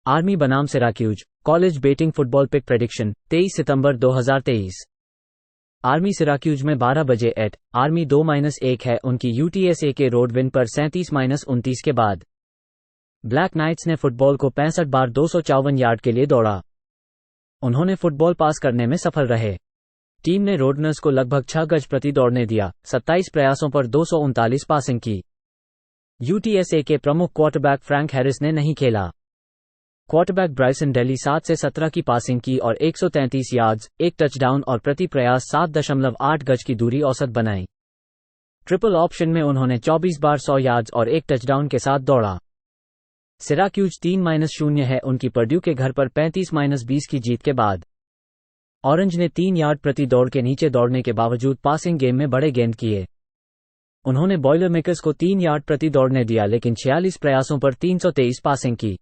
Army बनाम Syracuse college betting football pick prediction 23 सितंबर 2023। Army Syracuse में 12 बजे एट आर्मी 2-1 है उनकी यूटीएसए के रोड विन पर 37-29 के बाद। ब्लैक नाइट्स ने फुटबॉल को 65 बार 254 यार्ड के लिए दौड़ा। उन्होंने फुटबॉल पास करने में सफल रहे। टीम ने रोडनर्स को लगभग 6 गज प्रति दौड़ने दिया, 27 प्रयासों पर 239 पासिंग की। यूटीएसए के प्रमुख क्वार्टरबैक फ्रैंक हैरिस ने नहीं खेला। क्वार्टरबैक ब्राइसन डेली 7 से 17 की पासिंग की और 133 यार्ड्स, एक टचडाउन और प्रति प्रयास 7.8 गज की दूरी औसत बनाई। ट्रिपल ऑप्शन में उन्होंने 24 बार 100 यार्ड्स और एक टचडाउन के साथ दौड़ा। सिराक्यूज 3-0 है उनकी पर्ड्यू के घर पर 35-20 की जीत के बाद। ऑरेंज ने 3 यार्ड प्रति दौड़ के नीचे दौड़ने के बावजूद पासिंग गेम में बड़े गेंद किए। उन्होंने बॉयलरमेकर्स को 3 यार्ड प्रति दौड़ने दिया लेकिन 46 प्रयासों पर 323 पासिंग की।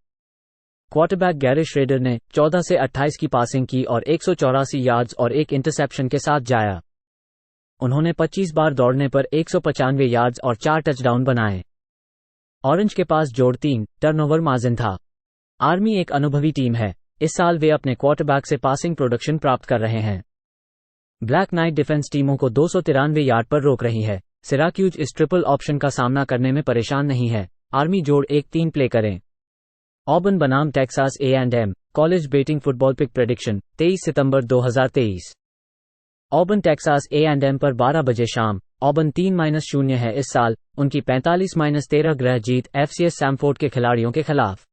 क्वार्टरबैक गैरी श्रेडर ने 14 से 28 की पासिंग की और 184 यार्ड्स और एक इंटरसेप्शन के साथ जाया। उन्होंने 25 बार दौड़ने पर 195 यार्ड्स और 4 टचडाउन बनाए। ऑरेंज के पास जोड़ 3 टर्नओवर मार्जिन था। आर्मी एक अनुभवी टीम है। इस साल वे अपने क्वार्टरबैक से पासिंग प्रोडक्शन प्राप्त कर रहे हैं। ब्लैक नाइट डिफेंस टीमों को 293 यार्ड पर रोक रही है। सिराक्यूज इस ट्रिपल ऑप्शन का सामना करने में परेशान नहीं है। आर्मी जोड़ 1-3 प्ले करें। ऑबर्न बनाम Texas A&M college betting football pick prediction 23 सितंबर 2023। ऑबर्न टेक्सास A&M पर 12 बजे शाम। ऑबर्न 3-0 है इस साल उनकी 45-13 ग्रह जीत FCS सैमफोर्ड के खिलाड़ियों के खिलाफ।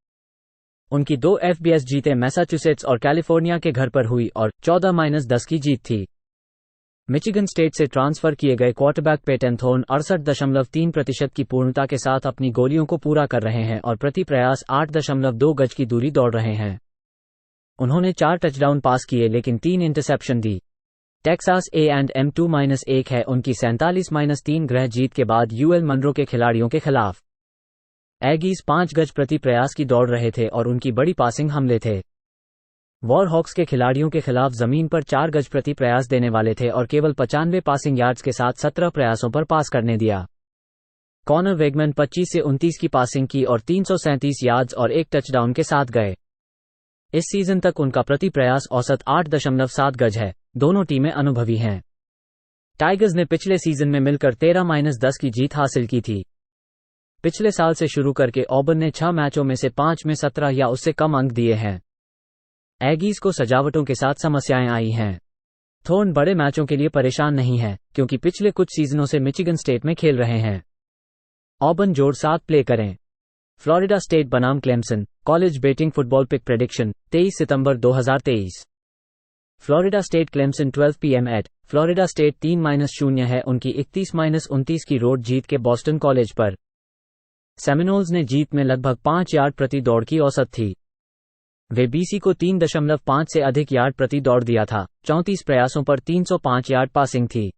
उनकी 2 FBS जीतें मैसाचुसेट्स और कैलिफोर्निया के घर पर हुई और 14-10 की जीत थी। मिचिगन स्टेट से ट्रांसफर किए गए क्वार्टरबैक पेटन थॉर्न 68.3% की पूर्णता के साथ अपनी गोलियों को पूरा कर रहे हैं और प्रति प्रयास 8.2 गज की दूरी दौड़ रहे हैं। उन्होंने 4 टचडाउन पास किए लेकिन 3 इंटरसेप्शन दी। टेक्सास A&M 2-1 है उनकी 47-3 ग्रह जीत के बाद UL मनरो के खिलाड़ियों के खिलाफ। एगीज 5 गज प्रति प्रयास की दौड़ रहे थे और उनकी बड़ी पासिंग हमले थे। वॉरहॉक्स के खिलाड़ियों के खिलाफ जमीन पर 4 गज प्रति प्रयास देने वाले थे और केवल 95 पासिंग यार्ड्स के साथ 17 प्रयासों पर पास करने दिया। कॉनर वेगमैन 25 से 29 की पासिंग की और 337 यार्ड्स और एक टचडाउन के साथ गए। इस सीजन तक उनका प्रति प्रयास औसत 8.7 गज है। दोनों टीमें अनुभवी हैं। टाइगर्स ने पिछले सीजन में मिलकर 13-10 की जीत हासिल की थी। पिछले साल से शुरू करके ऑबर्न ने 6 मैचों में से 5 में 17 या उससे कम अंक दिए हैं। एगीज को सजावटों के साथ समस्याएं आई हैं। थॉर्न बड़े मैचों के लिए परेशान नहीं है क्योंकि पिछले कुछ सीजनों से मिचिगन स्टेट में खेल रहे हैं। ऑबर्न जोड़ 7 प्ले करें। फ्लोरिडा स्टेट बनाम Clemson college betting football pick prediction 23 सितंबर 2023। Florida State Clemson 12 PM at Florida State 3-0 है उनकी 31-29 की रोड जीत के बॉस्टन कॉलेज पर। सेमिनोल्स ने जीत में लगभग 5 यार्ड प्रति दौड़ की औसत थी। वे BC को 3.5 से अधिक यार्ड प्रति दौड़ दिया था। 34 प्रयासों पर 305 यार्ड पासिंग थी।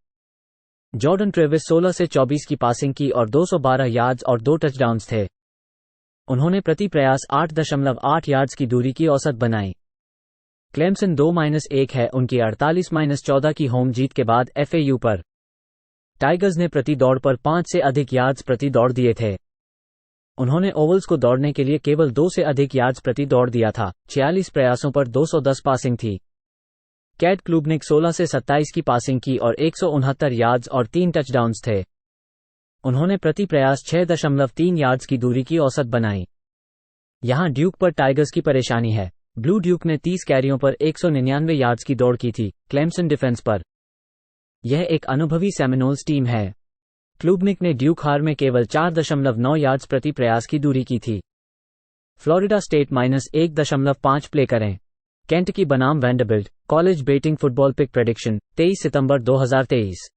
जॉर्डन ट्रेविस 16 से 24 की पासिंग की और 212 यार्ड्स और 2 टचडाउन्स थे। उन्होंने प्रति प्रयास 8.8 यार्ड्स की दूरी की औसत बनाई। क्लेमसन 2-1 है उनकी 48-14 की होम जीत के बाद FAU पर। टाइगर्स ने प्रति दौड़ पर 5 से अधिक यार्ड्स प्रति दौड़ दिए थे। उन्होंने ओवल्स को दौड़ने के लिए केवल 2 से अधिक यार्ड्स प्रति दौड़ दिया था। 46 प्रयासों पर 210 पासिंग थी। कैट क्लूबनिक 16 से 27 की पासिंग की और 169 यार्ड्स और 3 टचडाउन्स थे। उन्होंने प्रति प्रयास 6.3 यार्ड्स की दूरी की औसत बनाई। यहां ड्यूक पर टाइगर्स की परेशानी है। ब्लू ड्यूक ने 30 कैरियों पर 199 यार्ड्स की दौड़ की थी क्लेमसन डिफेंस पर। यह एक अनुभवी सेमिनोल्स टीम है। क्लूबनिक ने ड्यूक हार में केवल 4.9 यार्ड्स प्रति प्रयास की दूरी की थी। फ्लोरिडा स्टेट -1.5 प्ले करें। केंटकी बनाम Vanderbilt college betting football pick prediction 23 सितंबर 2023।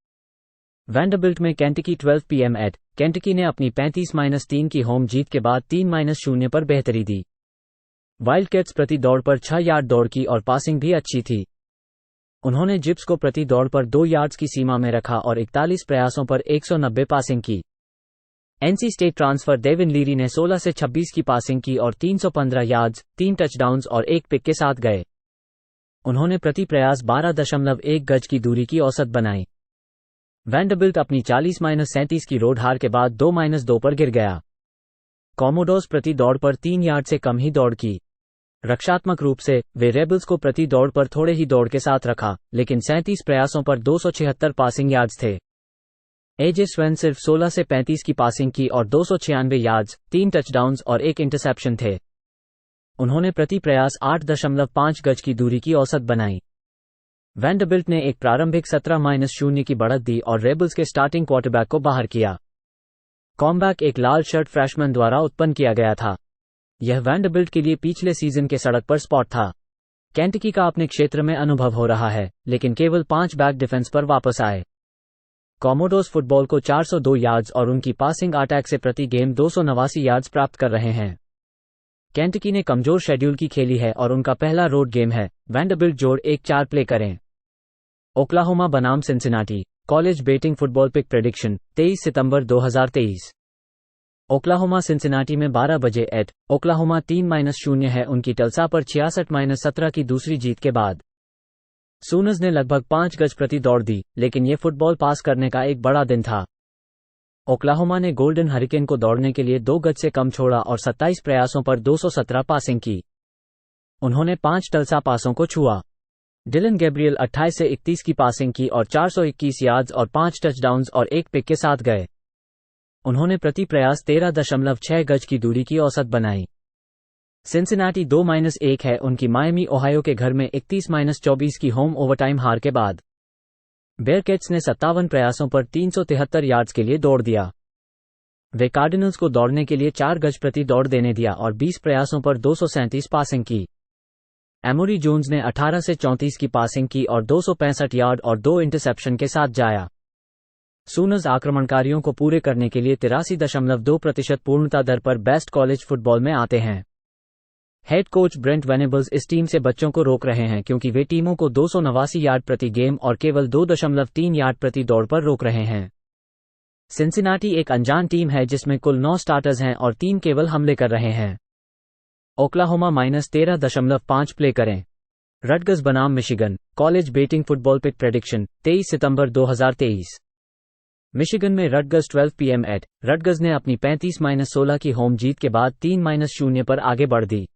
वैंडरबिल्ट में केंटकी 12 PM एट केंटकी ने अपनी 35-3 की होम जीत के बाद 3-0 पर बेहतरी दी। वाइल्डकैट्स प्रति दौड़ पर 6 यार्ड दौड़ की और पासिंग भी अच्छी थी। उन्होंने जिप्स को प्रति दौड़ पर 2 यार्ड्स की सीमा में रखा और 41 प्रयासों पर 190 पासिंग की। NC स्टेट ट्रांसफर डेविन लीरी ने 16 से 26 की पासिंग की और 315 यार्ड्स, 3 टचडाउन्स और 1 पिक के साथ गए। उन्होंने प्रति प्रयास 12.1 गज की दूरी की औसत बनाई। वैंडरबिल्ट अपनी 40-37 की रोड हार के बाद 2-2 पर गिर गया। कॉमोडोर्स प्रति दौड़ पर 3 यार्ड से कम ही दौड़ की। रक्षात्मक रूप से वे रेबल्स को प्रति दौड़ पर थोड़े ही दौड़ के साथ रखा, लेकिन 37 प्रयासों पर 276 पासिंग यार्ड्स थे। एजे स्वेन सिर्फ 16 से 35 की पासिंग की और 296 यार्ड्स, 3 टचडाउन्स और 1 इंटरसेप्शन थे। उन्होंने प्रति प्रयास 8.5 गज की दूरी की औसत बनाई। वैंडरबिल्ट ने एक प्रारंभिक 17-0 की बढ़त दी और रेबल्स के स्टार्टिंग क्वार्टरबैक को बाहर किया। कॉमबैक एक लाल शर्ट फ्रेशमैन द्वारा उत्पन्न किया गया था। यह वैंडरबिल्ट के लिए पिछले सीजन के सड़क पर स्पॉट था। केंटकी का अपने क्षेत्र में अनुभव हो रहा है, लेकिन केवल 5 बैक डिफेंस पर वापस आए। कॉमोडोर्स फुटबॉल को 402 यार्ड्स और उनकी पासिंग अटैक से प्रति गेम 289 यार्ड्स प्राप्त कर रहे हैं। केंटकी ने कमजोर शेड्यूल की खेली है और उनका पहला रोड गेम है। वैंडरबिल्ट जोड़ 1-4 प्ले करें। ओक्लाहोमा बनाम Cincinnati college betting football pick prediction 23 सितंबर 2023। ओक्लाहोमा सिंसिनाटी में 12 बजे एट ओक्लाहोमा 3-0 है उनकी टल्सा पर 66-17 की दूसरी जीत के बाद। सूनर्स ने लगभग 5 गज प्रति दौड़ दी, लेकिन ये फुटबॉल पास करने का एक बड़ा दिन था। ओक्लाहोमा ने गोल्डन हरिकेन को दौड़ने के लिए 2 गज से कम छोड़ा और 27 प्रयासों पर 217 पासिंग की। उन्होंने 5 टल्सा पासों को छुआ। डिलन गैब्रियल 28 से 31 की पासिंग की और 421 यार्ड्स और 5 टचडाउन्स और 1 पिक के साथ गए। उन्होंने प्रति प्रयास 13.6 गज की दूरी की औसत बनाई। सिंसिनाटी 2-1 है उनकी मायामी ओहायो के घर में 31-24 की होम ओवरटाइम हार के बाद। बेयरकैट्स ने 57 प्रयासों पर 373 यार्ड्स के लिए दौड़ दिया। वे कार्डिनल्स को दौड़ने के लिए 4 गज प्रति दौड़ देने दिया और 20 प्रयासों पर 237 पासिंग की। एमोरी जोन्स ने 18 से 34 की पासिंग की और 265 यार्ड और 2 इंटरसेप्शन के साथ जाया। सूनर्स आक्रमणकारियों को पूरे करने के लिए 83.2% पूर्णता दर पर बेस्ट कॉलेज फुटबॉल में आते हैं। हेड कोच ब्रेंट वेनेबल्स इस टीम से बच्चों को रोक रहे हैं क्योंकि वे टीमों को 289 यार्ड प्रति गेम और केवल 2.3 यार्ड प्रति दौड़ पर रोक रहे हैं। सिंसिनाटी एक अनजान टीम है जिसमें कुल 9 स्टार्टर्स हैं और 3 केवल हमले कर रहे हैं। ओक्लाहोमा -13.5 प्ले करें। रटगर्स बनाम Michigan college betting football pick prediction 23 सितंबर 2023। मिशिगन में रटगर्स 12 PM एट रटगर्स ने अपनी 35-16 की होम जीत के बाद 3-0 पर आगे बढ़ दी।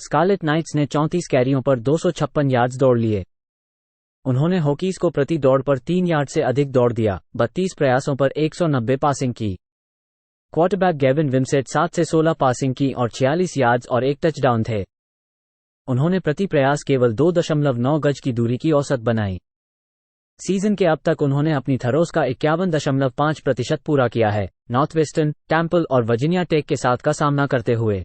स्कारलेट नाइट्स ने 34 कैरियों पर 256 यार्ड्स दौड़ लिए। उन्होंने हॉकीज को प्रति दौड़ पर 3 यार्ड से अधिक दौड़ दिया, 32 प्रयासों पर 190 पासिंग की। क्वार्टरबैक गेविन विमसेट 7 से 16 पासिंग की और 46 यार्ड्स और 1 टचडाउन थे। उन्होंने प्रति प्रयास केवल 2.9 गज की दूरी की औसत बनाई। सीजन के अब तक उन्होंने अपनी थरोस का 51.5% पूरा किया है, नॉर्थवेस्टर्न, टेम्पल और वर्जीनिया टेक के साथ का सामना करते हुए।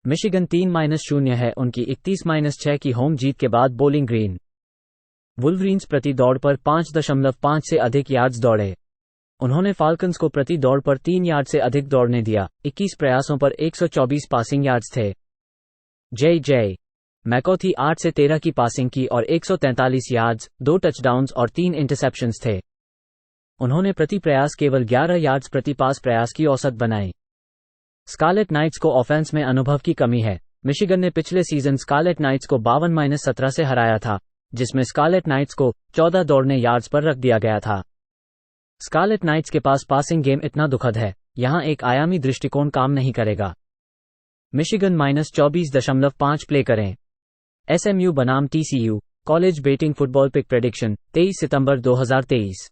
मिशिगन 3-0 है उनकी 31-6 की होम जीत के बाद बोलिंग ग्रीन। वुल्वरीन्स प्रति दौड़ पर 5.5 से अधिक यार्ड्स दौड़े। उन्होंने फाल्कन्स को प्रति दौड़ पर 3 यार्ड से अधिक दौड़ने दिया, 21 प्रयासों पर 124 पासिंग यार्ड्स थे। जे मैकॉथी 8 से 13 की पासिंग की और 143 यार्ड्स, 2 टचडाउन्स और 3 इंटरसेप्शंस थे। उन्होंने प्रति प्रयास केवल 11 यार्ड्स प्रति पास प्रयास की औसत बनाई। स्कारलेट नाइट्स को ऑफेंस में अनुभव की कमी है। मिशिगन ने पिछले सीजन स्कारलेट नाइट्स को 52-17 से हराया था, जिसमें स्कारलेट नाइट्स को 14 दौड़ने यार्ड्स पर रख दिया गया था। स्कारलेट नाइट्स के पास पासिंग गेम इतना दुखद है, यहां एक आयामी दृष्टिकोण काम नहीं करेगा। मिशिगन -24.5 प्ले करें। SMU बनाम TCU college betting football pick prediction 23 सितंबर 2023।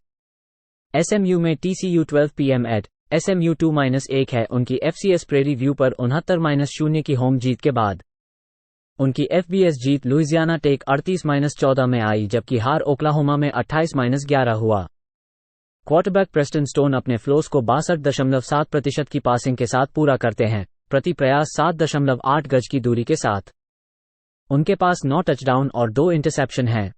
SMU में TCU 12 PM एट SMU 2-1 है उनकी FCS प्रेरी व्यू पर 69-0 की होम जीत के बाद। उनकी FBS जीत लुइजियाना टेक 38-14 में आई, जबकि हार ओक्लाहोमा में 28-11 हुआ। क्वार्टरबैक प्रेस्टन स्टोन अपने फ्लोस को 62.7% की पासिंग के साथ पूरा करते हैं, प्रति प्रयास 7.8 गज की दूरी के साथ। उनके पास 9 टचडाउन और 2 इंटरसेप्शन हैं।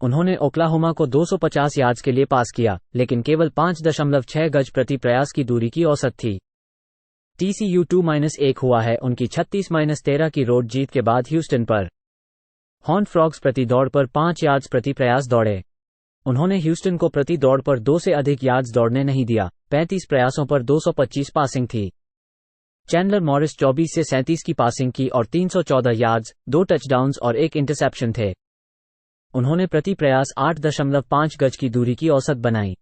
उन्होंने ओक्लाहोमा को 250 यार्ड्स के लिए पास किया, लेकिन केवल 5.6 गज प्रति प्रयास की दूरी की औसत थी। TCU 2-1 हुआ है उनकी 36-13 की रोड जीत के बाद ह्यूस्टन पर। हॉर्न्ड फ्रॉग्स प्रति दौड़ पर 5 यार्ड्स प्रति प्रयास दौड़े। उन्होंने ह्यूस्टन को प्रति दौड़ पर 2 से अधिक यार्ड्स दौड़ने नहीं दिया, 35 प्रयासों पर 225 पासिंग थी। चैंडलर मॉरिस 24 से 37 की पासिंग की और 314 यार्ड्स, 2 टचडाउन्स और 1 इंटरसेप्शन थे। उन्होंने प्रति प्रयास 8.5 गज की दूरी की औसत बनाई।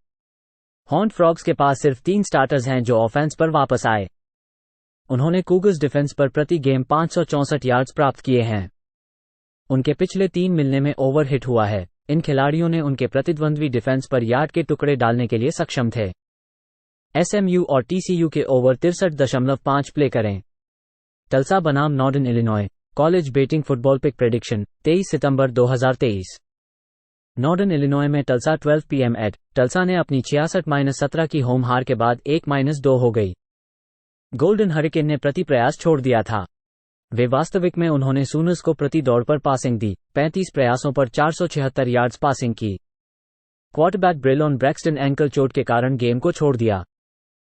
हॉर्न्ड फ्रॉग्स के पास सिर्फ 3 स्टार्टर्स हैं जो ऑफेंस पर वापस आए। उन्होंने कूगर्स डिफेंस पर प्रति गेम 564 यार्ड्स प्राप्त किए हैं। उनके पिछले 3 मिलने में ओवर हिट हुआ है। इन खिलाड़ियों ने उनके प्रतिद्वंद्वी डिफेंस पर यार्ड के टुकड़े डालने के लिए सक्षम थे। SMU और TCU के ओवर 63.5 प्ले करें। टल्सा बनाम Northern Illinois college betting football pick prediction 23 सितंबर 2023। नॉर्दर्न इलिनॉय में टल्सा 12 PM एट टल्सा ने अपनी 66-17 की होम हार के बाद 1-2 हो गई। गोल्डन हरिकेन ने प्रति प्रयास छोड़ दिया था। वे वास्तविक में उन्होंने सूनर्स को प्रति दौड़ पर पासिंग दी, 35 प्रयासों पर 476 यार्ड्स पासिंग की। क्वार्टरबैक ब्रेलोन ब्रैक्सटन एंकल चोट के कारण गेम को छोड़ दिया।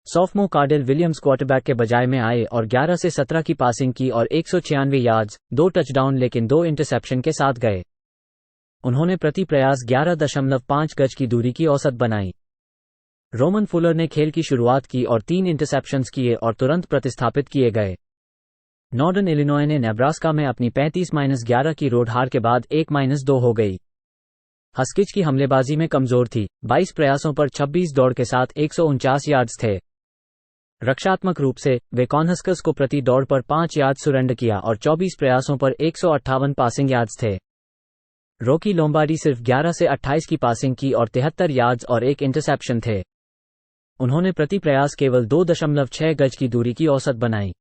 सॉफ्टमोर कार्डेल विलियम्स क्वार्टरबैक के बजाय में आए और 11 से 17 की पासिंग की और 196 यार्ड्स, 2 टचडाउन लेकिन 2 इंटरसेप्शन के साथ गए। उन्होंने प्रति प्रयास 11.5 गज की दूरी की औसत बनाई। रोमन फुलर ने खेल की शुरुआत की और 3 इंटरसेप्शंस किए और तुरंत प्रतिस्थापित किए गए। नॉर्दर्न इलिनॉय ने नेब्रास्का में अपनी 35-11 की रोड हार के बाद 1-2 हो गई। हस्किज की हमलेबाजी में कमजोर थी, 22 प्रयासों पर 26 दौड़ के साथ 149 यार्ड्स थे। रक्षात्मक रूप से वे कॉर्नहस्कर्स को प्रति दौड़ पर 5 यार्ड सुरेंडर किया और 24 प्रयासों पर 158 पासिंग यार्ड्स थे। रोकी लोम्बार्डी सिर्फ 11 से 28 की पासिंग की और 73 यार्ड्स और 1 इंटरसेप्शन थे। उन्होंने प्रति प्रयास केवल 2.6 गज की दूरी की औसत बनाई।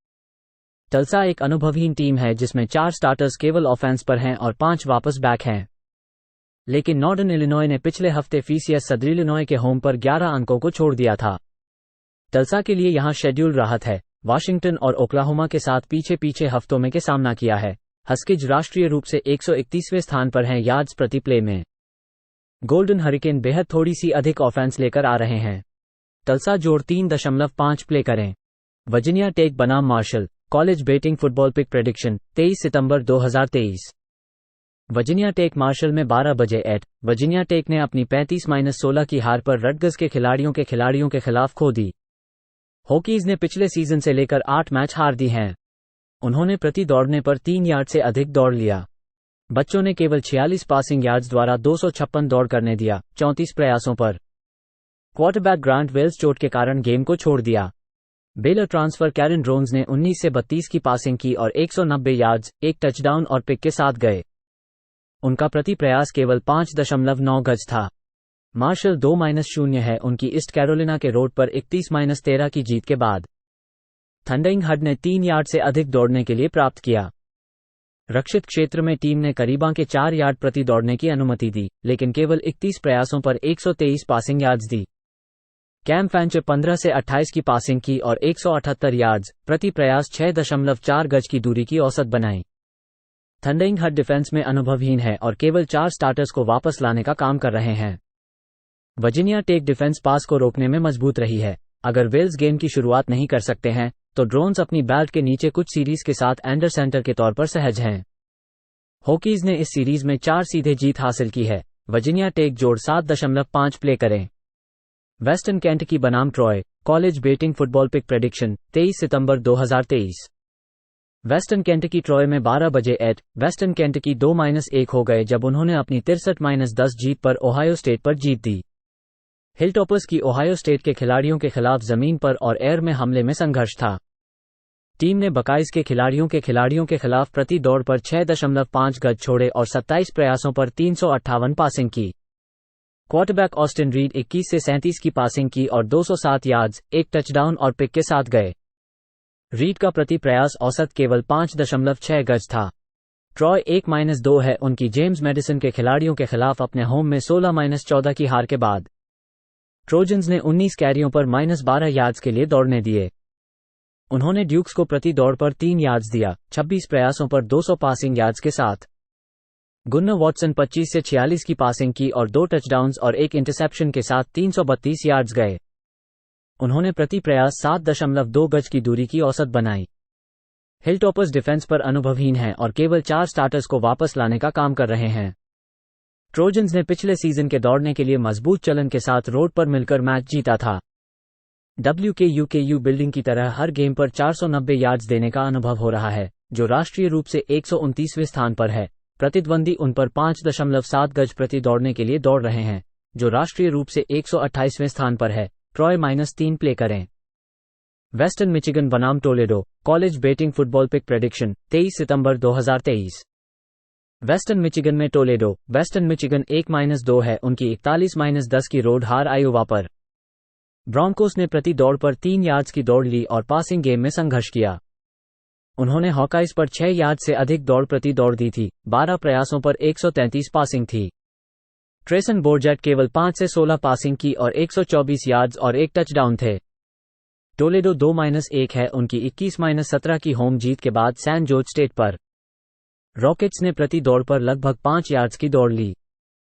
टल्सा एक अनुभवहीन टीम है जिसमें 4 स्टार्टर्स केवल ऑफेंस पर हैं और 5 वापस बैक हैं। लेकिन नॉर्दर्न इलिनॉय ने पिछले हफ्ते फीसीएस सदर इलिनॉय के होम पर 11 अंकों को छोड़ दिया था। टल्सा के लिए यहां शेड्यूल राहत है, वाशिंगटन और ओक्लाहोमा के साथ पीछे हफ्तों में के सामना किया है। हस्किज राष्ट्रीय रूप से 131वें स्थान पर हैं यार्ड्स प्रति प्ले में। गोल्डन हरिकेन बेहद थोड़ी सी अधिक ऑफेंस लेकर आ रहे हैं। टल्सा जोड़ 3.5 प्ले करें। वर्जीनिया टेक बनाम Marshall college betting football pick prediction 23 सितंबर 2023। वर्जीनिया टेक मार्शल में 12 बजे एट वर्जीनिया टेक ने अपनी 35-16 की हार पर रटगर्स के खिलाड़ियों के खिलाफ खो दी। होकीज ने पिछले सीजन से लेकर 8 मैच हार दी हैं। उन्होंने प्रति दौड़ने पर 3 यार्ड से अधिक दौड़ लिया। बच्चों ने केवल 46 पासिंग यार्ड्स द्वारा 256 दौड़ करने दिया, 34 प्रयासों पर। क्वार्टरबैक ग्रांट वेल्स चोट के कारण गेम को छोड़ दिया। बेलर ट्रांसफर कैरन ड्रोन्स ने 19 से 32 की पासिंग की और 190 यार्ड्स, 1 टचडाउन और पिक के साथ गए। उनका प्रति प्रयास केवल 5.9 गज था। मार्शल 2-0 है उनकी ईस्ट कैरोलिना के रोड पर 31-13 की जीत के बाद। थंडरिंग हड ने 3 यार्ड से अधिक दौड़ने के लिए प्राप्त किया। रक्षित क्षेत्र में टीम ने करीबा के 4 यार्ड प्रति दौड़ने की अनुमति दी, लेकिन केवल 31 प्रयासों पर 123 पासिंग यार्ड्स दी। कैम फैंचे 15 से 28 की पासिंग की और 178 यार्ड्स, प्रति प्रयास 6.4 गज की दूरी की औसत बनाई। थंडरिंग हड डिफेंस में अनुभवहीन है और केवल 4 स्टार्टर्स को वापस लाने का काम कर रहे हैं। वर्जीनिया टेक डिफेंस पास को रोकने में मजबूत रही है। अगर वेल्स गेम की शुरुआत नहीं कर सकते हैं तो ड्रोन्स अपनी बेल्ट के नीचे कुछ सीरीज के साथ एंडर सेंटर के तौर पर सहज हैं। होकीज ने इस सीरीज में 4 सीधे जीत हासिल की है। वर्जीनिया टेक जोड़ 7.5 प्ले करें। वेस्टर्न केंटकी बनाम Troy college betting football pick prediction 23 सितंबर 2023। वेस्टर्न केंटकी ट्रॉय में 12 बजे एट वेस्टर्न केंटकी 2-1 हो गए जब उन्होंने अपनी 63-10 जीत पर ओहायो स्टेट पर जीत दी। हिलटॉपर्स की ओहायो स्टेट के खिलाड़ियों के खिलाफ जमीन पर और एयर में हमले में संघर्ष था। टीम ने बकाइज के खिलाड़ियों के खिलाफ प्रति दौड़ पर 6.5 गज छोड़े और 27 प्रयासों पर 358 पासिंग की। क्वार्टरबैक ऑस्टिन रीड 21 से 37 की पासिंग की और 207 यार्ड्स, 1 टचडाउन और पिक के साथ गए। रीड का प्रति प्रयास औसत केवल 5.6 गज था। ट्रॉय 1-2 है उनकी जेम्स मेडिसन के खिलाड़ियों के खिलाफ अपने होम में 16-14 की हार के बाद। ट्रोजन्स ने 19 कैरियों पर -12 यार्ड्स के लिए दौड़ने दिए। उन्होंने ड्यूक्स को प्रति दौड़ पर 3 यार्ड्स दिया, 26 प्रयासों पर 200 पासिंग यार्ड्स के साथ। गुन्नर वॉटसन 25 से 46 की पासिंग की और 2 टचडाउन्स और 1 इंटरसेप्शन के साथ 332 यार्ड्स गए। उन्होंने प्रति प्रयास 7.2 गज की दूरी की औसत बनाई। हिलटॉपर्स डिफेंस पर अनुभवहीन हैं और केवल 4 स्टार्टर्स को वापस लाने का काम कर रहे हैं। ट्रोजन्स ने पिछले सीजन के दौड़ने के लिए मजबूत चलन के साथ रोड पर मिलकर मैच जीता था। WKU बिल्डिंग की तरह हर गेम पर 490 यार्ड्स देने का अनुभव हो रहा है, जो राष्ट्रीय रूप से 129वें स्थान पर है। प्रतिद्वंदी उन पर 5.7 गज प्रति दौड़ने के लिए दौड़ रहे हैं, जो राष्ट्रीय रूप से 128वें स्थान पर है। ट्रॉय -3 प्ले करें। वेस्टर्न मिचिगन बनाम Toledo college betting football pick prediction 23 सितंबर 2023। वेस्टर्न मिचिगन में टोलेडो। वेस्टर्न मिचिगन 1-2 है उनकी 41-10 की रोड हार आयोवा पर। ब्रॉन्कोस ने प्रति दौड़ पर 3 यार्ड्स की दौड़ ली और पासिंग गेम में संघर्ष किया। उन्होंने हॉकाइज पर 6 यार्ड से अधिक दौड़ प्रति दौड़ दी थी। 12 प्रयासों पर 133 पासिंग थी। ट्रेसन बोर्जेट केवल 5 से 16 पासिंग की और 124 यार्ड्स और 1 टचडाउन थे। टोलेडो 2-1 है उनकी 21-17 की होम जीत के बाद सैन जोज स्टेट पर। रॉकेट्स ने प्रति दौड़ पर लगभग 5 यार्ड्स की दौड़ ली।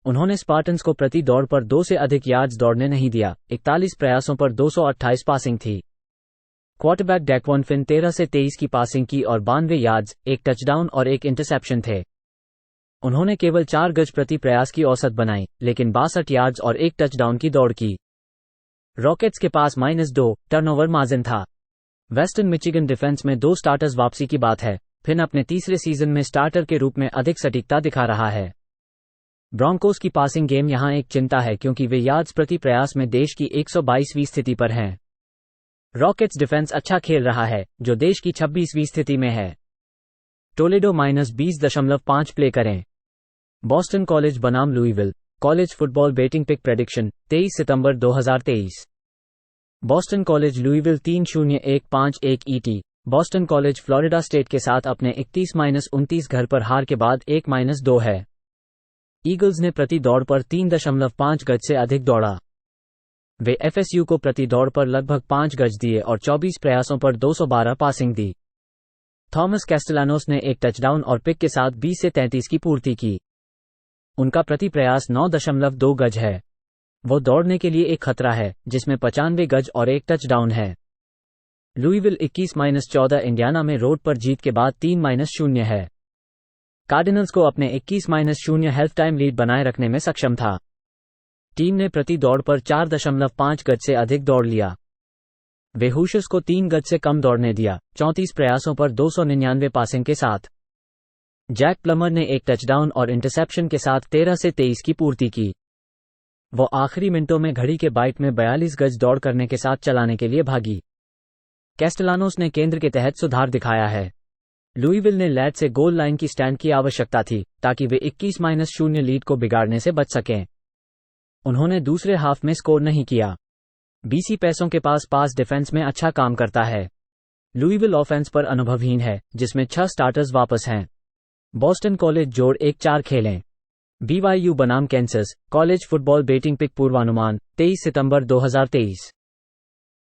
उन्होंने स्पार्टन्स को प्रति दौड़ पर 2 से अधिक यार्ड्स दौड़ने नहीं दिया। 41 प्रयासों पर 228 पासिंग थी। क्वार्टरबैक डेक्वन फिन 13 से 23 की पासिंग की और 92 यार्ड्स, 1 टचडाउन और 1 इंटरसेप्शन थे। उन्होंने केवल 4 गज प्रति प्रयास की औसत बनाई, लेकिन 62 यार्ड्स और 1 टचडाउन की दौड़ की। रॉकेट्स के पास -2 टर्नओवर मार्जिन था। वेस्टर्न मिचिगन डिफेंस में 2 स्टार्टर्स वापसी की बात है। फिन अपने तीसरे सीजन में स्टार्टर के रूप में अधिक सटीकता दिखा रहा है। ब्रॉन्कोस की पासिंग गेम यहां एक चिंता है क्योंकि वे यार्ड्स प्रति प्रयास में देश की 122वीं स्थिति पर हैं। रॉकेट्स डिफेंस अच्छा खेल रहा है, जो देश की 26वीं स्थिति में है। टोलेडो -20.5 प्ले करें। बॉस्टन कॉलेज बनाम लुईविल college football betting pick prediction 23 सितंबर 2023। बॉस्टन कॉलेज लुईविल 3-0-1-5-1 ET। Boston College Florida State के साथ अपने 31-29 घर पर हार के बाद 1-2 है। ईगल्स ने प्रति दौड़ पर 3.5 गज से अधिक दौड़ा। वे FSU को प्रति दौड़ पर लगभग 5 गज दिए और 24 प्रयासों पर 212 पासिंग दी। थॉमस कैस्टेलानोस ने 1 टचडाउन और पिक के साथ 20 से 33 की पूर्ति की। उनका प्रति प्रयास 9.2 गज है। वो दौड़ने के लिए एक खतरा है, जिसमें 95 गज और 1 टचडाउन है। लुईविल 21-14 इंडियाना में रोड पर जीत के बाद 3-0 है। कार्डिनल्स को अपने 21-0 हाफ टाइम लीड बनाए रखने में सक्षम था। टीम ने प्रति दौड़ पर 4.5 गज से अधिक दौड़ लिया। वे हुशर्स को 3 गज से कम दौड़ने दिया, 34 प्रयासों पर 299 पासिंग के साथ। जैक प्लमर ने 1 टचडाउन और इंटरसेप्शन के साथ 13 से 23 की पूर्ति की। वो आखिरी मिनटों में घड़ी के बाइट में 42 गज दौड़ करने के साथ चलाने के लिए भागी। कैस्टेलानोस ने केंद्र के तहत सुधार दिखाया है। लुईविल ने लैड से गोल लाइन की स्टैंड की आवश्यकता थी, ताकि वे 21-0 लीड को बिगाड़ने से बच सकें। उन्होंने दूसरे हाफ में स्कोर नहीं किया। BC पैसों के पास डिफेंस में अच्छा काम करता है। लुईविल ऑफेंस पर अनुभवहीन है, जिसमें 6 स्टार्टर्स वापस हैं। बॉस्टन कॉलेज जोड़ 1-4 खेलें। BYU बनाम Kansas college football betting pick पूर्वानुमान 23 सितंबर 2023।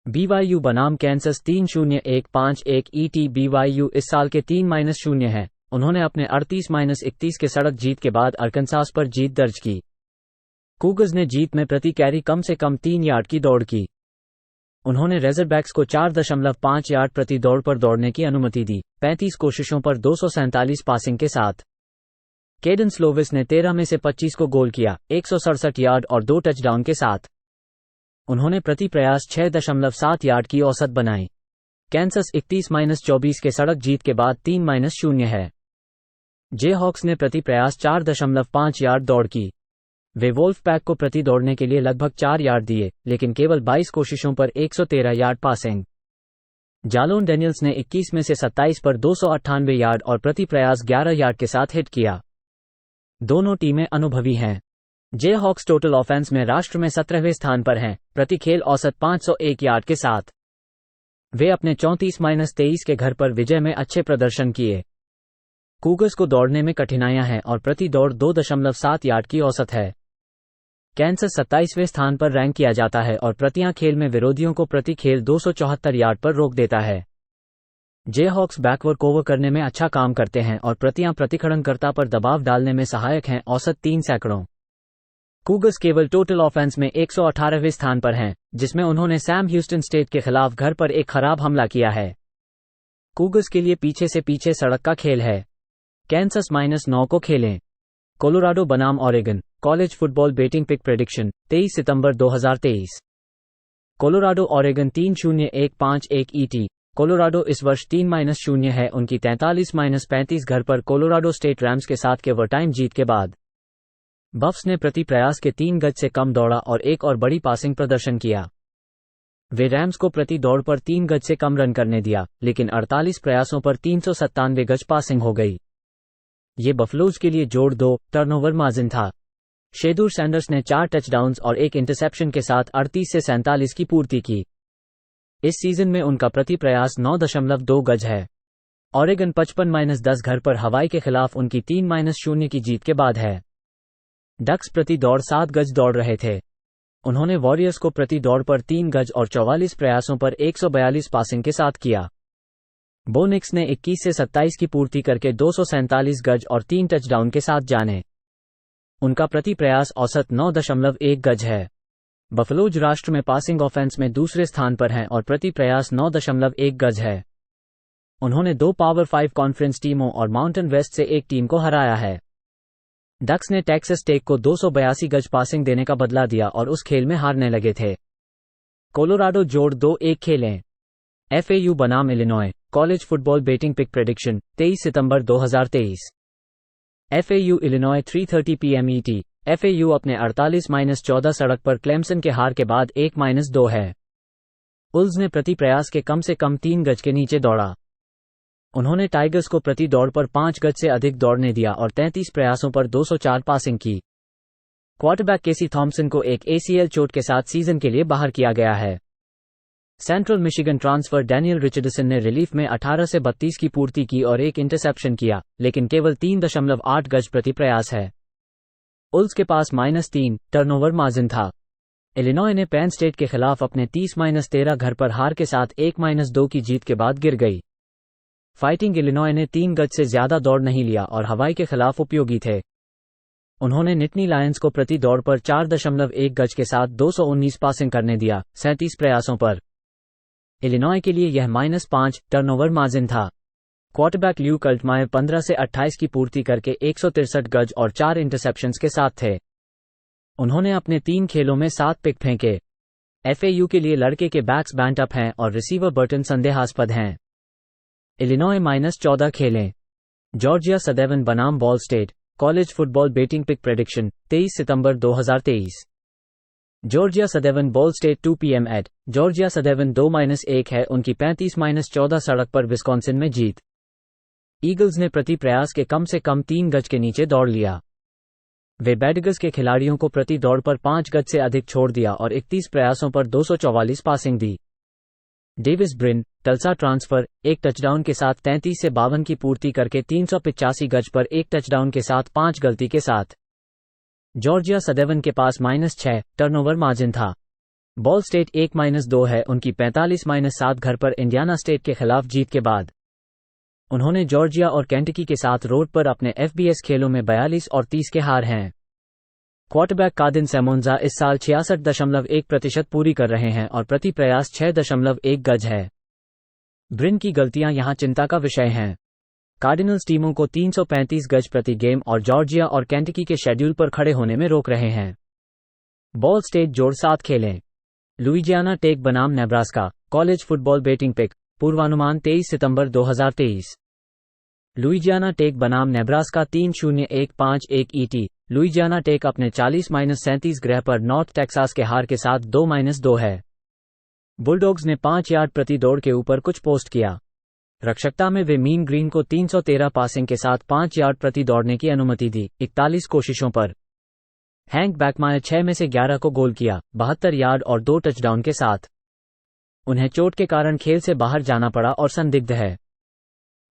BYU बनाम कैंसस 3-0-1-5-1 ET। BYU इस साल के 3-0 हैं। उन्होंने अपने 38-31 के सड़क जीत के बाद अरकनसास पर जीत दर्ज की। कूगर्स ने जीत में प्रति कैरी कम से कम 3 यार्ड की दौड़ की। उन्होंने रेजरबैक्स को 4.5 यार्ड प्रति दौड़ पर दौड़ने की अनुमति दी, 35 कोशिशों पर 247 पासिंग के साथ। केडन स्लोविस ने 13 में से 25 को गोल किया, 167 यार्ड और 2 टचडाउन के साथ। उन्होंने प्रति प्रयास 6.7 यार्ड की औसत बनाई। कैंसस 31-24 के सड़क जीत के बाद 3-0 है। जे हॉक्स ने प्रति प्रयास 4.5 यार्ड दौड़ की। वे वोल्फ पैक को प्रति दौड़ने के लिए लगभग 4 यार्ड दिए, लेकिन केवल 22 कोशिशों पर 113 यार्ड पासिंग। जालोन डेनियल्स ने 21 में से 27 पर 298 यार्ड और प्रति प्रयास 11 यार्ड के साथ हिट किया। दोनों टीमें अनुभवी हैं। जे हॉक्स टोटल ऑफेंस में राष्ट्र में 17वें स्थान पर हैं, प्रति खेल औसत 501 यार्ड के साथ। वे अपने 34-23 के घर पर विजय में अच्छे प्रदर्शन किए। कूगर्स को दौड़ने में कठिनाइयां हैं और प्रति दौड़ 2.7 यार्ड की औसत है। कैंसस 27वें स्थान पर रैंक किया जाता है और प्रतियां खेल में विरोधियों को प्रति खेल 274 यार्ड पर रोक देता है। जे हॉक्स बैकवर्ड कवर करने में अच्छा काम करते हैं और प्रतियां प्रतिखड़नकर्ता पर दबाव डालने में सहायक हैं, औसत 3 सैकड़ों। कूगर्स केवल टोटल ऑफेंस में 118वें स्थान पर हैं, जिसमें उन्होंने सैम ह्यूस्टन स्टेट के खिलाफ घर पर एक खराब हमला किया है। कूगर्स के लिए पीछे से पीछे सड़क का खेल है। कैंसस -9 को खेलें। कोलोराडो बनाम Oregon college football betting pick prediction 23 सितंबर 2023। Colorado Oregon 3-0-1-5-1 ET। कोलोराडो इस वर्ष 3-0 है उनकी 43-35 घर पर कोलोराडो स्टेट रैम्स के साथ के ओवरटाइम जीत के बाद। बफ्स ने प्रति प्रयास के 3 गज से कम दौड़ा और एक और बड़ी पासिंग प्रदर्शन किया। वे रैम्स को प्रति दौड़ पर 3 गज से कम रन करने दिया, लेकिन 48 प्रयासों पर 397 गज पासिंग हो गई। ये बफलोज के लिए जोड़ 2 टर्नओवर मार्जिन था। शेदूर सैंडर्स ने 4 टचडाउन्स और 1 इंटरसेप्शन के साथ 38 से 47 की पूर्ति की। इस सीजन में उनका प्रति प्रयास 9.2 गज है। ऑरेगन 55-10 घर पर हवाई के खिलाफ उनकी 3-0 की जीत के बाद है। डक्स प्रति दौड़ 7 गज दौड़ रहे थे। उन्होंने वॉरियर्स को प्रति दौड़ पर 3 गज और 44 प्रयासों पर 142 पासिंग के साथ किया। बो निक्स ने 21 से 27 की पूर्ति करके 247 गज और 3 टचडाउन के साथ जाने। उनका प्रति प्रयास औसत 9.1 गज है। बफलोज राष्ट्र में पासिंग ऑफेंस में दूसरे स्थान पर हैं और प्रति प्रयास 9.1 गज है। उन्होंने 2 पावर 5 कॉन्फ्रेंस टीमों और माउंटेन वेस्ट से एक टीम को हराया है। डक्स ने टेक्सास टेक को 282 गज पासिंग देने का बदला दिया और उस खेल में हारने लगे थे। कोलोराडो जोड़ 2-1 खेलें। FAU बनाम Illinois college football betting pick prediction 23 सितंबर 2023। FAU Illinois 3:30 PM ET। FAU अपने 48-14 सड़क पर क्लेमसन के हार के बाद 1-2 है। उल्स ने प्रति प्रयास के कम से कम 3 गज के नीचे दौड़ा। उन्होंने टाइगर्स को प्रति दौड़ पर 5 गज से अधिक दौड़ने दिया और 33 प्रयासों पर 204 पासिंग की। क्वार्टरबैक केसी थॉम्पसन को एक ACL चोट के साथ सीजन के लिए बाहर किया गया है। Central Michigan transfer Daniel Richardson ने रिलीफ में 18 से 32 की पूर्ति की और 1 इंटरसेप्शन किया, लेकिन केवल 3.8 गज प्रति प्रयास है। उल्स के पास -3 टर्नओवर मार्जिन था। इलिनॉय ने पेन स्टेट के खिलाफ अपने 30-13 घर पर हार के साथ 1-2 की जीत के बाद गिर गई। फाइटिंग इलिनॉय ने 3 गज से ज्यादा दौड़ नहीं लिया और हवाई के खिलाफ उपयोगी थे। उन्होंने निटनी लायंस को प्रति दौड़ पर 4.1 गज के साथ 219 पासिंग करने दिया, 37 प्रयासों पर। इलिनॉय के लिए यह -5 टर्नओवर मार्जिन था। क्वार्टरबैक ल्यू कल्टमायर 15 से 28 की पूर्ति करके 163 गज और 4 इंटरसेप्शंस के साथ थे। उन्होंने अपने 3 खेलों में 7 पिक फेंके। FAU के लिए लड़के के बैक्स बैंट अप हैं और रिसीवर बर्टन संदेहास्पद हैं। इलिनॉय -14 खेलें। जॉर्जिया सदैवन बनाम Ball State college football betting pick prediction 23 सितंबर 2023। Georgia Southern Ball State 2 PM ET. Georgia Southern 2-1 है उनकी 35-14 सड़क पर विस्कॉन्सिन में जीत। ईगल्स ने प्रति प्रयास के कम से कम 3 गज के नीचे दौड़ लिया। वे बैडगर्स के खिलाड़ियों को प्रति दौड़ पर 5 गज से अधिक छोड़ दिया और 31 प्रयासों पर 244 पासिंग दी। डेविस ब्रिन टल्सा ट्रांसफर 1 टचडाउन के साथ 33 से 52 की पूर्ति करके 385 गज पर 1 टचडाउन के साथ 5 गलती के साथ। जॉर्जिया सदैवन के पास -6 टर्नओवर मार्जिन था। बॉल स्टेट 1-2 है उनकी 45-7 घर पर इंडियाना स्टेट के खिलाफ जीत के बाद। उन्होंने जॉर्जिया और केंटकी के साथ रोड पर अपने FBS खेलों में 42 और 30 के हार हैं। क्वार्टरबैक कादिन सेमोन्जा इस साल 66.1% पूरी कर रहे हैं और प्रति प्रयास 6.1 गज है। ब्रिन की गलतियां यहां चिंता का विषय हैं। कार्डिनल्स टीमों को 335 गज प्रति गेम और जॉर्जिया और केंटकी के शेड्यूल पर खड़े होने में रोक रहे हैं। बॉल स्टेट जोड़ 7 खेलें। लुइजियाना टेक बनाम Nebraska college football betting pick पूर्वानुमान 23 सितंबर 2023। लुइजियाना टेक बनाम नेब्रास्का 3-0-1-5-1 ET। लुइजियाना टेक अपने 40-37 ग्रह पर नॉर्थ टेक्सास के हार के साथ 2-2 है। बुलडॉग्स ने 5 यार्ड प्रति दौड़ के ऊपर कुछ पोस्ट किया। रक्षकता में वे मीन ग्रीन को 313 पासिंग के साथ 5 यार्ड प्रति दौड़ने की अनुमति दी, 41 कोशिशों पर। हैंक बैकमायर 6 में से 11 को गोल किया, 72 यार्ड और 2 टचडाउन के साथ। उन्हें चोट के कारण खेल से बाहर जाना पड़ा और संदिग्ध है।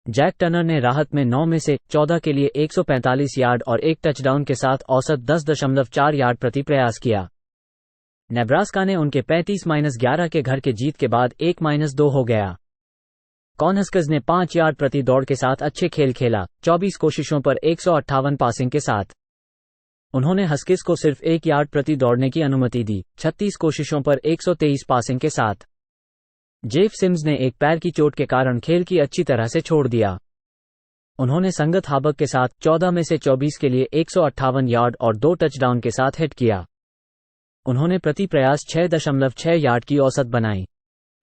जैक टर्नर ने राहत में 9 में से 14 के लिए 145 यार्ड और 1 टचडाउन के साथ औसत 10.4 यार्ड प्रति प्रयास किया। नेब्रास्का ने उनके 35-11 के घर के जीत के बाद 1-2 हो गया। कॉर्नहस्कर्स ने 5 यार्ड प्रति दौड़ के साथ अच्छे खेल खेला, 24 कोशिशों पर 158 पासिंग के साथ। उन्होंने हस्किस को सिर्फ 1 यार्ड प्रति दौड़ने की अनुमति दी, 36 कोशिशों पर 123 पासिंग के साथ। जेफ सिम्स ने एक पैर की चोट के कारण खेल की अच्छी तरह से छोड़ दिया। उन्होंने संगत हाबक के साथ 14 में से 24 के लिए 158 यार्ड और 2 टचडाउन के साथ हिट किया। उन्होंने प्रति प्रयास 6.6 यार्ड की औसत बनाई।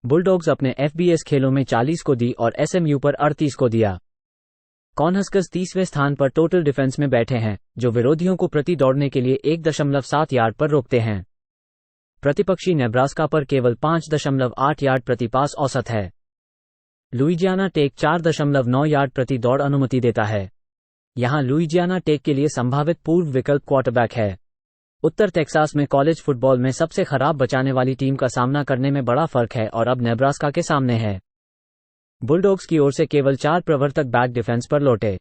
बुलडॉग्स अपने FBS खेलों में 40 को दी और SMU पर 38 को दिया। कॉर्नहस्कर्स 30वें स्थान पर टोटल डिफेंस में बैठे हैं, जो विरोधियों को प्रति दौड़ने के लिए 1.7 यार्ड पर रोकते हैं। प्रतिपक्षी नेब्रास्का पर केवल 5.8 यार्ड प्रति पास औसत है। लुइजियाना टेक 4.9 यार्ड प्रति दौड़ अनुमति देता है। यहां लुइजियाना टेक के लिए संभावित पूर्व विकल्प क्वार्टरबैक है। उत्तर टेक्सास में कॉलेज फुटबॉल में सबसे खराब बचाने वाली टीम का सामना करने में बड़ा फर्क है और अब नेब्रास्का के सामने है। बुलडॉग्स की ओर से केवल 4 प्रवर्तक बैक डिफेंस पर लौटे।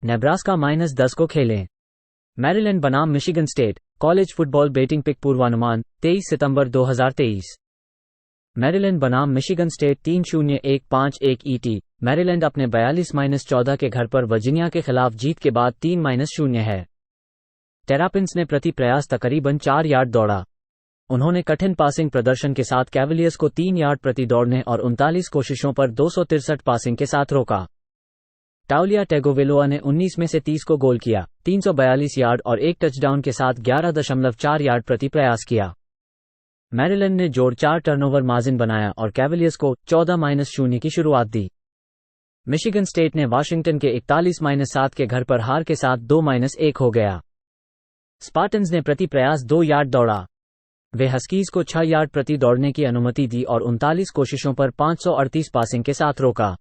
नेब्रास्का -10 को खेलें। मैरीलैंड बनाम Michigan State college football betting pick पूर्वानुमान 23 सितंबर 2023। मैरीलैंड बनाम मिशिगन स्टेट 3-0-1-5-1 ET। मैरीलैंड अपने 42-14 के घर पर वर्जीनिया के खिलाफ जीत के बाद 3-0 है। टेरापिन्स ने प्रति प्रयास तकरीबन 4 यार्ड दौड़ा। उन्होंने कठिन पासिंग प्रदर्शन के साथ कैवलियर्स को 3 यार्ड प्रति दौड़ने और 39 कोशिशों पर 263 पासिंग के साथ रोका। टाउलिया टेगोवेलोआ ने 19 में से 30 को गोल किया, 342 यार्ड और एक टचडाउन के साथ 11.4 यार्ड प्रति प्रयास किया। मैरीलैंड ने जोड़ 4 टर्नओवर मार्जिन बनाया और कैवलियर्स को 14-0 की शुरुआत दी। मिशिगन स्टेट ने वाशिंगटन के 41-7 के घर पर हार के साथ 2-1 हो गया। स्पार्टन्स ने प्रति प्रयास 2 यार्ड दौड़ा। वे हस्कीज को 6 यार्ड प्रति दौड़ने की अनुमति दी और 39 कोशिशों पर 538 पासिंग के साथ रोका।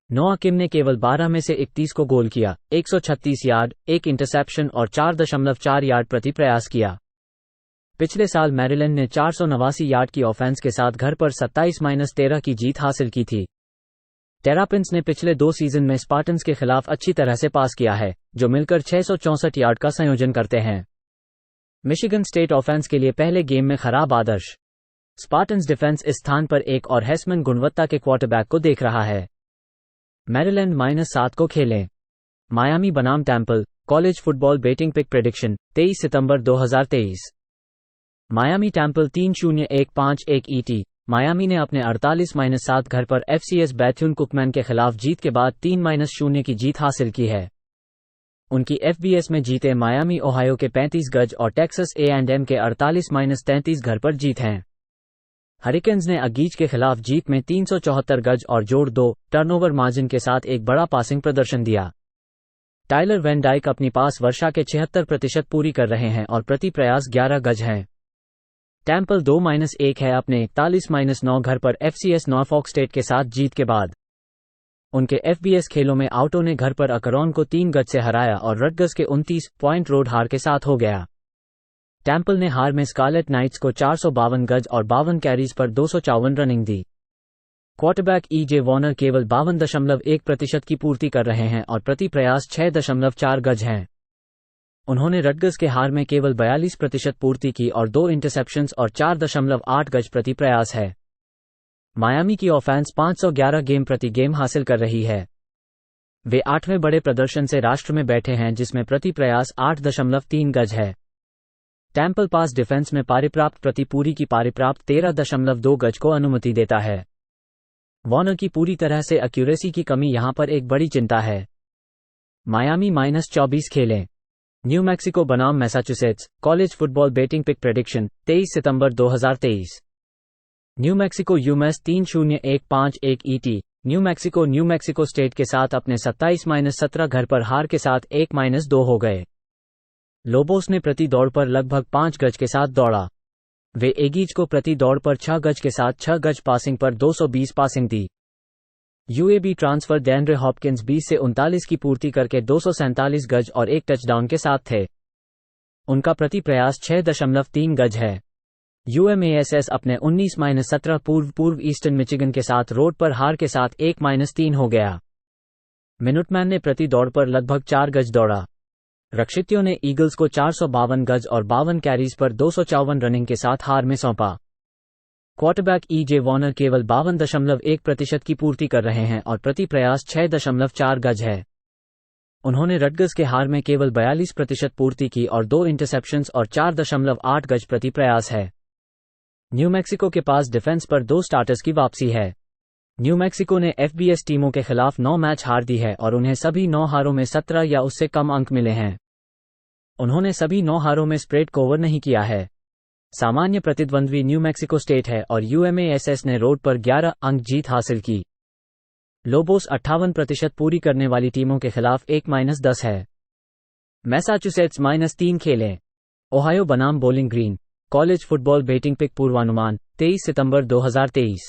नोआ किम ने केवल 12 में से 31 को गोल किया, 136 यार्ड, एक इंटरसेप्शन और 4.4 यार्ड प्रति प्रयास किया। पिछले साल मैरीलैंड ने 489 यार्ड की ऑफेंस के साथ घर पर 27-13 की जीत हासिल की थी। टेरापिन्स ने पिछले 2 सीजन में स्पार्टन्स के खिलाफ अच्छी तरह से पास किया है, जो मिलकर 664 यार्ड का संयोजन करते हैं। मिशिगन स्टेट ऑफेंस के लिए पहले गेम में खराब आदर्श। स्पार्टन्स डिफेंस इस स्थान पर एक और हेस्मन गुणवत्ता के क्वार्टरबैक को देख रहा है। मैरीलैंड -7 को खेलें। मायामी बनाम Temple college football betting pick prediction 23 सितंबर 2023। Miami Temple 3-0-1-5-1 ET। मायामी ने अपने 48-7 घर पर FCS बैथ्यून कुकमैन के खिलाफ जीत के बाद 3-0 की जीत हासिल की है। उनकी FBS में जीते मायामी ओहायो के 35 गज और टेक्सास A&M के 48-33 घर पर जीत हैं। हरिकेन्स ने अगीज के खिलाफ जीत में 374 गज और जोड़ 2 टर्नओवर मार्जिन के साथ एक बड़ा पासिंग प्रदर्शन दिया। टाइलर वैन डाइक अपनी पास वर्षा के 76% पूरी कर रहे हैं और प्रति प्रयास 11 गज हैं। टेम्पल 2-1 है अपने 41-9 घर पर FCS नॉरफॉक स्टेट के साथ जीत के बाद। उनके FBS खेलों में आउटो ने घर पर अकरॉन को 3 गज से हराया और रटगर्स के 29 पॉइंट रोड हार के साथ हो गया। टेम्पल ने हार में स्कारलेट नाइट्स को 452 गज और 52 कैरीज पर 254 रनिंग दी। क्वार्टरबैक EJ वॉर्नर केवल 52.1% की पूर्ति कर रहे हैं और प्रति प्रयास 6.4 गज हैं। उन्होंने रटगर्स के हार में केवल 42% पूर्ति की और 2 इंटरसेप्शंस और 4.8 गज प्रति प्रयास है। मायामी की ऑफेंस 511 गेम प्रति गेम हासिल कर रही है। वे 8वें बड़े प्रदर्शन से राष्ट्र में बैठे हैं जिसमें प्रति प्रयास 8.3 गज है। टेम्पल पास डिफेंस में पारिप्राप्त प्रति पूरी की पारिप्राप्त 13.2 गज को अनुमति देता है। वॉर्नर की पूरी तरह से एक्यूरेसी की कमी यहां पर एक बड़ी चिंता है। मायामी -24 खेलें। न्यू मैक्सिको बनाम Massachusetts college football betting pick prediction 23 सितंबर 2023। New Mexico US 3-0-1-5-1 ET। New Mexico State के साथ अपने 27-17 घर पर हार के साथ 1-2 हो गए। लोबोस ने प्रति दौड़ पर लगभग 5 गज के साथ दौड़ा। वे एगीज को प्रति दौड़ पर 6 गज के साथ 6 गज पासिंग पर 220 पासिंग दी। UAB ट्रांसफर डैंड्रे हॉपकिंस 20 से 39 की पूर्ति करके 247 गज और एक टचडाउन के साथ थे। उनका प्रति प्रयास 6.3 गज है। UMass अपने 19-17 पूर्व ईस्टर्न मिचिगन के साथ रोड पर हार के साथ 1-3 हो गया। मिनुटमैन ने प्रति दौड़ पर लगभग 4 गज दौड़ा। रक्षितियों ने ईगल्स को 452 गज और 52 कैरीज पर 254 रनिंग के साथ हार में सौंपा। क्वार्टरबैक EJ वॉर्नर केवल 52.1% की पूर्ति कर रहे हैं और प्रति प्रयास 6.4 गज है। उन्होंने रटगर्स के हार में केवल 42% पूर्ति की और 2 इंटरसेप्शंस और 4.8 गज प्रति प्रयास है। न्यू मैक्सिको के पास डिफेंस पर 2 स्टार्टर्स की वापसी है। न्यू मैक्सिको ने FBS टीमों के खिलाफ 9 मैच हार दी है और उन्हें सभी 9 हारों में 17 या उससे कम अंक मिले हैं। उन्होंने सभी 9 हारों में स्प्रेड कवर नहीं किया है। सामान्य प्रतिद्वंद्वी न्यू मैक्सिको स्टेट है और UMass ने रोड पर 11 अंक जीत हासिल की। लोबोस 58% पूरी करने वाली टीमों के खिलाफ 1-10 है। मैसाचुसेट्स -3 खेलें। ओहायो बनाम Bowling Green college football betting pick पूर्वानुमान 23 सितंबर 2023।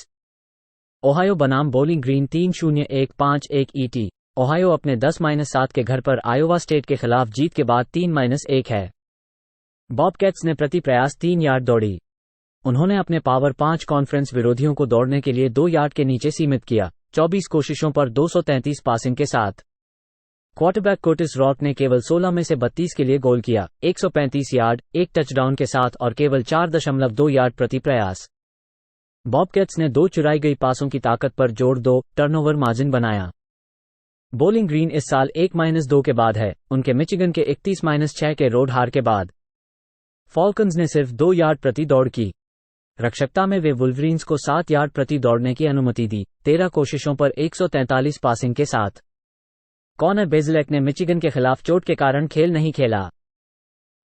ओहायो बनाम बोलिंग ग्रीन 3-0-1-5-1 ET। ओहायो अपने 10-7 के घर पर आयोवा स्टेट के खिलाफ जीत के बाद 3-1 है। बॉबकैट्स ने प्रति प्रयास 3 यार्ड दौड़ी। उन्होंने अपने पावर 5 कॉन्फ्रेंस विरोधियों को दौड़ने के लिए 2 यार्ड के नीचे सीमित किया, 24 कोशिशों पर 233 पासिंग के साथ। क्वार्टरबैक कर्टिस रॉक ने केवल 16 में से 32 के लिए गोल किया, 135 यार्ड, 1 टचडाउन के साथ और केवल 4.2 यार्ड प्रति प्रयास। बॉबकैट्स ने 2 चुराई गई पासों की ताकत पर जोड़ 2 टर्नओवर मार्जिन बनाया। बोलिंग ग्रीन इस साल 1-2 के बाद है, उनके मिचिगन के 31-6 के रोड हार के बाद। फॉल्कन्स ने सिर्फ 2 यार्ड प्रति दौड़ की। रक्षकता में वे वुल्वरीन्स को 7 यार्ड प्रति दौड़ने की अनुमति दी, 13 कोशिशों पर 143 पासिंग के साथ। कॉनर बेजलेक ने मिचिगन के खिलाफ चोट के कारण खेल नहीं खेला।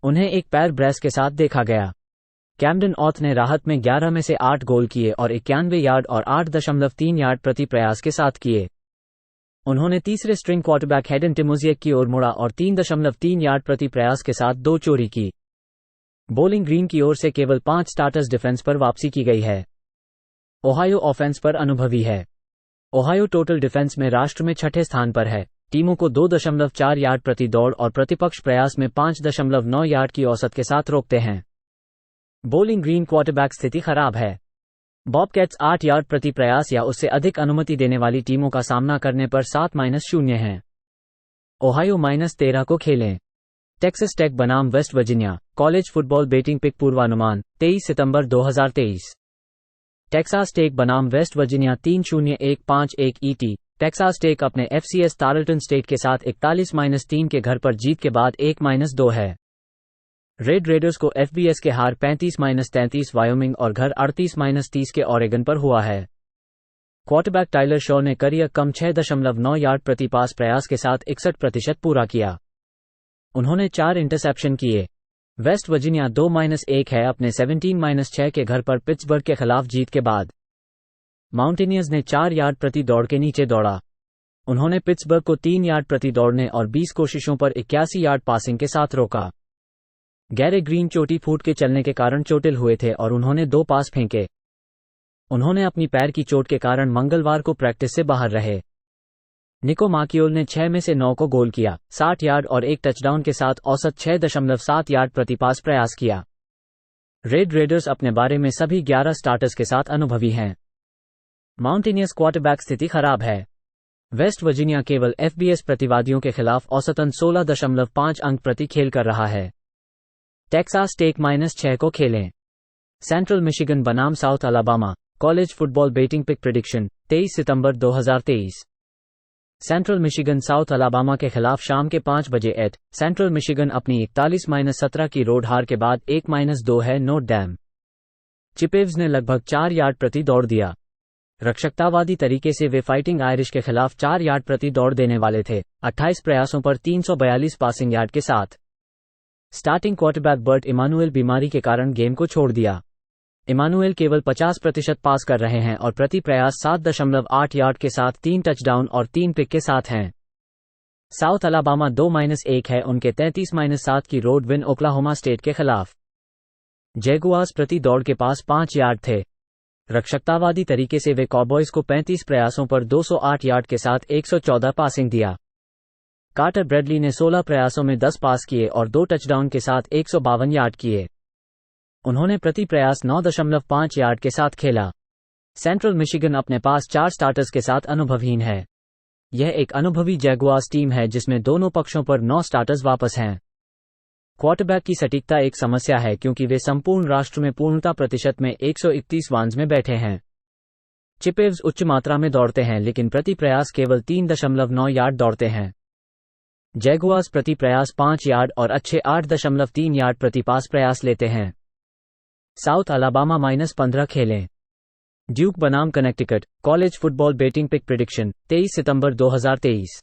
उन्हें एक पैर ब्रेस के साथ देखा गया। कैमडन ऑथ ने राहत में 11 में से 8 गोल किए और 91 यार्ड और 8.3 यार्ड प्रति प्रयास के साथ किए। उन्होंने तीसरे स्ट्रिंग क्वार्टरबैक हेडन टिमोजिएक की ओर मुड़ा और 3.3 यार्ड प्रति प्रयास के साथ 2 चोरी की। बोलिंग ग्रीन की ओर से केवल 5 स्टार्टर्स डिफेंस पर वापसी की गई है। ओहायो ऑफेंस पर अनुभवी है। ओहायो टोटल डिफेंस में राष्ट्र में 6ठे स्थान पर है। टीमों को 2.4 यार्ड प्रति दौड़ और प्रतिपक्ष प्रयास में 5.9 यार्ड की औसत के साथ रोकते हैं। बोलिंग ग्रीन क्वार्टरबैक स्थिति खराब है। बॉबकैट्स 8 यार्ड प्रति प्रयास या उससे अधिक अनुमति देने वाली टीमों का सामना करने पर 7-0 हैं। ओहायो -13 को खेलें। टेक्सास टेक बनाम West Virginia. College football betting pick पूर्वानुमान 23 सितंबर 2023। टेक्सास टेक बनाम West Virginia 3-0-1-5-1 ET। Texas Tech अपने FCS टार्लटन स्टेट के साथ 41-3 के घर पर जीत के बाद 1-2 है। रेड रेडर्स को FBS के हार 35-33 वायोमिंग और घर 38-30 के ऑरेगन पर हुआ है। क्वार्टरबैक टाइलर शॉ ने करियर कम 6.9 यार्ड प्रति पास प्रयास के साथ 61% पूरा किया। उन्होंने 4 इंटरसेप्शन किए। वेस्ट वर्जीनिया 2-1 है अपने 17-6 के घर पर पिट्सबर्ग के खिलाफ जीत के बाद। माउंटेनियर्स ने 4 यार्ड प्रति दौड़ के नीचे दौड़ा। उन्होंने पिट्सबर्ग को 3 यार्ड प्रति दौड़ने और 20 कोशिशों पर 81 यार्ड पासिंग के साथ रोका। गैरे ग्रीन चोटी फूट के चलने के कारण चोटिल हुए थे और उन्होंने 2 पास फेंके। उन्होंने अपनी पैर की चोट के कारण मंगलवार को प्रैक्टिस से बाहर रहे। निको माकियोल ने 6 में से 9 को गोल किया, 60 यार्ड और 1 टचडाउन के साथ औसत 6.7 यार्ड प्रति पास प्रयास किया। रेड रेडर्स अपने बारे में सभी 11 स्टार्टर्स के साथ अनुभवी हैं। माउंटेनियर्स क्वार्टरबैक स्थिति खराब है। वेस्ट वर्जीनिया केवल FBS प्रतिवादियों के खिलाफ औसतन 16.5 अंक प्रति खेल कर रहा है। टेक्सास टेक -6 को खेलें। सेंट्रल मिशिगन बनाम South Alabama. College football betting pick prediction 23 सितंबर 2023। सेंट्रल मिशिगन साउथ अलाबामा के खिलाफ शाम के 5 बजे एट। सेंट्रल मिशिगन अपनी 41-17 की रोड हार के बाद 1-2 है नोट डैम। चिपेव्स ने लगभग 4 यार्ड प्रति दौड़ दिया। रक्षकतावादी तरीके से वे फाइटिंग आयरिश के खिलाफ 4 यार्ड प्रति दौड़ देने वाले थे, 28 प्रयासों पर 342 पासिंग यार्ड के साथ। स्टार्टिंग क्वार्टरबैक बर्ट इमानुएल बीमारी के कारण गेम को छोड़ दिया। इमानुएल केवल 50% पास कर रहे हैं और प्रति प्रयास 7.8 यार्ड के साथ 3 टचडाउन और 3 पिक के साथ हैं। साउथ अलाबामा 2-1 है उनके 33-7 की रोड विन ओक्लाहोमा स्टेट के खिलाफ। जैगुआर्स प्रति दौड़ के पास 5 यार्ड थे। रक्षकतावादी तरीके से वे कॉबॉयज को 35 प्रयासों पर 208 यार्ड के साथ 114 पासिंग दिया। कार्टर ब्रैडली ने 16 प्रयासों में 10 पास किए और 2 टचडाउन के साथ 152 यार्ड किए। उन्होंने प्रति प्रयास 9.5 यार्ड के साथ खेला। सेंट्रल मिशिगन अपने पास 4 स्टार्टर्स के साथ अनुभवहीन है। यह एक अनुभवी जैगुआर्स टीम है जिसमें दोनों पक्षों पर 9 स्टार्टर्स वापस हैं। क्वार्टरबैक की सटीकता एक समस्या है क्योंकि वे संपूर्ण राष्ट्र में पूर्णता प्रतिशत में 131 वांस में बैठे हैं। चिपेव्स उच्च मात्रा में दौड़ते हैं लेकिन प्रति प्रयास केवल 3.9 यार्ड दौड़ते हैं। जैगुआर्स प्रति प्रयास 5 यार्ड और अच्छे 8.3 यार्ड प्रति पास प्रयास लेते हैं। साउथ अलाबामा -15 खेलें। ड्यूक बनाम Connecticut. College football betting pick prediction 23 सितंबर 2023।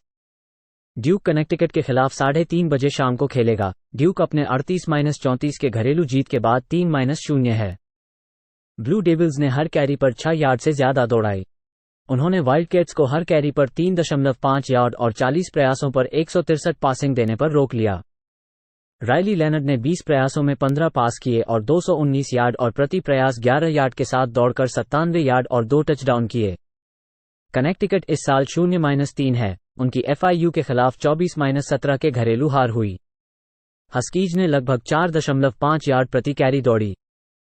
ड्यूक कनेक्टिकट के खिलाफ 3:30 बजे शाम को खेलेगा। ड्यूक अपने 38-34 के घरेलू जीत के बाद 3-0 है। ब्लू डेविल्स ने हर कैरी पर 6 यार्ड से ज्यादा दौड़ाई। उन्होंने वाइल्डकैट्स को हर कैरी पर 3.5 यार्ड और 40 प्रयासों पर 163 पासिंग देने पर रोक लिया। रायली लेनर्ड ने 20 प्रयासों में 15 पास किए और 219 यार्ड और प्रति प्रयास 11 यार्ड के साथ दौड़कर 97 यार्ड और 2 टचडाउन किए। कनेक्टिकट इस साल 0-3 है, उनकी FIU के खिलाफ 24-17 के घरेलू हार हुई। हस्कीज ने लगभग 4.5 यार्ड प्रति कैरी दौड़ी।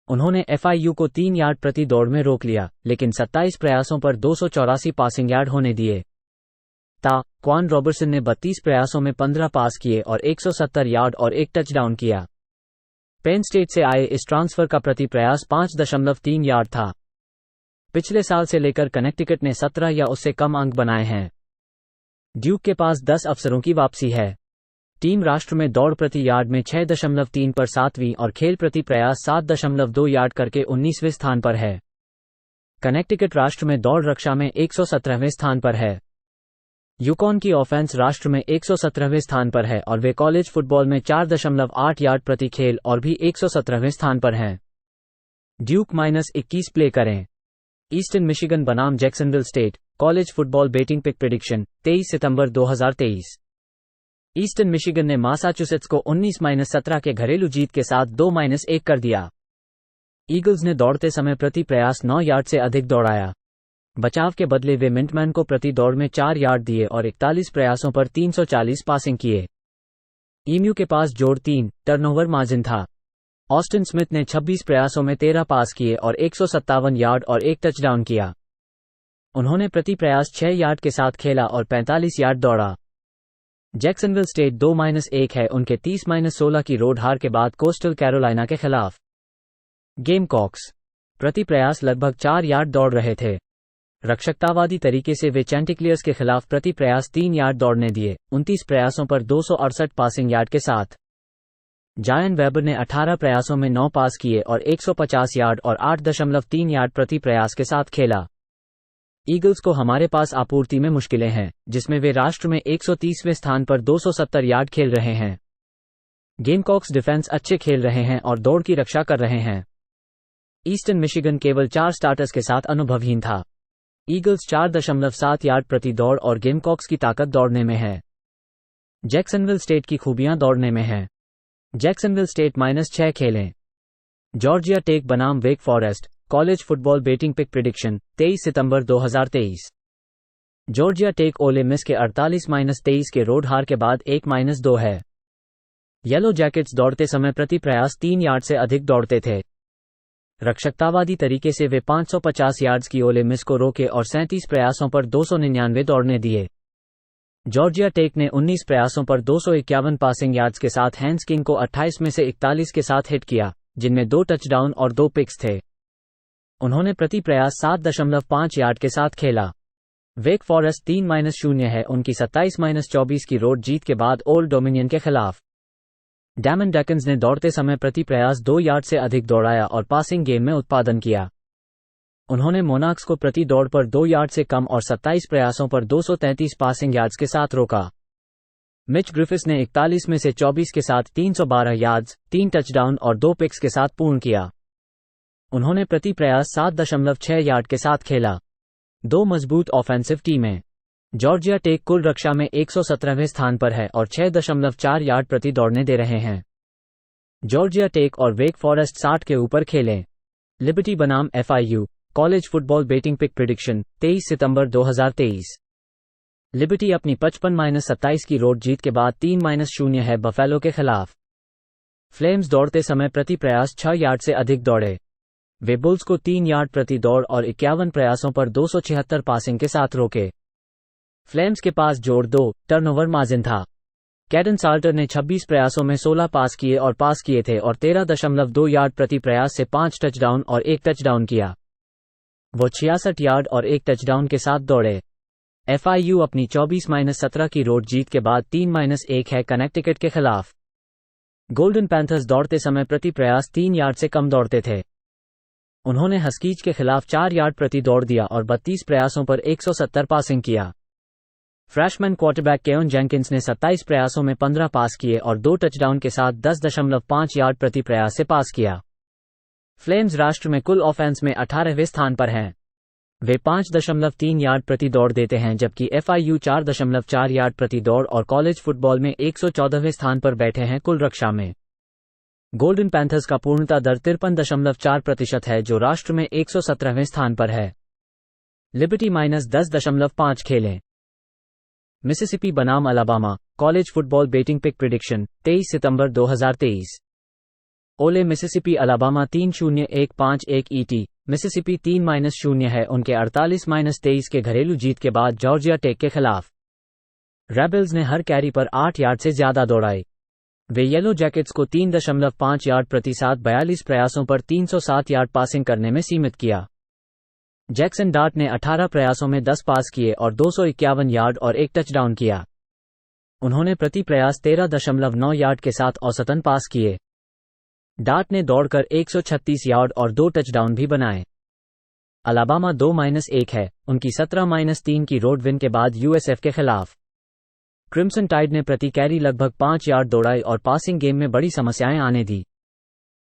उन्होंने FIU को 3 यार्ड प्रति दौड़ में रोक लिया, लेकिन 27 प्रयासों पर 284 पासिंग यार्ड होने दिए। क्वान रॉबर्टसन ने 32 प्रयासों में 15 पास किए और 170 यार्ड और 1 टचडाउन किया। पेन स्टेट से आए इस ट्रांसफर का प्रति प्रयास 5.3 यार्ड था। पिछले साल से लेकर कनेक्टिकट ने 17 या उससे कम अंक बनाए हैं। ड्यूक के पास 10 अफसरों की वापसी है। टीम राष्ट्र में दौड़ प्रति यार्ड में 6.3 पर 7वीं और खेल प्रति प्रयास 7.2 यार्ड करके 19वें स्थान पर है। कनेक्टिकट राष्ट्र में दौड़ रक्षा में 117वें स्थान पर है। यूकॉन की ऑफेंस राष्ट्र में 117वें स्थान पर है और वे कॉलेज फुटबॉल में 4.8 यार्ड प्रति खेल और भी 117वें स्थान पर हैं। ड्यूक -21 प्ले करें। ईस्टर्न मिशिगन बनाम Jacksonville State college football betting pick prediction 23 सितंबर 2023। ईस्टर्न मिशिगन ने मासाचुसेट्स को 19-17 के घरेलू जीत के साथ 2-1 कर दिया। ईगल्स ने दौड़ते समय प्रति प्रयास 9 यार्ड से अधिक दौड़ाया। बचाव के बदले वे मिंटमैन को प्रति दौड़ में 4 यार्ड दिए और 41 प्रयासों पर 340 पासिंग किए। ईम्यू के पास जोड़ 3 टर्नओवर मार्जिन था। ऑस्टिन स्मिथ ने 26 प्रयासों में 13 पास किए और 157 यार्ड और 1 टचडाउन किया। उन्होंने प्रति प्रयास 6 यार्ड के साथ खेला और 45 यार्ड दौड़ा। जैक्सनविल स्टेट 2-1 है उनके 30-16 की रोड हार के बाद कोस्टल कैरोलिना के खिलाफ। गेमकॉक्स प्रति प्रयास लगभग 4 यार्ड दौड़ रहे थे। रक्षकतावादी तरीके से वे चैंटिक्लियर्स के खिलाफ प्रति प्रयास 3 यार्ड दौड़ने दिए, 29 प्रयासों पर 268 पासिंग यार्ड के साथ। जायन वेबर ने 18 प्रयासों में 9 पास किए और 150 यार्ड और 8.3 यार्ड प्रति प्रयास के साथ खेला। ईगल्स को हमारे पास आपूर्ति में मुश्किलें हैं, जिसमें वे राष्ट्र में 130वें स्थान पर 270 यार्ड खेल रहे हैं। गेमकॉक्स डिफेंस अच्छे खेल रहे हैं और दौड़ की रक्षा कर रहे हैं। ईस्टर्न मिशिगन केवल 4 स्टार्टर्स के साथ अनुभवहीन था। ईगल्स 4.7 यार्ड प्रति दौड़ और गेमकॉक्स की ताकत दौड़ने में है। जैक्सनविल स्टेट की खूबियां दौड़ने में है। जैक्सनविल स्टेट -6 खेलें। जॉर्जिया टेक बनाम Wake Forest college football betting pick prediction 23 सितंबर 2023। जॉर्जिया टेक ओले मिस के 48-23 के रोड हार के बाद 1-2 है। येलो जैकेट्स दौड़ते समय प्रति प्रयास 3 यार्ड से अधिक दौड़ते थे। रक्षकतावादी तरीके से वे 550 यार्ड्स की ओले मिस को रोके और 37 प्रयासों पर 299 दौड़ने दिए। जॉर्जिया टेक ने 19 प्रयासों पर 251 पासिंग यार्ड्स के साथ हैंस किंग को 28 में से 41 के साथ हिट किया, जिनमें 2 टचडाउन और 2 पिक्स थे। उन्होंने प्रति प्रयास 7.5 यार्ड के साथ खेला। वेक फॉरेस्ट 3-0 है उनकी 27-24 की रोड जीत के बाद ओल्ड डोमिनियन के खिलाफ। डैमन डैकन्स ने दौड़ते समय प्रति प्रयास 2 यार्ड से अधिक दौड़ाया और पासिंग गेम में उत्पादन किया। उन्होंने मोनाक्स को प्रति दौड़ पर 2 यार्ड से कम और 27 प्रयासों पर 233 पासिंग यार्ड्स के साथ रोका। मिच ग्रिफिस ने 41 में से 24 के साथ 312 यार्ड्स, 3 टचडाउन और 2 पिक्स के साथ पूर्ण किया। उन्होंने प्रति प्रयास 7.6 यार्ड के साथ खेला। 2 मजबूत ऑफेंसिव टीमें। जॉर्जिया टेक कुल रक्षा में 117वें स्थान पर है और 6.4 यार्ड प्रति दौड़ने दे रहे हैं। जॉर्जिया टेक और वेक फॉरेस्ट 60 के ऊपर खेलें। लिबर्टी बनाम FIU college football betting pick prediction 23 सितंबर 2023। लिबर्टी अपनी 55-27 की रोड जीत के बाद 3-0 है बफेलो के खिलाफ। फ्लेम्स दौड़ते समय प्रति प्रयास 6 यार्ड से अधिक दौड़े। वे बुल्स को 3 यार्ड प्रति दौड़ और 51 प्रयासों पर 276 पासिंग के साथ रोके। फ्लेम्स के पास जोड़ 2 टर्नओवर मार्जिन था। कैडन साल्टर ने 26 प्रयासों में 16 पास किए थे और 13.2 यार्ड प्रति प्रयास से 5 टचडाउन और 1 टचडाउन किया। वो 66 यार्ड और 1 टचडाउन के साथ दौड़े। FIU अपनी 24-17 की रोड जीत के बाद 3-1 है कनेक्टिकट के खिलाफ। गोल्डन पैंथर्स दौड़ते समय प्रति प्रयास 3 यार्ड से कम दौड़ते थे। उन्होंने हस्कीज के खिलाफ 4 यार्ड प्रति दौड़ दिया और 32 प्रयासों पर 170 पासिंग किया। फ्रेशमैन क्वार्टरबैक केओन जेंकिंस ने 27 प्रयासों में 15 पास किए और 2 टचडाउन के साथ 10.5 यार्ड प्रति प्रयास से पास किया। फ्लेम्स राष्ट्र में कुल ऑफेंस में 18वें स्थान पर हैं। वे 5.3 यार्ड प्रति दौड़ देते हैं, जबकि FIU 4.4 यार्ड प्रति दौड़ और कॉलेज फुटबॉल में 114वें स्थान पर बैठे हैं कुल रक्षा में। गोल्डन पैंथर्स का पूर्णता दर 53.4% है, जो राष्ट्र में 117वें स्थान पर है। लिबर्टी -10.5 खेलें। मिसिसिपी बनाम Alabama college football betting pick prediction 23 सितंबर 2023। Ole Mississippi Alabama 3-0-1-5-1 ET। Mississippi 3-0 है उनके 48-23 के घरेलू जीत के बाद जॉर्जिया टेक के खिलाफ। रेबल्स ने हर कैरी पर 8 यार्ड से ज्यादा दौड़ाए। वे येलो जैकेट्स को 3.5 यार्ड प्रति 42 प्रयासों पर 307 यार्ड पासिंग करने में सीमित किया। जैक्सन डार्ट ने 18 प्रयासों में 10 पास किए और 251 यार्ड और एक टचडाउन किया। उन्होंने प्रति प्रयास 13.9 यार्ड के साथ औसतन पास किए। डार्ट ने दौड़कर 136 यार्ड और 2 टचडाउन भी बनाए। अलाबामा 2-1 है उनकी 17-3 की रोड विन के बाद USF के खिलाफ। क्रिम्सन टाइड ने प्रति कैरी लगभग 5 यार्ड दौड़ाई और पासिंग गेम में बड़ी समस्याएं आने दी।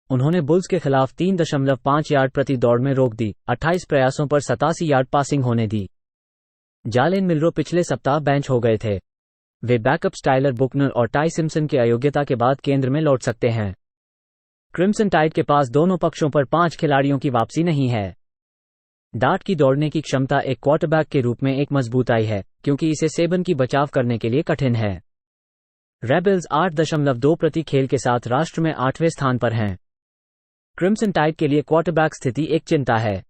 उन्होंने बुल्स के खिलाफ 3.5 यार्ड प्रति दौड़ में रोक दी, 28 प्रयासों पर 87 यार्ड पासिंग होने दी। जालेन मिलरो पिछले सप्ताह बेंच हो गए थे। वे बैकअप स्टाइलर बुकनर और टाई सिम्पसन के अयोग्यता के बाद केंद्र में लौट सकते हैं। क्रिम्सन टाइड के पास दोनों पक्षों पर 5 खिलाड़ियों की वापसी नहीं है। डार्ट की दौड़ने की क्षमता एक क्वार्टरबैक के रूप में एक मजबूताई है, क्योंकि इसे सेबन की बचाव करने के लिए कठिन है। रेबल्स 8.2 प्रति खेल के साथ राष्ट्र में 8वें स्थान पर हैं। क्रिम्सन टाइड के लिए क्वार्टरबैक स्थिति एक चिंता है।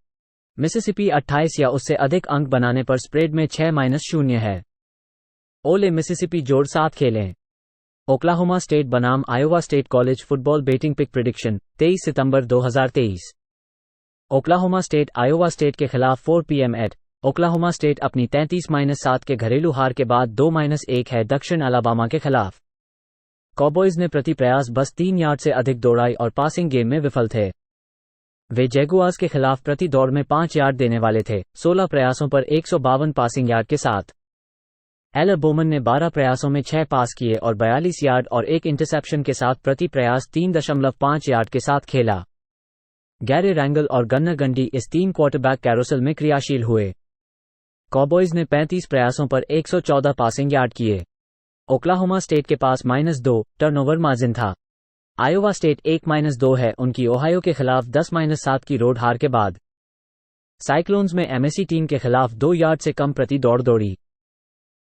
मिसिसिपी 28 या उससे अधिक अंक बनाने पर स्प्रेड में 6-0 है। ओले मिसिसिपी जोड़ 7 खेलें। ओक्लाहोमा स्टेट बनाम Iowa State college football betting pick prediction 23 सितंबर 2023। ओक्लाहोमा स्टेट आयोवा स्टेट के खिलाफ 4 PM एट। ओक्लाहोमा स्टेट अपनी 33-7 के घरेलू हार के बाद 2-1 है दक्षिण अलाबामा के खिलाफ। कॉबॉयज ने प्रति प्रयास बस 3 यार्ड से अधिक दौड़ाई और पासिंग गेम में विफल थे। वे जैगुआर्स के खिलाफ प्रति दौड़ में 5 यार्ड देने वाले थे, 16 प्रयासों पर 152 पासिंग यार्ड के साथ। एलर बोमन ने 12 प्रयासों में 6 पास किए और 42 यार्ड और एक इंटरसेप्शन के साथ प्रति प्रयास 3.5 यार्ड के साथ खेला। गैरे रैंगल और गन्नर गंडी इस 3 क्वार्टरबैक कैरोसल में क्रियाशील हुए। कॉबॉयज ने 35 प्रयासों पर 114 पासिंग यार्ड किए। ओक्लाहोमा स्टेट के पास -2 टर्नओवर मार्जिन था। आयोवा स्टेट 1-2 है उनकी ओहायो के खिलाफ 10-7 की रोड हार के बाद। साइक्लोन्स में MSC टीम के खिलाफ 2 यार्ड से कम प्रति दौड़ दौड़ी।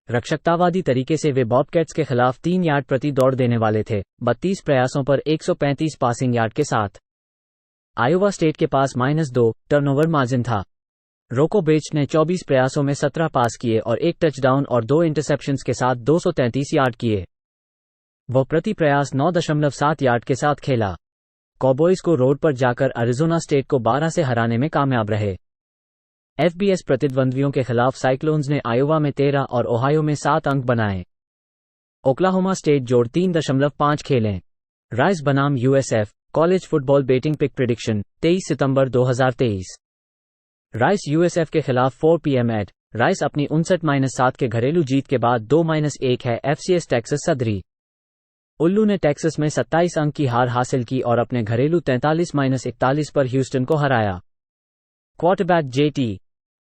रक्षकतावादी तरीके से वे बॉबकैट्स के खिलाफ 3 यार्ड प्रति दौड़ देने वाले थे, 32 प्रयासों पर 135 पासिंग यार्ड के साथ। आयोवा स्टेट के पास -2 टर्नओवर मार्जिन था। रोको बेच ने 24 प्रयासों में 17 पास किए और एक टचडाउन और 2 इंटरसेप्शंस के साथ 233 यार्ड किए। वह प्रति प्रयास 9.7 यार्ड के साथ खेला। कॉबॉयज को रोड पर जाकर अरिजोना स्टेट को 12 से हराने में कामयाब रहे। FBS प्रतिद्वंद्वियों के खिलाफ साइक्लोन्स ने आयोवा में 13 और ओहायो में 7 अंक बनाए। ओक्लाहोमा स्टेट जोड़ 3.5 खेलें। राइस बनाम USF college football betting pick prediction 23 सितंबर 2023। राइस USF के खिलाफ 4 PM एट। राइस अपनी 59-7 के घरेलू जीत के बाद 2-1 है FCS टेक्सास सदरी। उल्लू ने टेक्सास में 27 अंक की हार हासिल की और अपने घरेलू 43-41 पर ह्यूस्टन को हराया। क्वार्टरबैक JT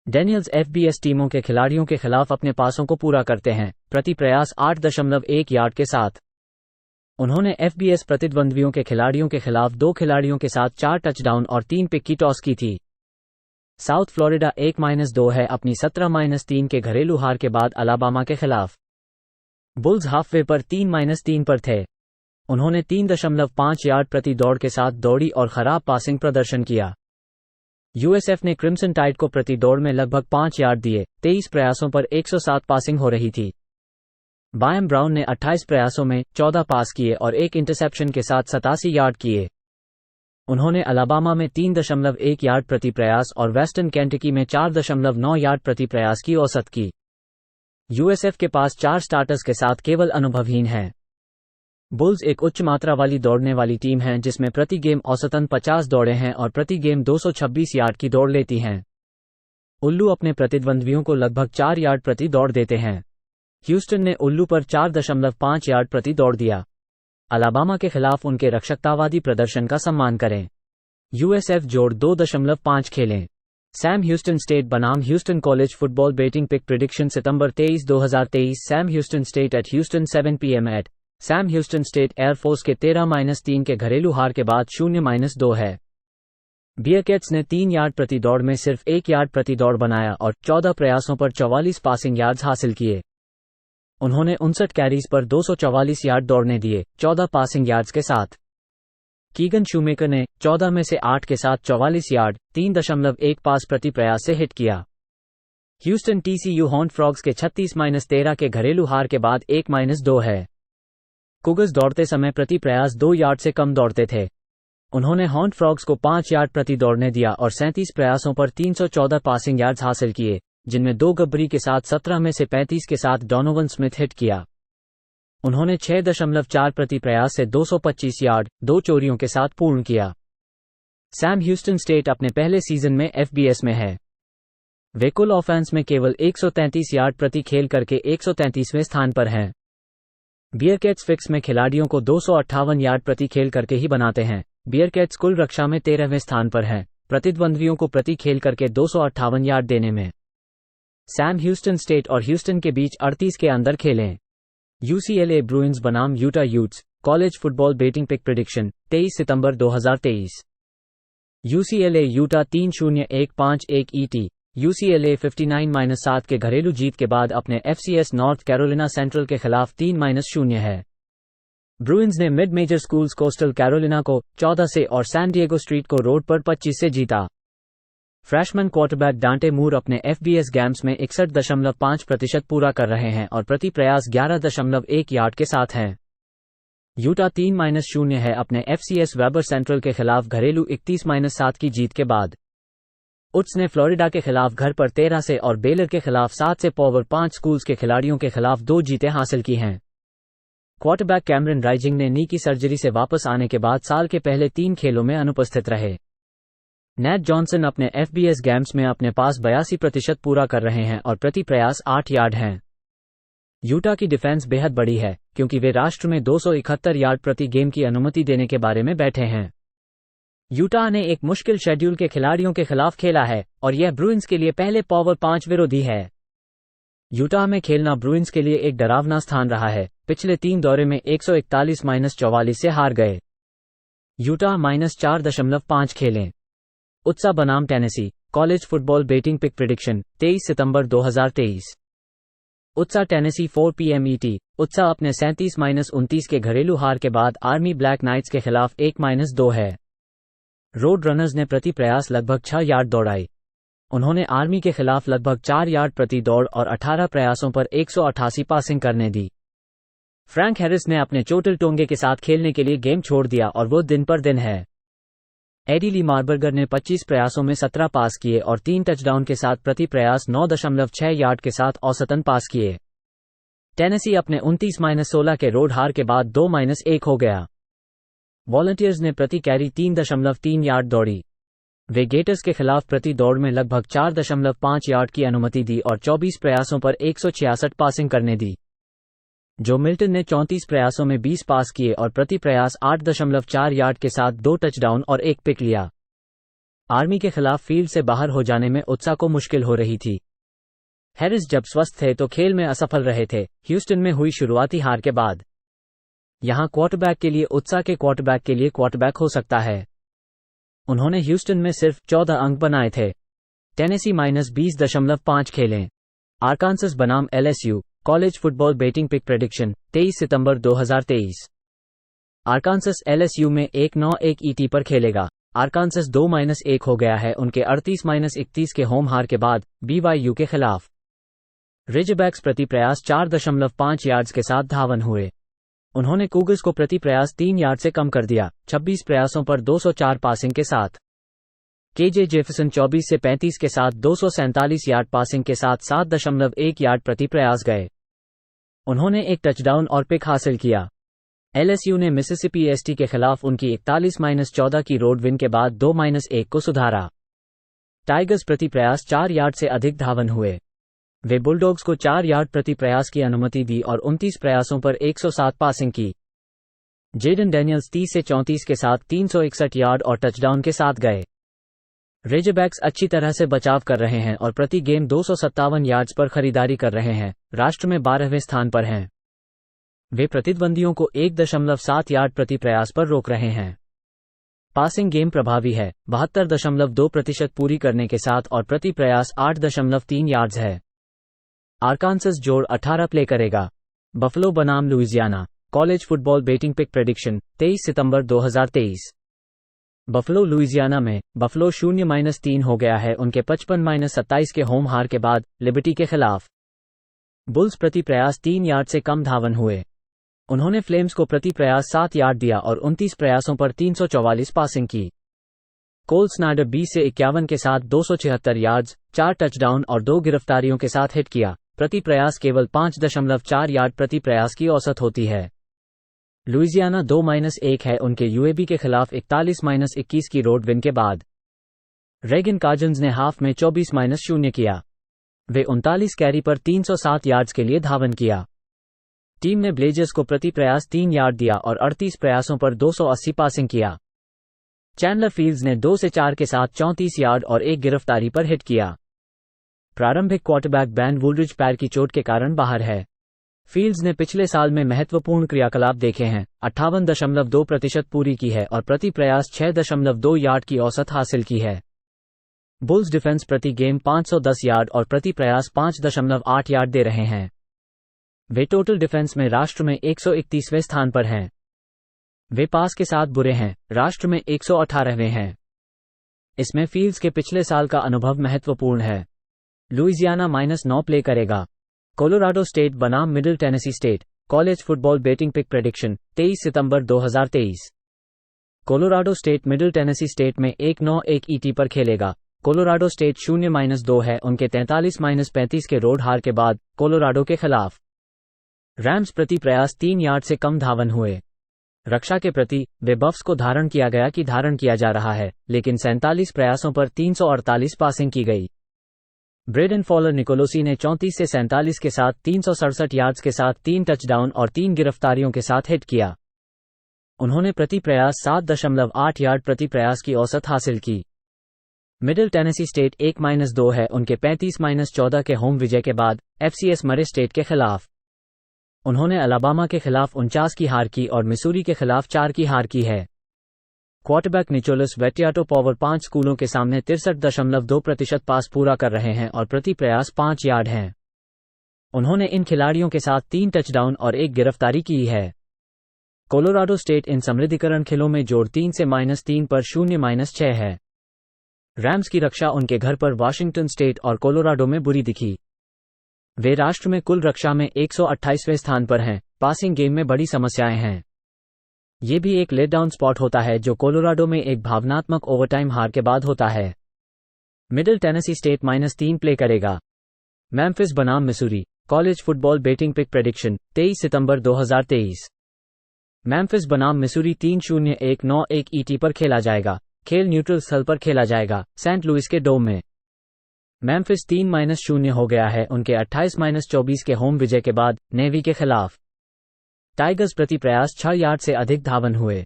डैनियल्स FBS टीमों के खिलाड़ियों के खिलाफ अपने पासों को पूरा करते हैं, प्रति प्रयास 8.1 यार्ड के साथ। उन्होंने FBS प्रतिद्वंद्वियों के खिलाड़ियों के खिलाफ 2 खिलाड़ियों के साथ 4 टचडाउन और 3 पिक की टॉस की थी। साउथ फ्लोरिडा 1-2 है अपनी 17-3 के घरेलू हार के बाद अलाबामा के खिलाफ। बुल्स हाफवे पर 3-3 पर थे। उन्होंने 3.5 यार्ड प्रति दौड़ के साथ दौड़ी और खराब पासिंग प्रदर्शन किया। USF ने क्रिम्सन टाइड को प्रति दौड़ में लगभग 5 यार्ड दिए, 23 प्रयासों पर 107 पासिंग हो रही थी। बायम ब्राउन ने 28 प्रयासों में 14 पास किए और एक इंटरसेप्शन के साथ 87 यार्ड किए। उन्होंने अलाबामा में 3.1 यार्ड प्रति प्रयास और वेस्टर्न केंटकी में 4.9 यार्ड प्रति प्रयास की औसत की। USF के पास 4 स्टार्टर्स के साथ केवल अनुभवहीन हैं। बुल्स एक उच्च मात्रा वाली दौड़ने वाली टीम है जिसमें प्रति गेम औसतन 50 दौड़े हैं और प्रति गेम 226 यार्ड की दौड़ लेती हैं। उल्लू अपने प्रतिद्वंद्वियों को लगभग 4 यार्ड प्रति दौड़ देते हैं। ह्यूस्टन ने उल्लू पर 4.5 यार्ड प्रति दौड़ दिया। अलाबामा के खिलाफ उनके रक्षकतावादी प्रदर्शन का सम्मान करें। USF जोड़ 2.5 खेलें। सैम ह्यूस्टन स्टेट बनाम Houston college football betting pick prediction सितंबर 23, 2023। Sam Houston State at Houston 7 PM ET Sam Houston State Air Force के 13-3 के घरेलू हार के बाद 0-2 है। बियरकैट्स ने 3 यार्ड प्रति दौड़ में सिर्फ 1 यार्ड प्रति दौड़ बनाया और 14 प्रयासों पर 44 पासिंग यार्ड्स हासिल किए। उन्होंने 59 कैरीज पर 244 यार्ड दौड़ने दिए, 14 पासिंग यार्ड्स के साथ। कीगन शूमेकर ने 14 में से 8 के साथ 44 यार्ड, 3.1 पास प्रति प्रयास से हिट किया। ह्यूस्टन TCU हॉर्न्ड फ्रॉग्स के 36-13 के घरेलू हार के बाद 1-2 है। कुगर्स दौड़ते समय प्रति प्रयास 2 यार्ड से कम दौड़ते थे। उन्होंने हॉर्न्ड फ्रॉग्स को 5 यार्ड प्रति दौड़ने दिया और 37 प्रयासों पर 314 पासिंग यार्ड्स हासिल किए, जिनमें 2 गब्बरी के साथ 17 में से 35 के साथ डोनोवन स्मिथ हिट किया। उन्होंने 6.4 प्रति प्रयास से 225 यार्ड, 2 चोरियों के साथ पूर्ण किया। सैम ह्यूस्टन स्टेट अपने पहले सीजन में FBS में है। वे कुल ऑफेंस में केवल 133 यार्ड प्रति खेल करके 133वें स्थान पर हैं। बियरकैट्स फिक्स में खिलाड़ियों को 258 यार्ड प्रति खेल करके ही बनाते हैं। बियरकैट्स कुल रक्षा में 13वें स्थान पर हैं, प्रतिद्वंद्वियों को प्रति खेल करके 258 यार्ड देने में। सैम ह्यूस्टन स्टेट और ह्यूस्टन के बीच 38 के अंदर खेलें। UCLA ब्रूइंस बनाम Utah Utes college football betting pick prediction 23 सितंबर 2023। UCLA Utah 3-0-1-5-1 ET। UCLA 59-7 के घरेलू जीत के बाद अपने FCS नॉर्थ कैरोलिना सेंट्रल के खिलाफ 3-0 है। ब्रूइंस ने mid major schools Coastal Carolina को 14 से और सैन डिएगो स्ट्रीट को रोड पर 25 से जीता। फ्रेशमैन क्वार्टरबैक डांटे मूर अपने FBS गेम्स में 61.5% पूरा कर रहे हैं और प्रति प्रयास 11.1 यार्ड के साथ हैं। यूटा 3-0 है अपने FCS वेबर सेंट्रल के खिलाफ घरेलू 31-7 की जीत के बाद। उट्स ने फ्लोरिडा के खिलाफ घर पर 13 से और बेलर के खिलाफ 7 से पावर 5 स्कूल्स के खिलाड़ियों के खिलाफ 2 जीतें हासिल की हैं। क्वार्टरबैक कैमरन राइजिंग ने नी की सर्जरी से वापस आने के बाद साल के पहले 3 खेलों में अनुपस्थित रहे। नैट जॉनसन अपने FBS गेम्स में अपने पास 82% पूरा कर रहे हैं और प्रति प्रयास 8 यार्ड हैं। यूटा की डिफेंस बेहद बड़ी है क्योंकि वे राष्ट्र में 271 यार्ड प्रति गेम की अनुमति देने के बारे में बैठे हैं। यूटा ने एक मुश्किल शेड्यूल के खिलाड़ियों के खिलाफ खेला है और यह ब्रूइंस के लिए पहले पावर 5 विरोधी है। यूटा में खेलना ब्रूइंस के लिए एक डरावना स्थान रहा है। पिछले 3 दौरे में 141-44 से हार गए। यूटा -4.5 खेलें। उत्सा बनाम Tennessee college football betting pick prediction 23 सितंबर 2023। UTSA Tennessee 4 PM ET। UTSA अपने 37-29 के घरेलू हार के बाद आर्मी ब्लैक नाइट्स के खिलाफ 1-2 है। रोड रनर्स ने प्रति प्रयास लगभग 6 यार्ड दौड़ाई। उन्होंने आर्मी के खिलाफ लगभग 4 यार्ड प्रति दौड़ और 18 प्रयासों पर 188 पासिंग करने दी। फ्रैंक हैरिस ने अपने चोटिल टोंगे के साथ खेलने के लिए गेम छोड़ दिया और वो दिन पर दिन है। एडी ली मार्बर्गर ने 25 प्रयासों में 17 पास किए और 3 टचडाउन के साथ प्रति प्रयास 9.6 यार्ड के साथ औसतन पास किए। टेनेसी अपने 29-16 के रोड हार के बाद 2-1 हो गया। वॉलंटियर्स ने प्रति कैरी 3.3 यार्ड दौड़ी। वे गेटर्स के खिलाफ प्रति दौड़ में लगभग 4.5 यार्ड की अनुमति दी और 24 प्रयासों पर 166 पासिंग करने दी। जो मिल्टन ने 34 प्रयासों में 20 पास किए और प्रति प्रयास 8.4 यार्ड के साथ 2 टचडाउन और 1 पिक लिया। आर्मी के खिलाफ फील्ड से बाहर हो जाने में उत्सा को मुश्किल हो रही थी। हैरिस जब स्वस्थ थे तो खेल में असफल रहे थे, ह्यूस्टन में हुई शुरुआती हार के बाद। यहां क्वार्टरबैक के लिए उत्सा के क्वार्टरबैक के लिए क्वार्टरबैक हो सकता है। उन्होंने ह्यूस्टन में सिर्फ 14 अंक बनाए थे। टेनेसी -20.5 खेलें। आरकांसस बनाम LSU college football betting pick prediction 23 सितंबर 2023। आरकांसस LSU में 1-9-1 ET पर खेलेगा। आरकांसस 2-1 हो गया है उनके 38-31 के होम हार के बाद BYU के खिलाफ। रिजबैक्स प्रति प्रयास 4.5 यार्ड्स के साथ धावन हुए। उन्होंने कूगर्स को प्रति प्रयास 3 यार्ड से कम कर दिया, 26 प्रयासों पर 204 पासिंग के साथ। KJ जेफरसन 24 से 35 के साथ 247 यार्ड पासिंग के साथ 7.1 यार्ड प्रति प्रयास गए। उन्होंने एक टचडाउन और पिक हासिल किया। LSU ने मिसिसिपी ST के खिलाफ उनकी 41-14 की रोड विन के बाद 2-1 को सुधारा। टाइगर्स प्रति प्रयास 4 यार्ड से अधिक धावन हुए। वे बुलडॉग्स को 4 यार्ड प्रति प्रयास की अनुमति दी और 29 प्रयासों पर 107 पासिंग की। जेडन डैनियल्स 30 से 34 के साथ 361 यार्ड और टचडाउन के साथ गए। रेजरबैक्स अच्छी तरह से बचाव कर रहे हैं और प्रति गेम 257 यार्ड्स पर खरीदारी कर रहे हैं, राष्ट्र में 12वें स्थान पर हैं। वे प्रतिद्वंदियों को 1.7 यार्ड प्रति प्रयास पर रोक रहे हैं। पासिंग गेम प्रभावी है, 72.2% पूरी करने के साथ और प्रति प्रयास 8.3 यार्ड्स है। आरकानसस जोड़ 18 प्ले करेगा। बफलो बनाम Louisiana college football betting pick prediction 23 सितंबर 2023। बफलो लुइजियाना में बफलो 0-3 हो गया है उनके 55-27 के होम हार के बाद लिबर्टी के खिलाफ। बुल्स प्रति प्रयास 3 यार्ड से कम धावन हुए। उन्होंने फ्लेम्स को प्रति प्रयास 7 यार्ड दिया और 29 प्रयासों पर 344 पासिंग की। कोल स्नाइडर 20 से 51 के साथ 276 यार्ड्स, 4 टचडाउन और 2 गिरफ्तारियों के साथ हिट किया। प्रति प्रयास केवल 5.4 यार्ड प्रति प्रयास की औसत होती है। लुइजियाना 2-1 है उनके यूएबी के खिलाफ 41-21 की रोड विन के बाद। रेगन कार्जन्स ने हाफ में 24-0 किया। वे 39 कैरी पर 307 यार्ड्स के लिए धावन किया। टीम ने ब्लेजर्स को प्रति प्रयास 3 यार्ड दिया और 38 प्रयासों पर 280 पासिंग किया। चैंडलर फील्ड्स ने 2 से 4 के साथ 34 यार्ड और 1 गिरफ्तारी पर हिट किया। प्रारंभिक क्वार्टरबैक बैन वुलरिज पैर की चोट के कारण बाहर है। फील्ड्स ने पिछले साल में महत्वपूर्ण क्रियाकलाप देखे हैं, 58.2% पूरी की है और प्रति प्रयास 6.2 यार्ड की औसत हासिल की है। बुल्स डिफेंस प्रति गेम 510 यार्ड और प्रति प्रयास 5.8 यार्ड दे रहे हैं। वे टोटल डिफेंस में राष्ट्र में 131वें स्थान पर हैं। वे पास के साथ बुरे हैं, राष्ट्र में 118वें हैं। इसमें फील्ड्स के पिछले साल का अनुभव महत्वपूर्ण है। लुइजियाना -9 प्ले करेगा। कोलोराडो स्टेट बनाम Middle Tennessee State college football betting pick prediction 23 सितंबर 2023। Colorado State Middle Tennessee State में 1-9-1 ईटी पर खेलेगा। कोलोराडो स्टेट 0-2 है उनके 43-35 के रोड हार के बाद कोलोराडो के खिलाफ। रैम्स प्रति प्रयास 3 यार्ड से कम धावन हुए। रक्षा के प्रति वे बफ्स को धारण किया जा रहा है, लेकिन 47 प्रयासों पर 348 पासिंग की गई। ब्रेडन फॉलर निकोलोसी ने 34 से 47 के साथ 367 यार्ड्स के साथ 3 टचडाउन और 3 गिरफ्तारियों के साथ हिट किया। उन्होंने प्रति प्रयास 7.8 यार्ड प्रति प्रयास की औसत हासिल की। मिडिल टेनेसी स्टेट 1-2 है उनके 35-14 के होम विजय के बाद एफसीएस मरे स्टेट के खिलाफ। उन्होंने अलाबामा के खिलाफ 49 की हार की और मिसूरी के खिलाफ 4 की हार की है। क्वार्टरबैक निकोलस वेटियाटो पावर 5 स्कूलों के सामने 63.2% पास पूरा कर रहे हैं और प्रति प्रयास 5 यार्ड हैं। उन्होंने इन खिलाड़ियों के साथ 3 टचडाउन और 1 गिरफ्तारी की है। कोलोराडो स्टेट इन समृद्धिकरण खेलों में जोड़ 3 से -3 पर 0-6 है। रैम्स की रक्षा उनके घर पर वाशिंगटन स्टेट और कोलोराडो में बुरी दिखी। वे राष्ट्र में कुल रक्षा में 128वें स्थान पर हैं। पासिंग गेम में बड़ी समस्याएं हैं। ये भी एक लेटडाउन स्पॉट होता है जो कोलोराडो में एक भावनात्मक ओवरटाइम हार के बाद होता है। मिडिल टेनेसी स्टेट -3 प्ले करेगा। मेम्फिस बनाम Missouri college football betting pick prediction 23 सितंबर 2023। मेम्फिस बनाम मिसूरी 3-0-1-9-1 ईटी पर खेला जाएगा। खेल न्यूट्रल स्थल पर खेला जाएगा, सेंट लुइस के डोम में। मेम्फिस 3-0 हो गया है उनके 28-24 के होम विजय के बाद नेवी के खिलाफ। टाइगर्स प्रति प्रयास 6 यार्ड से अधिक धावन हुए।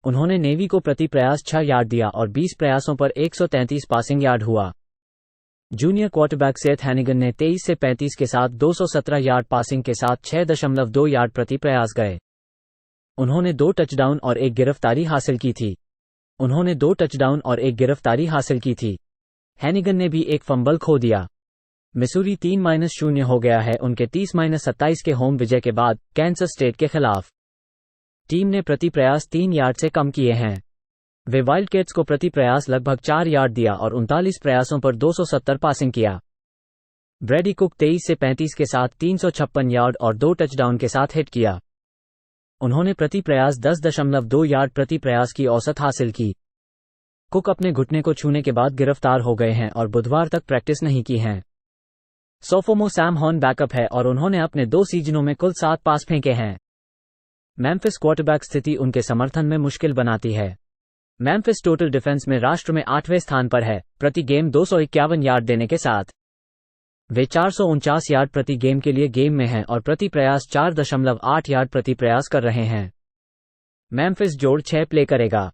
उन्होंने नेवी को प्रति प्रयास 6 यार्ड दिया और 20 प्रयासों पर 133 पासिंग यार्ड हुआ। जूनियर क्वार्टरबैक सेथ हैनिगन ने 23 से 35 के साथ 217 यार्ड पासिंग के साथ 6.2 यार्ड प्रति प्रयास गए। उन्होंने 2 टचडाउन और 1 गिरफ्तारी हासिल की थी। हैनिगन ने भी एक फंबल खो दिया। मिसूरी 3-0 हो गया है उनके 30-27 के होम विजय के बाद कैंसस स्टेट के खिलाफ। टीम ने प्रति प्रयास 3 यार्ड से कम किए हैं। वे वाइल्डकैट्स को प्रति प्रयास लगभग 4 यार्ड दिया और 39 प्रयासों पर 270 पासिंग किया। ब्रैडी कुक 23 से 35 के साथ 356 यार्ड और 2 टचडाउन के साथ हिट किया। उन्होंने प्रति प्रयास 10.2 यार्ड प्रति प्रयास की औसत हासिल की। कुक अपने घुटने को छूने के बाद गिरफ्तार हो गए हैं और बुधवार तक प्रैक्टिस नहीं की है। सोफोमो सैम हॉर्न बैकअप है और उन्होंने अपने 2 सीजनों में कुल 7 पास फेंके हैं। मेम्फिस क्वार्टरबैक स्थिति उनके समर्थन में मुश्किल बनाती है। मेम्फिस टोटल डिफेंस में राष्ट्र में 8वें स्थान पर है, प्रति गेम 251 यार्ड देने के साथ। वे 449 यार्ड प्रति गेम के लिए गेम में हैं और प्रति प्रयास 4.8 यार्ड प्रति प्रयास कर रहे हैं। मेम्फिस जोड़ 6 प्ले करेगा।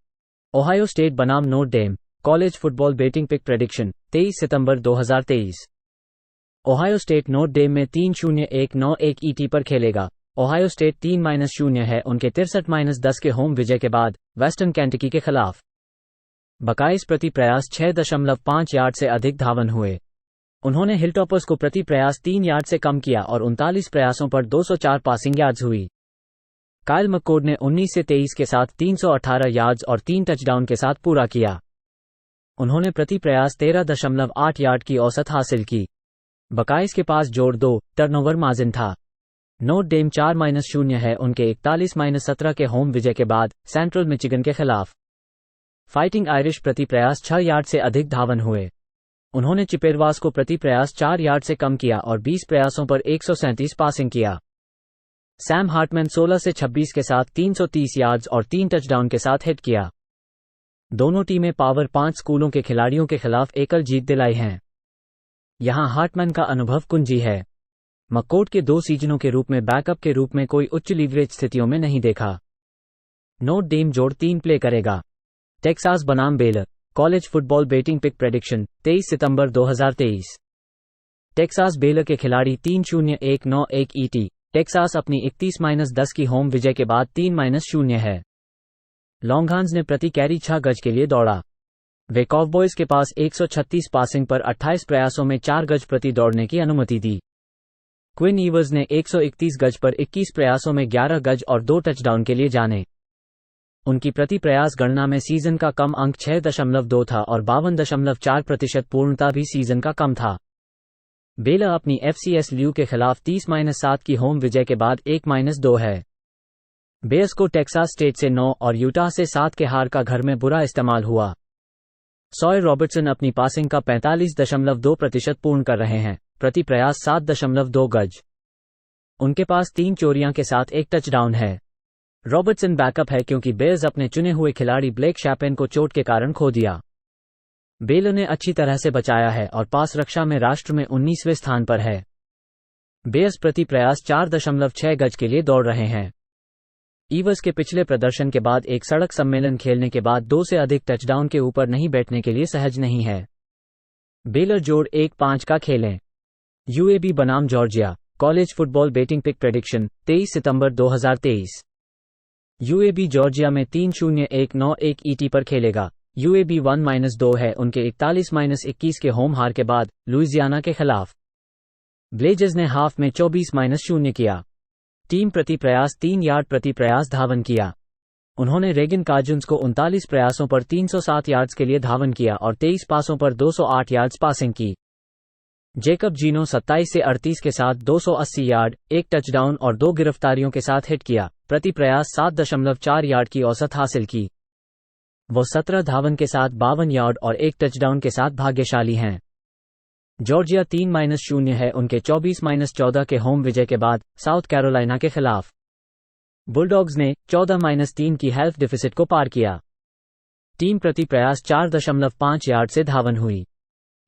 ओहायो स्टेट बनाम Notre Dame college football betting pick prediction 23 सितंबर 2023। ओहायो स्टेट नोट डेम में 3-0-1-9-1 ईटी पर खेलेगा। ओहायो स्टेट 3-0 है उनके 63-10 के होम विजय के बाद वेस्टर्न केंटकी के खिलाफ। बकाइस प्रति प्रयास 6.5 यार्ड से अधिक धावन हुए। उन्होंने हिलटॉपर्स को प्रति प्रयास 3 यार्ड से कम किया और 39 प्रयासों पर 204 पासिंग यार्ड्स हुई। काइल मक्कोर्ड ने 19 से 23 के साथ 318 यार्ड्स और 3 टचडाउन के साथ पूरा किया। उन्होंने प्रति प्रयास 13.8 यार्ड की औसत हासिल की। बकाइस के पास जोड़ 2 टर्नओवर मार्जिन था। नोट डेम 4-0 है उनके 41-17 के होम विजय के बाद सेंट्रल मिचिगन के खिलाफ। फाइटिंग आयरिश प्रति प्रयास 6 यार्ड से अधिक धावन हुए। उन्होंने चिपेरवास को प्रति प्रयास 4 यार्ड से कम किया और 20 प्रयासों पर 137 पासिंग किया। सैम हार्टमैन 16 से 26 के साथ 330 यार्ड्स और 3 टचडाउन के साथ हिट किया। दोनों टीमें पावर 5 स्कूलों के खिलाड़ियों के खिलाफ एकल जीत दिलाई हैं। यहां हार्टमैन का अनुभव कुंजी है। मक्कोर्ड के 2 सीजनों के रूप में बैकअप के रूप में कोई उच्च लीवरेज स्थितियों में नहीं देखा। नोट डेम जोड़ 3 प्ले करेगा। टेक्सास बनाम Baylor college football betting pick prediction 23 सितंबर 2023। टेक्सास बेलर के खिलाड़ी 3-0-1-9-1 ईटी। टेक्सास अपनी 31-10 की होम विजय के बाद 3-0 है। लॉन्घॉर्न्स ने प्रति कैरी 6 गज के लिए दौड़ा। वे कॉवबॉयज के पास 136 पासिंग पर 28 प्रयासों में 4 गज प्रति दौड़ने की अनुमति दी। क्विन ईवर्स ने 131 गज पर 21 प्रयासों में 11 गज और 2 टचडाउन के लिए जाने। उनकी प्रति प्रयास गणना में सीजन का कम अंक 6.2 था और 52.4% पूर्णता भी सीजन का कम था। बेलर अपनी एफसीएस ल्यू के खिलाफ 30-7 की होम विजय के बाद 1-2 है। बेयर्स को टेक्सास स्टेट से 9 और यूटाह से 7 के हार का घर में बुरा इस्तेमाल हुआ। सॉय रॉबर्टसन अपनी पासिंग का 45.2% पूर्ण कर रहे हैं, प्रति प्रयास 7.2 गज। उनके पास 3 चोरियां के साथ 1 टचडाउन है। रॉबर्टसन बैकअप है क्योंकि बेयर्स अपने चुने हुए खिलाड़ी ब्लेक शैपेन को चोट के कारण खो दिया। बेलर ने अच्छी तरह से बचाया है और पास रक्षा में राष्ट्र में 19वें स्थान पर है। बेयर्स प्रति प्रयास 4.6 गज के लिए दौड़ रहे हैं। ईवर्स के पिछले प्रदर्शन के बाद एक सड़क सम्मेलन खेलने के बाद 2 से अधिक टचडाउन के ऊपर नहीं बैठने के लिए सहज नहीं है। बेलर जोड़ 1-5 का खेलें। यूएबी बनाम Georgia college football betting pick prediction 23 सितंबर 2023। यूएबी जॉर्जिया में 3-0-1-9-1 ईटी पर खेलेगा। यूएबी 1-2 है उनके 41-21 के होम हार के बाद लुइजियाना के खिलाफ। ब्लेजर्स ने हाफ में 24-0 किया। टीम प्रति प्रयास 3 यार्ड प्रति प्रयास धावन किया। उन्होंने रेगन काजुन्स को 39 प्रयासों पर 307 यार्ड्स के लिए धावन किया और 23 पासों पर 208 यार्ड्स पासिंग की। जेकब जीनो 27 से 38 के साथ 280 यार्ड, 1 टचडाउन और 2 गिरफ्तारियों के साथ हिट किया, प्रति प्रयास 7.4 यार्ड की औसत हासिल की। वो 17 धावन के साथ 52 यार्ड और 1 टचडाउन के साथ भाग्यशाली हैं। जॉर्जिया 3-0 है उनके 24-14 के होम विजय के बाद साउथ कैरोलिना के खिलाफ। बुलडॉग्स ने 14-3 की हेल्थ डिफिसिट को पार किया। टीम प्रति प्रयास 4.5 यार्ड से धावन हुई।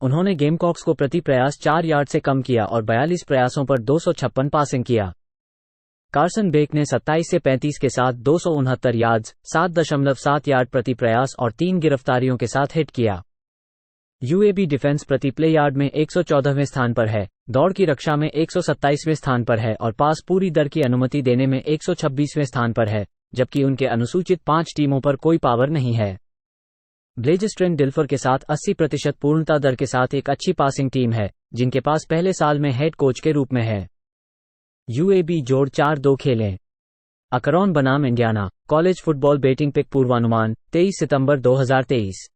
उन्होंने गेमकॉक्स को प्रति प्रयास 4 यार्ड से कम किया और 42 प्रयासों पर 256 पासिंग किया। कार्सन बेक ने 27 से 35 के साथ 269 यार्ड्स, 7.7 यार्ड प्रति प्रयास और 3 गिरफ्तारियों के साथ हिट किया। यूएबी डिफेंस प्रति प्ले यार्ड में 114वें स्थान पर है, दौड़ की रक्षा में 127वें स्थान पर है और पास पूरी दर की अनुमति देने में 126वें स्थान पर है, जबकि उनके अनुसूचित 5 टीमों पर कोई पावर नहीं है। ब्लेजर्स ट्रेंट डिल्फर के साथ 80% पूर्णता दर के साथ एक अच्छी पासिंग टीम है, जिनके पास पहले साल में हेड कोच के रूप में है। यूएबी जोड़ 4-2 खेलें। अकरॉन बनाम Indiana college football betting pick पूर्वानुमान 23 सितंबर 2023।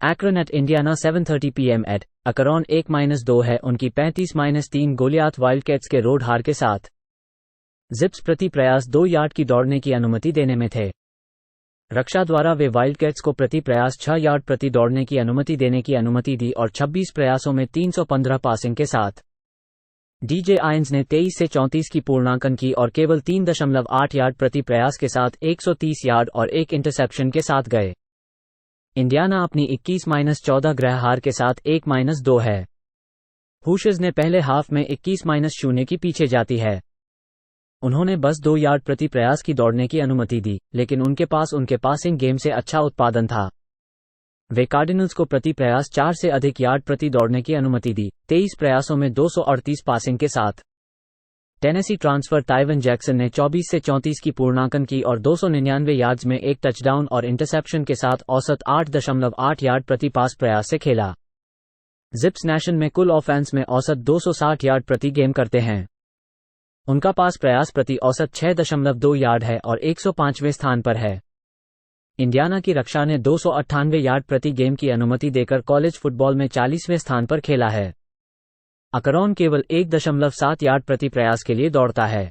Akron at Indiana 7:30 PM at Akron 1-2 है उनकी 35-3 गोलियात वाइल्डकैट्स के रोड हार के साथ। जिप्स प्रति प्रयास 2 यार्ड की दौड़ने की अनुमति देने में थे। रक्षा द्वारा वे वाइल्डकैट्स को प्रति प्रयास 6 यार्ड प्रति दौड़ने की अनुमति देने की अनुमति दी और 26 प्रयासों में 315 पासिंग के साथ। डीजे आयंस ने 23 से 34 की पूर्णांकन की और केवल 3.8 यार्ड प्रति प्रयास के साथ 130 यार्ड और 1 इंटरसेप्शन के साथ गए। इंडियाना अपनी 21-14 गृह हार के साथ 1-2 है। हुशर्स ने पहले हाफ में 21-0 की पीछे जाती है। उन्होंने बस 2 यार्ड प्रति प्रयास की दौड़ने की अनुमति दी, लेकिन उनके पास उनके पासिंग गेम से अच्छा उत्पादन था। वे कार्डिनल्स को प्रति प्रयास 4 से अधिक यार्ड प्रति दौड़ने की अनुमति दी, 23 प्रयासों में 238 पासिंग के साथ। टेनेसी ट्रांसफर टाइवन जैक्सन ने 24 से 34 की पूर्णांकन की और 299 यार्ड्स में एक टचडाउन और इंटरसेप्शन के साथ औसत 8.8 यार्ड प्रति पास प्रयास से खेला। जिप्स नेशन में कुल ऑफेंस में औसत 260 यार्ड प्रति गेम करते हैं। उनका पास प्रयास प्रति औसत 6.2 यार्ड है और 105वें स्थान पर है। इंडियाना की रक्षा ने 298 यार्ड प्रति गेम की अनुमति देकर कॉलेज फुटबॉल में 40वें स्थान पर खेला है। अकरॉन केवल 1.7 यार्ड प्रति प्रयास के लिए दौड़ता है।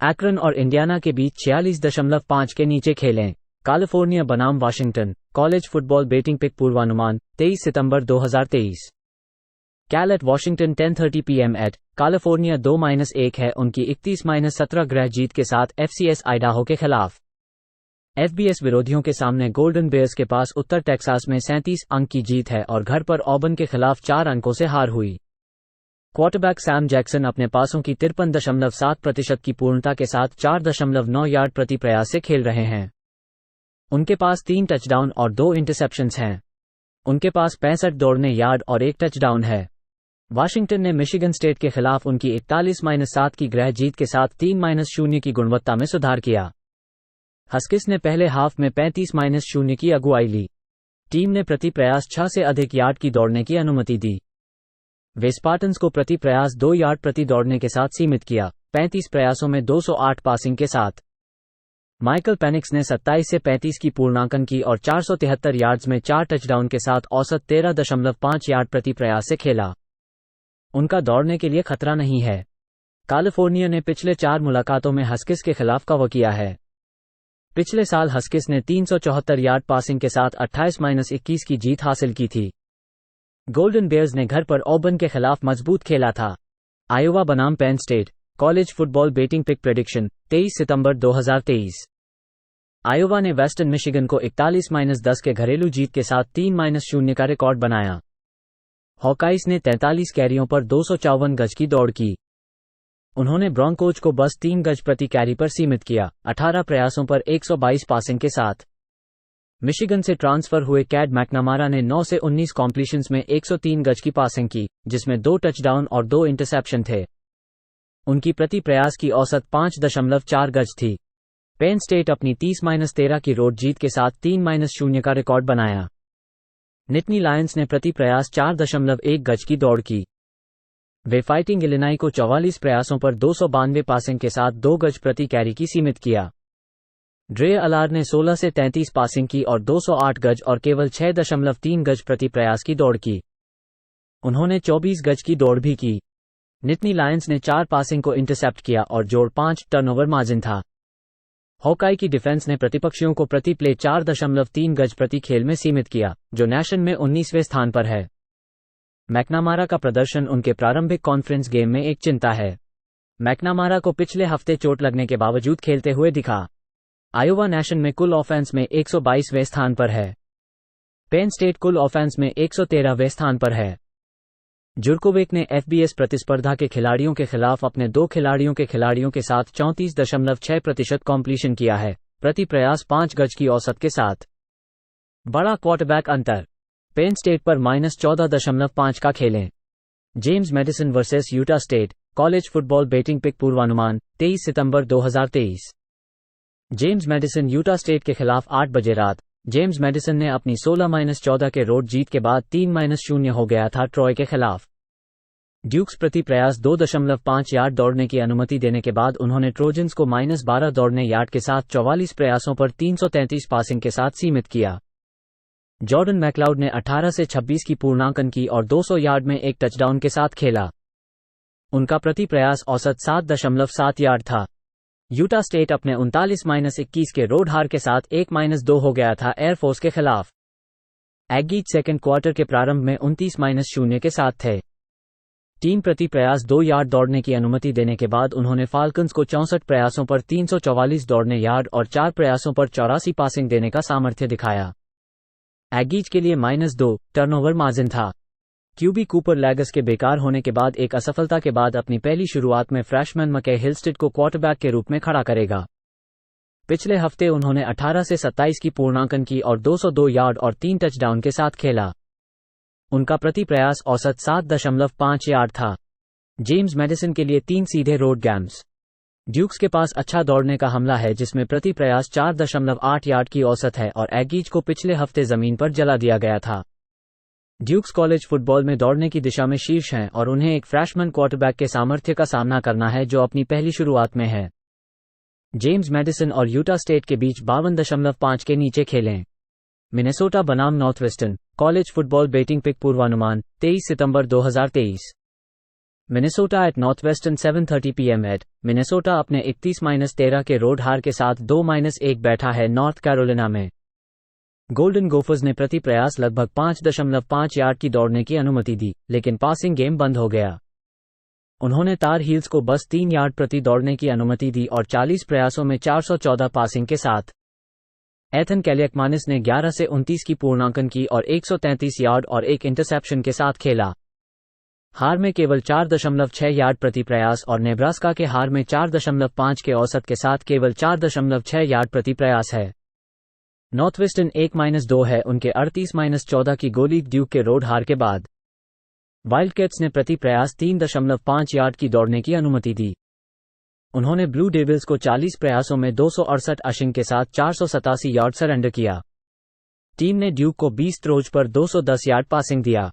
एक्रन और इंडियाना के बीच 46.5 के नीचे खेलें। कैलिफोर्निया बनाम Washington college football betting pick पूर्वानुमान 23 सितंबर 2023। Cal at Washington 10:30 PM at California 2-1 है उनकी 31-17 गृह जीत के साथ FCS आइडाहो के खिलाफ। FBS विरोधियों के सामने गोल्डन बेयर्स के पास उत्तर टेक्सास में 37 अंक की जीत है और घर पर ऑबन के खिलाफ 4 अंकों से हार हुई। क्वार्टरबैक सैम जैक्सन अपने पासों की 53.7% की पूर्णता के साथ 4.9 यार्ड प्रति प्रयास से खेल रहे हैं। उनके पास 3 टचडाउन और 2 इंटरसेप्शंस हैं। उनके पास 65 दौड़ने यार्ड और 1 टचडाउन है। वाशिंगटन ने मिशिगन स्टेट के खिलाफ उनकी 41-7 की गृह जीत के साथ 3-0 की गुणवत्ता में सुधार किया। हस्किस ने पहले हाफ में 35-0 की अगुवाई ली। टीम ने प्रति प्रयास 6 से अधिक यार्ड की दौड़ने की अनुमति दी। वे स्पार्टन्स को प्रति प्रयास 2 यार्ड प्रति दौड़ने के साथ सीमित किया, 35 प्रयासों में 208 पासिंग के साथ। माइकल पेनिक्स ने 27 से 35 की पूर्णांकन की और 473 यार्ड्स में 4 टचडाउन के साथ औसत 13.5 यार्ड प्रति प्रयास से खेला। उनका दौड़ने के लिए खतरा नहीं है। कैलिफोर्निया ने पिछले 4 मुलाकातों में हस्किस के खिलाफ कवर किया है। पिछले साल हस्किस ने 374 यार्ड पासिंग के साथ 28-21 की जीत हासिल की थी। गोल्डन बेयर्स ने घर पर ऑबन के खिलाफ मजबूत खेला था। आयोवा बनाम Penn State college football betting pick prediction 23 सितंबर 2023। आयोवा ने वेस्टर्न मिशिगन को 41-10 के घरेलू जीत के साथ 3-0 का रिकॉर्ड बनाया। हॉकाइस ने 43 कैरियों पर 254 गज की दौड़ की। उन्होंने ब्रॉन्कोज को बस 3 गज प्रति कैरी पर सीमित किया, 18 प्रयासों पर 122 पासिंग के साथ। मिशिगन से ट्रांसफर हुए कैड मैकनामारा ने 9 से 19 कॉम्प्लीशंस में 103 गज की पासिंग की, जिसमें 2 टचडाउन और 2 इंटरसेप्शन थे। उनकी प्रति प्रयास की औसत 5.4 गज थी। पेन स्टेट अपनी 30-13 की रोड जीत के साथ 3-0 का रिकॉर्ड बनाया। निटनी लायंस ने प्रति प्रयास 4.1 गज की दौड़ की। वे फाइटिंग इलिनॉय को 44 प्रयासों पर 292 पासिंग के साथ 2 गज प्रति कैरी की सीमित किया। ड्रे अलार ने 16 से 33 पासिंग की और 208 गज और केवल 6.3 गज प्रति प्रयास की दौड़ की। उन्होंने 24 गज की दौड़ भी की। निटनी लायंस ने 4 पासिंग को इंटरसेप्ट किया और जोड़ 5 टर्नओवर मार्जिन था। हॉकाई की डिफेंस ने प्रतिपक्षियों को प्रति प्ले 4.3 गज प्रति खेल में सीमित किया, जो नेशन में 19वें स्थान पर है। मैकनामारा का प्रदर्शन उनके प्रारंभिक कॉन्फ्रेंस गेम में एक चिंता है। मैकनामारा को पिछले हफ्ते चोट लगने के बावजूद खेलते हुए दिखा। आयोवा नेशन में कुल ऑफेंस में 122वें स्थान पर है। पेन स्टेट कुल ऑफेंस में 113वें स्थान पर है। जुरकोविक ने FBS प्रतिस्पर्धा के खिलाड़ियों के खिलाफ अपने 2 खिलाड़ियों के साथ 34.6% कॉम्प्लीशन किया है, प्रति प्रयास 5 गज की औसत के साथ। बड़ा क्वार्टरबैक अंतर पेन स्टेट पर -14.5 का खेलें। James Madison versus Utah State college football betting pick पूर्वानुमान 23 सितंबर 2023। जेम्स मेडिसन यूटा स्टेट के खिलाफ 8 बजे रात। जेम्स मेडिसन ने अपनी 16-14 के रोड जीत के बाद 3-0 हो गया था ट्रॉय के खिलाफ। ड्यूक्स प्रति प्रयास 2.5 यार्ड दौड़ने की अनुमति देने के बाद उन्होंने ट्रोजन्स को -12 दौड़ने यार्ड के साथ 44 प्रयासों पर 333 पासिंग के साथ सीमित किया। जॉर्डन मैक्लाउड ने 18 से 26 की पूर्णांकन की और 200 यार्ड में एक टचडाउन के साथ खेला। उनका प्रति प्रयास औसत 7.7 यार्ड था। यूटा स्टेट अपने 39-21 के रोड हार के साथ 1-2 हो गया था एयरफोर्स के खिलाफ। एगीज सेकेंड क्वार्टर के प्रारंभ में 29-0 के साथ थे। टीम प्रति प्रयास 2 यार्ड दौड़ने की अनुमति देने के बाद उन्होंने फाल्कन्स को 64 प्रयासों पर 344 दौड़ने यार्ड और 4 प्रयासों पर 84 पासिंग देने का सामर्थ्य दिखाया। एगीज के लिए -2 टर्नओवर मार्जिन था। क्यूबी कूपर लैगस के बेकार होने के बाद एक असफलता के बाद अपनी पहली शुरुआत में फ्रेशमैन मके हिल्स्टेड को क्वार्टरबैक के रूप में खड़ा करेगा। पिछले हफ्ते उन्होंने 18 से 27 की पूर्णांकन की और 202 यार्ड और 3 टचडाउन के साथ खेला। उनका प्रति प्रयास औसत 7.5 यार्ड था। जेम्स मैडिसन के लिए 3 सीधे रोड गेम्स। ड्यूक्स के पास अच्छा दौड़ने का हमला है जिसमें प्रति प्रयास 4.8 यार्ड की औसत है और एगीज को पिछले हफ्ते जमीन पर जला दिया गया था। ड्यूक्स कॉलेज फुटबॉल में दौड़ने की दिशा में शीर्ष हैं और उन्हें एक फ्रेशमैन क्वार्टरबैक के सामर्थ्य का सामना करना है जो अपनी पहली शुरुआत में है। जेम्स मैडिसन और यूटा स्टेट के बीच 52.5 के नीचे खेलें। मिनेसोटा बनाम Northwestern college football betting pick पूर्वानुमान 23 सितंबर 2023। Minnesota at Northwestern 7:30 PM at Minnesota अपने 31-13 के रोड हार के साथ 2-1 बैठा है नॉर्थ कैरोलिना में। गोल्डन गोफर्स ने प्रति प्रयास लगभग 5.5 यार्ड की दौड़ने की अनुमति दी, लेकिन पासिंग गेम बंद हो गया। उन्होंने तार हील्स को बस 3 यार्ड प्रति दौड़ने की अनुमति दी और 40 प्रयासों में 414 पासिंग के साथ। एथन कैलियकमानिस ने 11 से 29 की पूर्णांकन की और 133 यार्ड और 1 इंटरसेप्शन के साथ खेला। हार में केवल 4.6 यार्ड प्रति प्रयास और नेब्रास्का के हार में 4.5 के औसत के साथ केवल 4.6 यार्ड प्रति प्रयास है। नॉर्थवेस्टर्न 1-2 है उनके 38-14 की गोली ड्यूक के रोड हार के बाद। वाइल्डकैट्स ने प्रति प्रयास 3.5 यार्ड की दौड़ने की अनुमति दी। उन्होंने ब्लू डेविल्स को 40 प्रयासों में 268 अशिंग के साथ 487 यार्ड सरेंडर किया। टीम ने ड्यूक को 20 थ्रोज पर 210 यार्ड पासिंग दिया।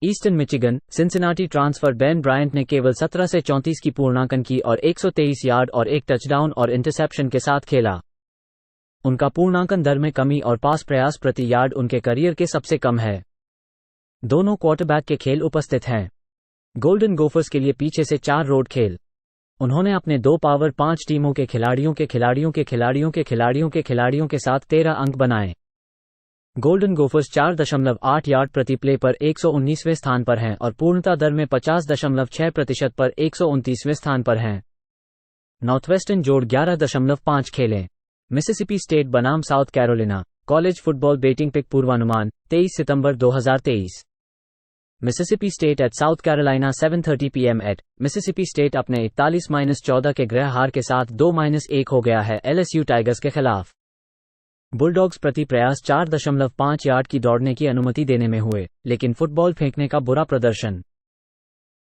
Eastern Michigan Cincinnati transfer Ben Bryant ने केवल 17 से 34 की पूर्णांकन की और 123 यार्ड और 1 टचडाउन और इंटरसेप्शन के साथ खेला। उनका पूर्णांकन दर में कमी और पास प्रयास प्रति यार्ड उनके करियर के सबसे कम है। दोनों क्वार्टरबैक के खेल उपस्थित हैं। गोल्डन गोफर्स के लिए पीछे से 4 रोड खेल। उन्होंने अपने 2 पावर 5 टीमों के खिलाड़ियों के साथ 13 अंक बनाए। गोल्डन गोफर्स 4.8 यार्ड प्रति प्ले पर 119वें स्थान पर हैं और पूर्णता दर में 50.6% पर 129वें स्थान पर हैं। नॉर्थवेस्टर्न जोड़ 11.5 खेलें। मिसिसिपी स्टेट बनाम South Carolina college football betting pick पूर्वानुमान 23 सितंबर 2023। Mississippi State at South Carolina 7:30 PM at Mississippi State अपने 41-14 के गृह हार के साथ 2-1 हो गया है LSU टाइगर्स के खिलाफ। बुलडॉग्स प्रति प्रयास 4.5 यार्ड की दौड़ने की अनुमति देने में हुए, लेकिन फुटबॉल फेंकने का बुरा प्रदर्शन।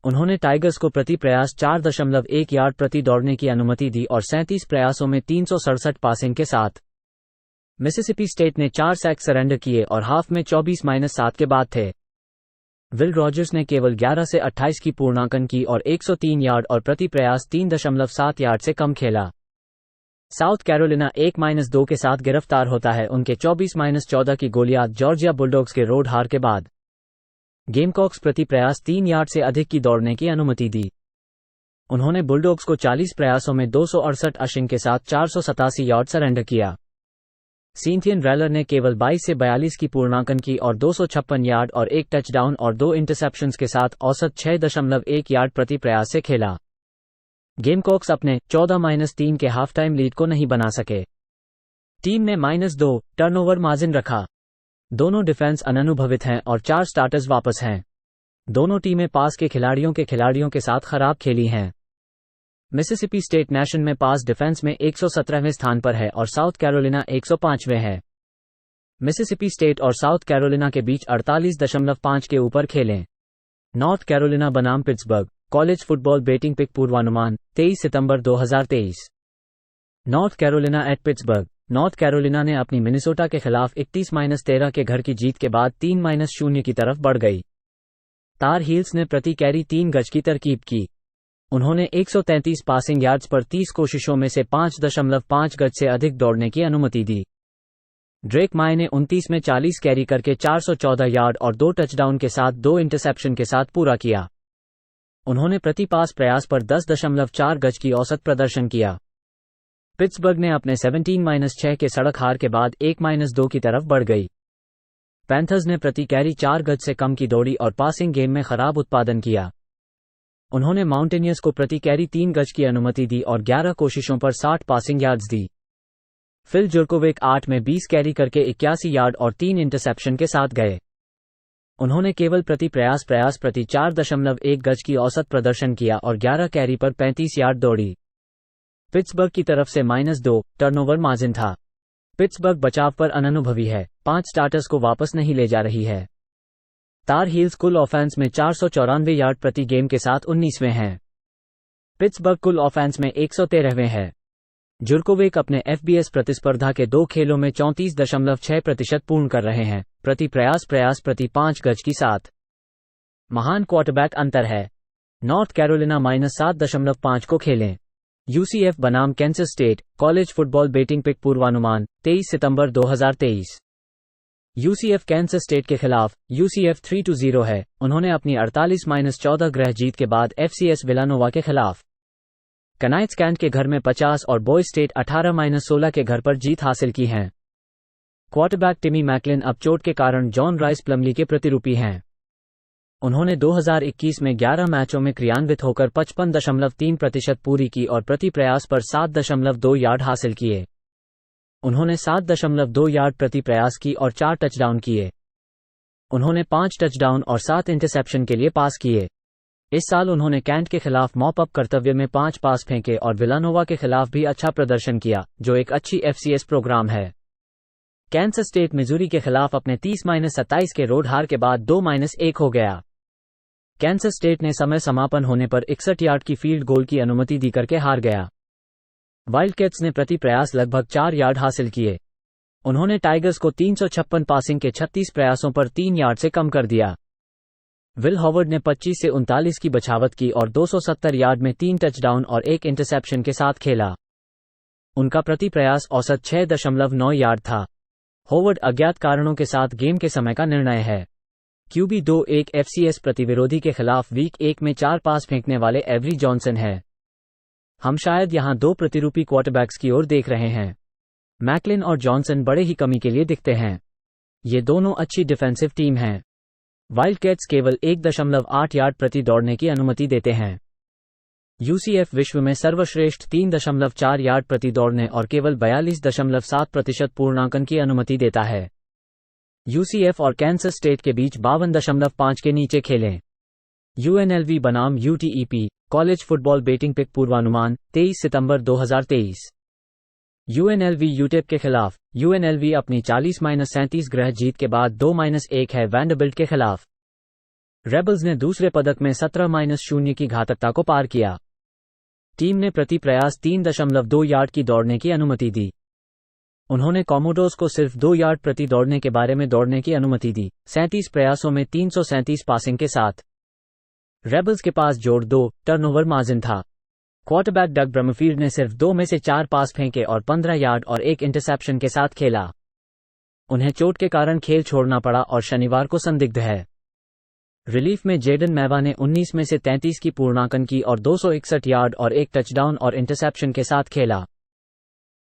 उन्होंने टाइगर्स को प्रति प्रयास 4.1 यार्ड प्रति दौड़ने की अनुमति दी और 37 प्रयासों में 367 पासिंग के साथ। मिसिसिपी स्टेट ने 4 सैक सरेंडर किए और हाफ में 24-7 के बाद थे। विल रॉजर्स ने केवल 11 से 28 की पूर्णांकन की और 103 यार्ड और प्रति प्रयास 3.7 यार्ड से कम खेला। साउथ कैरोलिना 1-2 के साथ गिरफ्तार होता है उनके 24-14 की गोलियात जॉर्जिया बुलडॉग्स के रोड हार के बाद। गेमकॉक्स प्रति प्रयास 3 यार्ड से अधिक की दौड़ने की अनुमति दी। उन्होंने बुलडॉग्स को 40 प्रयासों में 268 अशिंग के साथ 487 यार्ड सरेंडर किया। सिंथियन रैलर ने केवल 22 से 42 की पूर्णांकन की और 256 यार्ड और 1 टचडाउन और 2 इंटरसेप्शंस के साथ औसत 6.1 यार्ड प्रति प्रयास से खेला। गेमकॉक्स अपने 14-3 के हाफ टाइम लीड को नहीं बना सके। टीम ने -2 टर्नओवर मार्जिन रखा। दोनों डिफेंस अननुभवित हैं और 4 स्टार्टर्स वापस हैं। दोनों टीमें पास के खिलाड़ियों के साथ खराब खेली हैं। मिसिसिपी स्टेट नेशन में पास डिफेंस में 117वें स्थान पर है और साउथ कैरोलिना 105वें है। मिसिसिपी स्टेट और साउथ कैरोलिना के बीच 48.5 के ऊपर खेलें। नॉर्थ कैरोलिना बनाम Pittsburgh college football betting pick पूर्वानुमान 23 सितंबर 2023। North Carolina at Pittsburgh North Carolina ने अपनी मिनेसोटा के खिलाफ 31-13 के घर की जीत के बाद 3-0 की तरफ बढ़ गई। तार हील्स ने प्रति कैरी 3 गज की तरकीब की। उन्होंने 133 पासिंग यार्ड्स पर 30 कोशिशों में से 5.5 गज से अधिक दौड़ने की अनुमति दी। ड्रेक माय ने 29 में 40 कैरी करके 414 यार्ड और 2 टचडाउन के साथ 2 इंटरसेप्शन के साथ पूरा किया। उन्होंने प्रति पास प्रयास पर 10.4 गज की औसत प्रदर्शन किया। पिट्सबर्ग ने अपने 17-6 के सड़क हार के बाद 1-2 की तरफ बढ़ गई। पैंथर्स ने प्रति कैरी 4 गज से कम की दौड़ी और पासिंग गेम में खराब उत्पादन किया। उन्होंने माउंटेनियर्स को प्रति कैरी 3 गज की अनुमति दी और 11 कोशिशों पर 60 पासिंग यार्ड्स दी। फिल जुर्कोविक 8 में 20 कैरी करके 81 यार्ड और 3 इंटरसेप्शन के साथ गए। उन्होंने केवल प्रति प्रयास प्रति 4.1 गज की औसत प्रदर्शन किया और 11 कैरी पर 35 यार्ड दौड़ी। पिट्सबर्ग की तरफ से -2 टर्नओवर मार्जिन था। पिट्सबर्ग बचाव पर अननुभवी है, 5 स्टार्टर्स को वापस नहीं ले जा रही है। तार हील्स कुल ऑफेंस में 494 यार्ड प्रति गेम के साथ 19वें हैं। पिट्सबर्ग कुल ऑफेंस में 113वें है। जुर्कोविक अपने एफबीएस प्रतिस्पर्धा के 2 खेलों में 34.6% पूर्ण कर रहे हैं, प्रति प्रयास प्रति 5 गज की 7। महान क्वार्टरबैक अंतर है। नॉर्थ कैरोलिना -7.5 को खेलें। यूसीएफ बनाम Kansas State college football betting pick पूर्वानुमान 23 सितंबर 2023। यूसीएफ कैंसस स्टेट के खिलाफ यूसीएफ 3-0 है। उन्होंने अपनी 48-14 ग्रह जीत के बाद एफसीएस विलानोवा के खिलाफ कनाइट्स कैंट के घर में 50 और बॉय स्टेट 18-16 के घर पर जीत हासिल की हैं। क्वार्टरबैक टिमी मैकलिन अब चोट के कारण जॉन राइस प्लमली के प्रतिरूपी हैं। उन्होंने 2021 में 11 मैचों में क्रियान्वित होकर 55.3% पूरी की और प्रति प्रयास पर 7.2 यार्ड हासिल किए। उन्होंने 7.2 यार्ड प्रति प्रयास की और 4 टचडाउन किए। उन्होंने 5 टचडाउन और 7 इंटरसेप्शन के लिए पास किए। इस साल उन्होंने कैंट के खिलाफ मॉप अप कर्तव्य में 5 पास फेंके और विलानोवा के खिलाफ भी अच्छा प्रदर्शन किया, जो एक अच्छी एफसीएस प्रोग्राम है। कैंसस स्टेट मिजूरी के खिलाफ अपने 30-27 के रोड हार के बाद 2-1 हो गया। कैंसस स्टेट ने समय समापन होने पर 61 यार्ड की फील्ड गोल की अनुमति दी करके हार गया। वाइल्डकैट्स ने प्रति प्रयास लगभग 4 यार्ड हासिल किए। उन्होंने टाइगर्स को 356 पासिंग के 36 प्रयासों पर 3 यार्ड से कम कर दिया। विल हॉवर्ड ने 25 से 39 की बचावट की और 270 यार्ड में 3 टचडाउन और 1 इंटरसेप्शन के साथ खेला। उनका प्रति प्रयास औसत 6.9 यार्ड था। हॉवर्ड अज्ञात कारणों के साथ गेम के समय का निर्णय है। QB 2 एक एफसीएस प्रतिविरोधी के खिलाफ वीक 1 में 4 पास फेंकने वाले एवरी जॉनसन है। हम शायद यहां 2 प्रतिरूपी क्वार्टरबैक्स की ओर देख रहे हैं। मैकलिन और जॉनसन बड़े ही कमी के लिए दिखते हैं। ये दोनों अच्छी डिफेंसिव टीम हैं। वाइल्डकैट्स केवल 1.8 यार्ड प्रति दौड़ने की अनुमति देते हैं। यूसीएफ विश्व में सर्वश्रेष्ठ 3.4 यार्ड प्रति दौड़ने और केवल 42.7% पूर्णांकन की अनुमति देता है। यूसीएफ और कैंसस स्टेट के बीच 52.5 के नीचे खेलें। यूएनएलवी बनाम यूटीईपी कॉलेज फुटबॉल बेटिंग पिक पूर्वानुमान 23 सितंबर 2023। यूएनएलवी यूटेप के खिलाफ यूएनएलवी अपनी 40-37 ग्रह जीत के बाद 2-1 है वैंडरबिल्ट के खिलाफ। रेबल्स ने दूसरे पदक में 17-0 की घातकता को पार किया। टीम ने प्रति प्रयास 3.2 यार्ड की दौड़ने की अनुमति दी। उन्होंने कॉमोडोर्स को सिर्फ 2 यार्ड प्रति दौड़ने के बारे में दौड़ने की अनुमति दी, 37 प्रयासों में 337 पासिंग के साथ। रेबल्स के पास जोड़ 2 टर्नओवर मार्जिन था। क्वार्टरबैक डग ब्रमफील्ड ने सिर्फ 2 में से 4 पास फेंके और 15 यार्ड और 1 इंटरसेप्शन के साथ खेला। उन्हें चोट के कारण खेल छोड़ना पड़ा और शनिवार को संदिग्ध है। रिलीफ में जेडन मैवा ने 19 में से 33 की पूर्णांकन की और 261 यार्ड और 1 टचडाउन और इंटरसेप्शन के साथ खेला।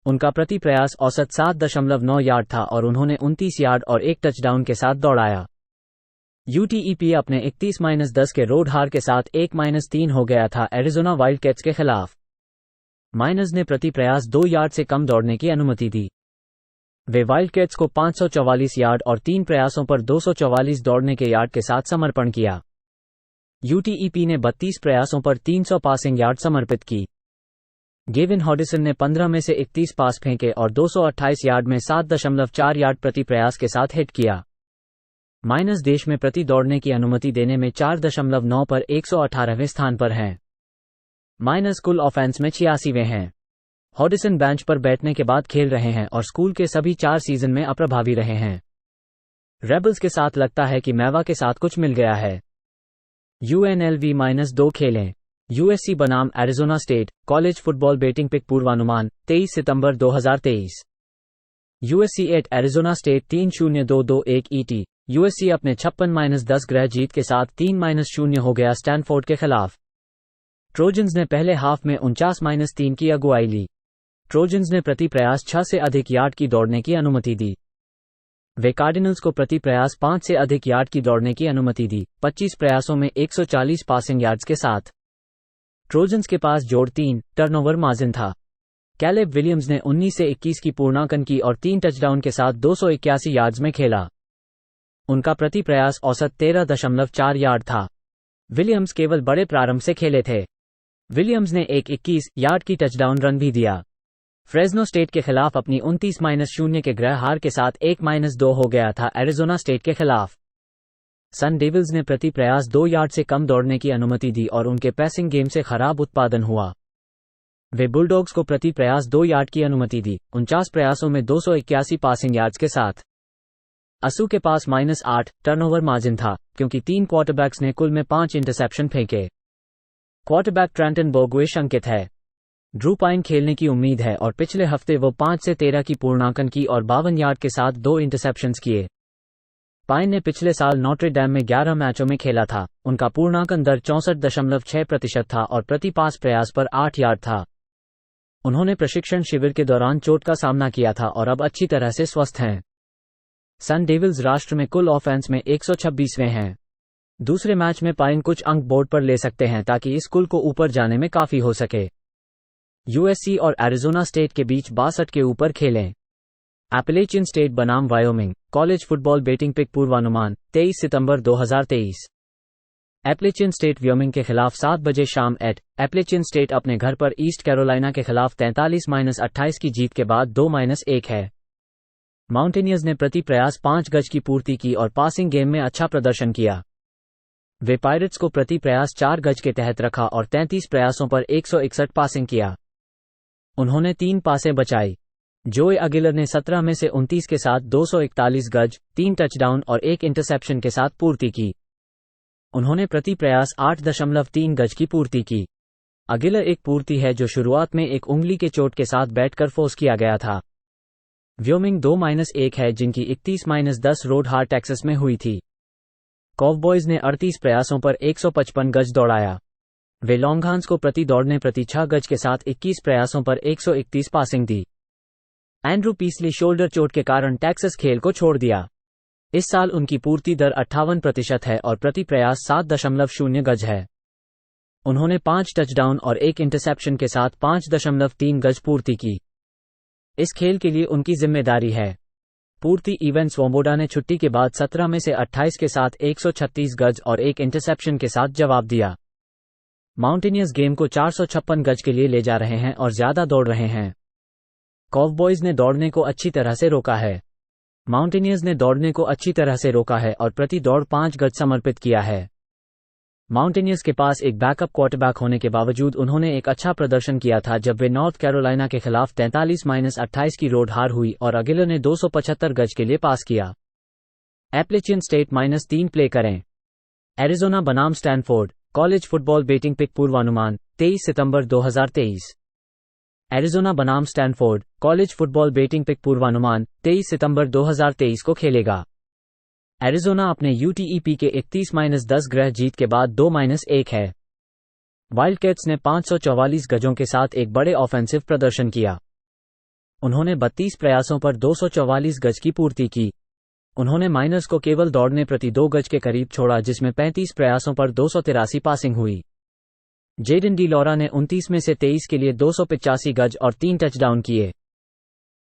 उनका प्रति प्रयास औसत 7.9 यार्ड था और उन्होंने 29 यार्ड और 1 टचडाउन के साथ दौड़ाया। यूटीईपी अपने 31-10 के रोड हार के साथ 1-3 हो गया था एरिज़ोना वाइल्डकैट्स के खिलाफ। माइनर्स ने प्रति प्रयास 2 यार्ड से कम दौड़ने की अनुमति दी। वे वाइल्डकैट्स को 544 यार्ड और 3 प्रयासों पर 244 दौड़ने के यार्ड के साथ समर्पण किया। यूटीईपी ने 32 प्रयासों पर 300 पासिंग यार्ड समर्पित की। गेविन हॉडिसन ने 15 में से 31 पास फेंके और 228 यार्ड में 7.4 यार्ड प्रति प्रयास के साथ हिट किया। माइनस देश में प्रति दौड़ने की अनुमति देने में 4.9 पर 118वें स्थान पर हैं। माइनस कुल ऑफेंस में 86वें हैं। हॉडिसन बेंच पर बैठने के बाद खेल रहे हैं और स्कूल के सभी 4 सीजन में अप्रभावी रहे हैं। रेबल्स के साथ लगता है कि मैवा के साथ कुछ मिल गया है। यूएनएलवी -2 खेलें। यूएससी बनाम Arizona State college football betting pick पूर्वानुमान 23 सितंबर 2023। USC at Arizona State 3-0-2-2-1 ET। यूएससी अपने 56-10 ग्रह जीत के साथ 3-0 हो गया स्टैनफोर्ड के खिलाफ। ट्रोजन्स ने पहले हाफ में 49-3 की अगुवाई ली। ट्रोजन्स ने प्रति प्रयास 6 से अधिक यार्ड की दौड़ने की अनुमति दी। वे कार्डिनल्स को प्रति प्रयास 5 से अधिक यार्ड की दौड़ने की अनुमति दी, 25 प्रयासों में 140 पासिंग यार्ड्स के साथ। ट्रोजन्स के पास जोड़ 3 टर्नओवर मार्जिन था। कैलेब विलियम्स ने 19 से 21 की पूर्णांकन की और 3 टचडाउन के साथ 281 यार्ड्स में खेला। उनका प्रति प्रयास औसत 13.4 यार्ड था। विलियम्स केवल बड़े प्रारंभ से खेले थे। विलियम्स ने एक 21 यार्ड की टचडाउन रन भी दिया। फ्रेज़नो स्टेट के खिलाफ अपनी 29-0 के गृह हार के साथ 1-2 हो गया था एरिज़ोना स्टेट के खिलाफ। सन डेविल्स ने प्रति प्रयास 2 यार्ड से कम दौड़ने की अनुमति दी और उनके पैसिंग गेम से खराब उत्पादन हुआ। वे बुलडॉग्स को प्रति प्रयास 2 यार्ड की अनुमति दी, 49 प्रयासों में 281 पासिंग यार्ड्स के साथ। असू के पास -8 टर्नओवर मार्जिन था, क्योंकि 3 क्वार्टरबैक्स ने कुल में 5 इंटरसेप्शन फेंके। क्वार्टरबैक ट्रेंटन बोगवे शंकित है। ड्रू पाइन खेलने की उम्मीद है और पिछले हफ्ते वो 5 से 13 की पूर्णांकन की और 52 यार्ड के साथ 2 इंटरसेप्शंस किए। पाइन ने पिछले साल नोट्रे डैम में 11 मैचों में खेला था। उनका पूर्णांकन दर 64.6% था और प्रति पास प्रयास पर 8 यार्ड था। उन्होंने प्रशिक्षण शिविर के दौरान चोट का सामना किया था और अब अच्छी तरह से स्वस्थ हैं। सन डेविल्स राष्ट्र में कुल ऑफेंस में 126वें हैं। दूसरे मैच में पाइन कुछ अंक बोर्ड पर ले सकते हैं ताकि इस कुल को ऊपर जाने में काफी हो सके। यूएससी और एरिज़ोना स्टेट के बीच 62 के ऊपर खेलें। एपलेचियन स्टेट बनाम Wyoming college football betting pick पूर्वानुमान 23 सितंबर 2023। एपलेचियन स्टेट वायोमिंग के खिलाफ 7 बजे शाम एपलेचियन स्टेट अपने घर पर ईस्ट कैरोलिना के खिलाफ 43-28 की जीत के बाद 2-1 है। माउंटेनियर्स ने प्रति प्रयास 5 गज की पूर्ति की और पासिंग गेम में अच्छा प्रदर्शन किया। वे पायरेट्स को प्रति प्रयास 4 गज के तहत रखा और 33 प्रयासों पर 161 पासिंग किया। उन्होंने 3 पासें बचाई। जोए अगिलर ने 17 में से 29 के साथ 241 गज, 3 टचडाउन और 1 इंटरसेप्शन के साथ पूर्ति की। उन्होंने प्रति प्रयास 8.3 गज की पूर्ति की। अगिलर एक पूर्ति है जो शुरुआत में एक उंगली के चोट के साथ बैठकर फोर्स किया गया था। वायोमिंग 2-1 है जिनकी 31-10 रोड हार टेक्सास में हुई थी। कॉवबॉयज ने 38 प्रयासों पर 155 गज दौड़ाया। वे लॉन्गहार्न्स को प्रति दौड़ने प्रति 6 गज के साथ 21 प्रयासों पर 131 पासिंग दी। एंड्रू पीसली शोल्डर चोट के कारण टेक्सास खेल को छोड़ दिया। इस साल उनकी पूर्ति दर 58% है और प्रति प्रयास 7.0 गज है। उन्होंने 5 टचडाउन और 1 इंटरसेप्शन के साथ 5.3 गज पूर्ति की। इस खेल के लिए उनकी जिम्मेदारी है। पूर्ति इवेंट स्वोबोडा ने छुट्टी के बाद 17 में से 28 के साथ 136 गज और 1 इंटरसेप्शन के साथ जवाब दिया। माउंटेनियर्स गेम को 456 गज के लिए ले जा रहे हैं और ज्यादा दौड़ रहे हैं। कॉवबॉयज ने दौड़ने को अच्छी तरह से रोका है। माउंटेनियर्स ने दौड़ने को अच्छी तरह से रोका है और प्रति दौड़ 5 गज समर्पित किया है। माउंटेनियर्स के पास एक बैकअप क्वार्टरबैक होने के बावजूद उन्होंने एक अच्छा प्रदर्शन किया था जब वे नॉर्थ कैरोलिना के खिलाफ 43-28 की रोड हार हुई और अगिलर ने 275 गज के लिए पास किया। एपलेचियन स्टेट -3 प्ले करें। एरिज़ोना बनाम Stanford college football betting pick पूर्वानुमान 23 सितंबर 2023। एरिज़ोना बनाम Stanford college football betting pick पूर्वानुमान 23 सितंबर 2023 को खेलेगा। एरिज़ोना अपने यूटीईपी के 31-10 गृह जीत के बाद 2-1 है। वाइल्डकैट्स ने 544 गजों के साथ एक बड़े ऑफेंसिव प्रदर्शन किया। उन्होंने 32 प्रयासों पर 244 गज की पूर्ति की। उन्होंने माइनर्स को केवल दौड़ने प्रति 2 गज के करीब छोड़ा जिसमें 35 प्रयासों पर 283 पासिंग हुई। जेडन डी लॉरा ने 29 में से 23 के लिए 285 गज और 3 टचडाउन किए।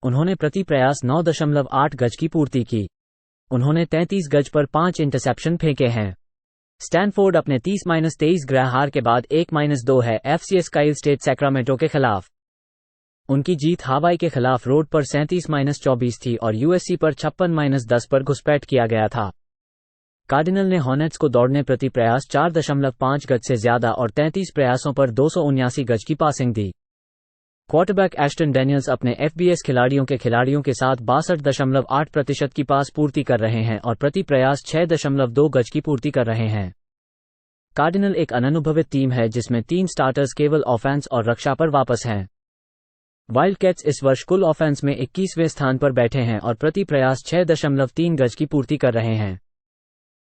उन्होंने प्रति प्रयास 9.8 गज की पूर्ति की। उन्होंने 33 गज पर 5 इंटरसेप्शन फेंके हैं। स्टैनफोर्ड अपने 30-23 गृह हार के बाद 1-2 है एफसीएस काइल स्टेट सैक्रामेंटो के खिलाफ। उनकी जीत हवाई के खिलाफ रोड पर 37-24 थी और यूएससी पर 56-10 पर घुसपैठ किया गया था। कार्डिनल ने हॉर्नेट्स को दौड़ने प्रति प्रयास 4.5 गज से ज्यादा और 33 प्रयासों पर 279 गज की पासिंग दी। क्वार्टरबैक एस्टन डैनियल्स अपने एफबीएस खिलाड़ियों के साथ 62.8% की पास पूर्ति कर रहे हैं और प्रति प्रयास 6.2 गज की पूर्ति कर रहे हैं। कार्डिनल एक अननुभवित टीम है जिसमें 3 स्टार्टर्स केवल ऑफेंस और रक्षा पर वापस हैं। वाइल्डकैट्स इस वर्ष कुल ऑफेंस में 21वें स्थान पर बैठे हैं और प्रति प्रयास 6.3 गज की पूर्ति कर रहे हैं।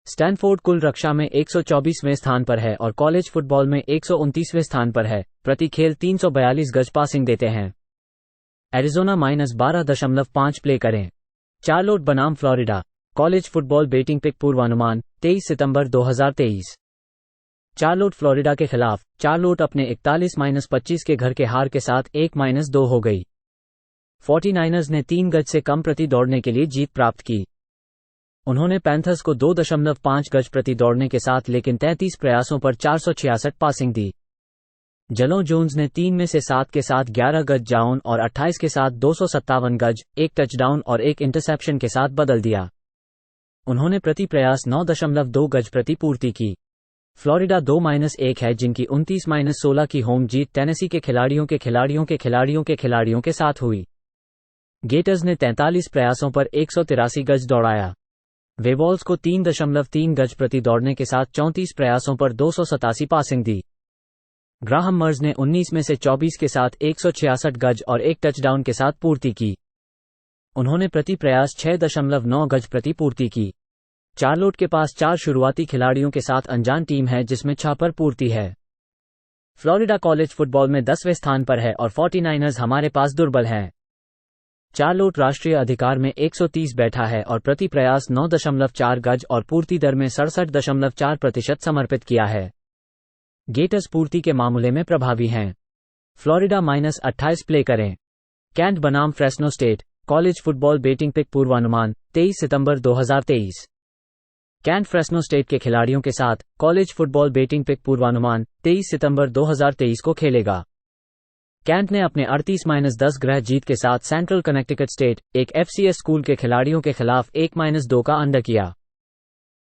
स्टैनफोर्ड कुल रक्षा में 124वें स्थान पर है और कॉलेज फुटबॉल में 129वें स्थान पर है, प्रति खेल 342 गज पासिंग देते हैं। एरिज़ोना -12.5 प्ले करें। चार्लोट बनाम Florida college football betting pick पूर्वानुमान 23 सितंबर 2023। चार्लोट फ्लोरिडा के खिलाफ चार्लोट अपने 41-25 के घर के हार के साथ 1-2 हो गई। 49ers ने 3 गज से कम प्रति दौड़ने के लिए जीत प्राप्त की। उन्होंने पैंथर्स को 2.5 गज प्रति दौड़ने के साथ लेकिन 33 प्रयासों पर 466 पासिंग दी। जलो जोन्स ने 3 में से 7 के साथ 11 गज जाउन और 28 के साथ 257 गज, एक टचडाउन और एक इंटरसेप्शन के साथ बदल दिया। उन्होंने प्रति प्रयास 9.2 गज प्रति पूर्ति की। फ्लोरिडा 2-1 है, जिनकी 29-16 की होम जीत टेनेसी के खिलाड़ियों के साथ हुई। गेटर्स ने 43 प्रयासों पर 183 गज दौड़ाया। वे वॉल्स को 3.3 गज प्रति दौड़ने के साथ 34 प्रयासों पर 287 पासिंग दी। ग्राहम मर्ज ने 19 में से 24 के साथ 166 गज और एक टचडाउन के साथ पूर्ति की। उन्होंने प्रति प्रयास 6.9 गज प्रति पूर्ति की। चार्लोट के पास 4 शुरुआती खिलाड़ियों के साथ अनजान टीम है, जिसमें 6 पर पूर्ति है। फ्लोरिडा कॉलेज फुटबॉल में 10वें स्थान पर है और 49ers हमारे पास दुर्बल हैं। चार्लोट राष्ट्रीय अधिकार में 130 बैठा है और प्रति प्रयास 9.4 गज और पूर्ति दर में 67.4% समर्पित किया है। गेटर्स पूर्ति के मामले में प्रभावी हैं। फ्लोरिडा -28 प्ले करें। कैंट बनाम Fresno State college football betting pick पूर्वानुमान 23 सितंबर 2023। कैंट फ्रेस्नो स्टेट के खिलाड़ियों के साथ कॉलेज फुटबॉल बेटिंग पिक पूर्वानुमान 23 सितंबर 2023 को खेलेगा। कैंट ने अपने 38-10 ग्रह जीत के साथ सेंट्रल कनेक्टिकट स्टेट, एक FCS स्कूल के खिलाड़ियों के खिलाफ 1-2 का अंडर किया।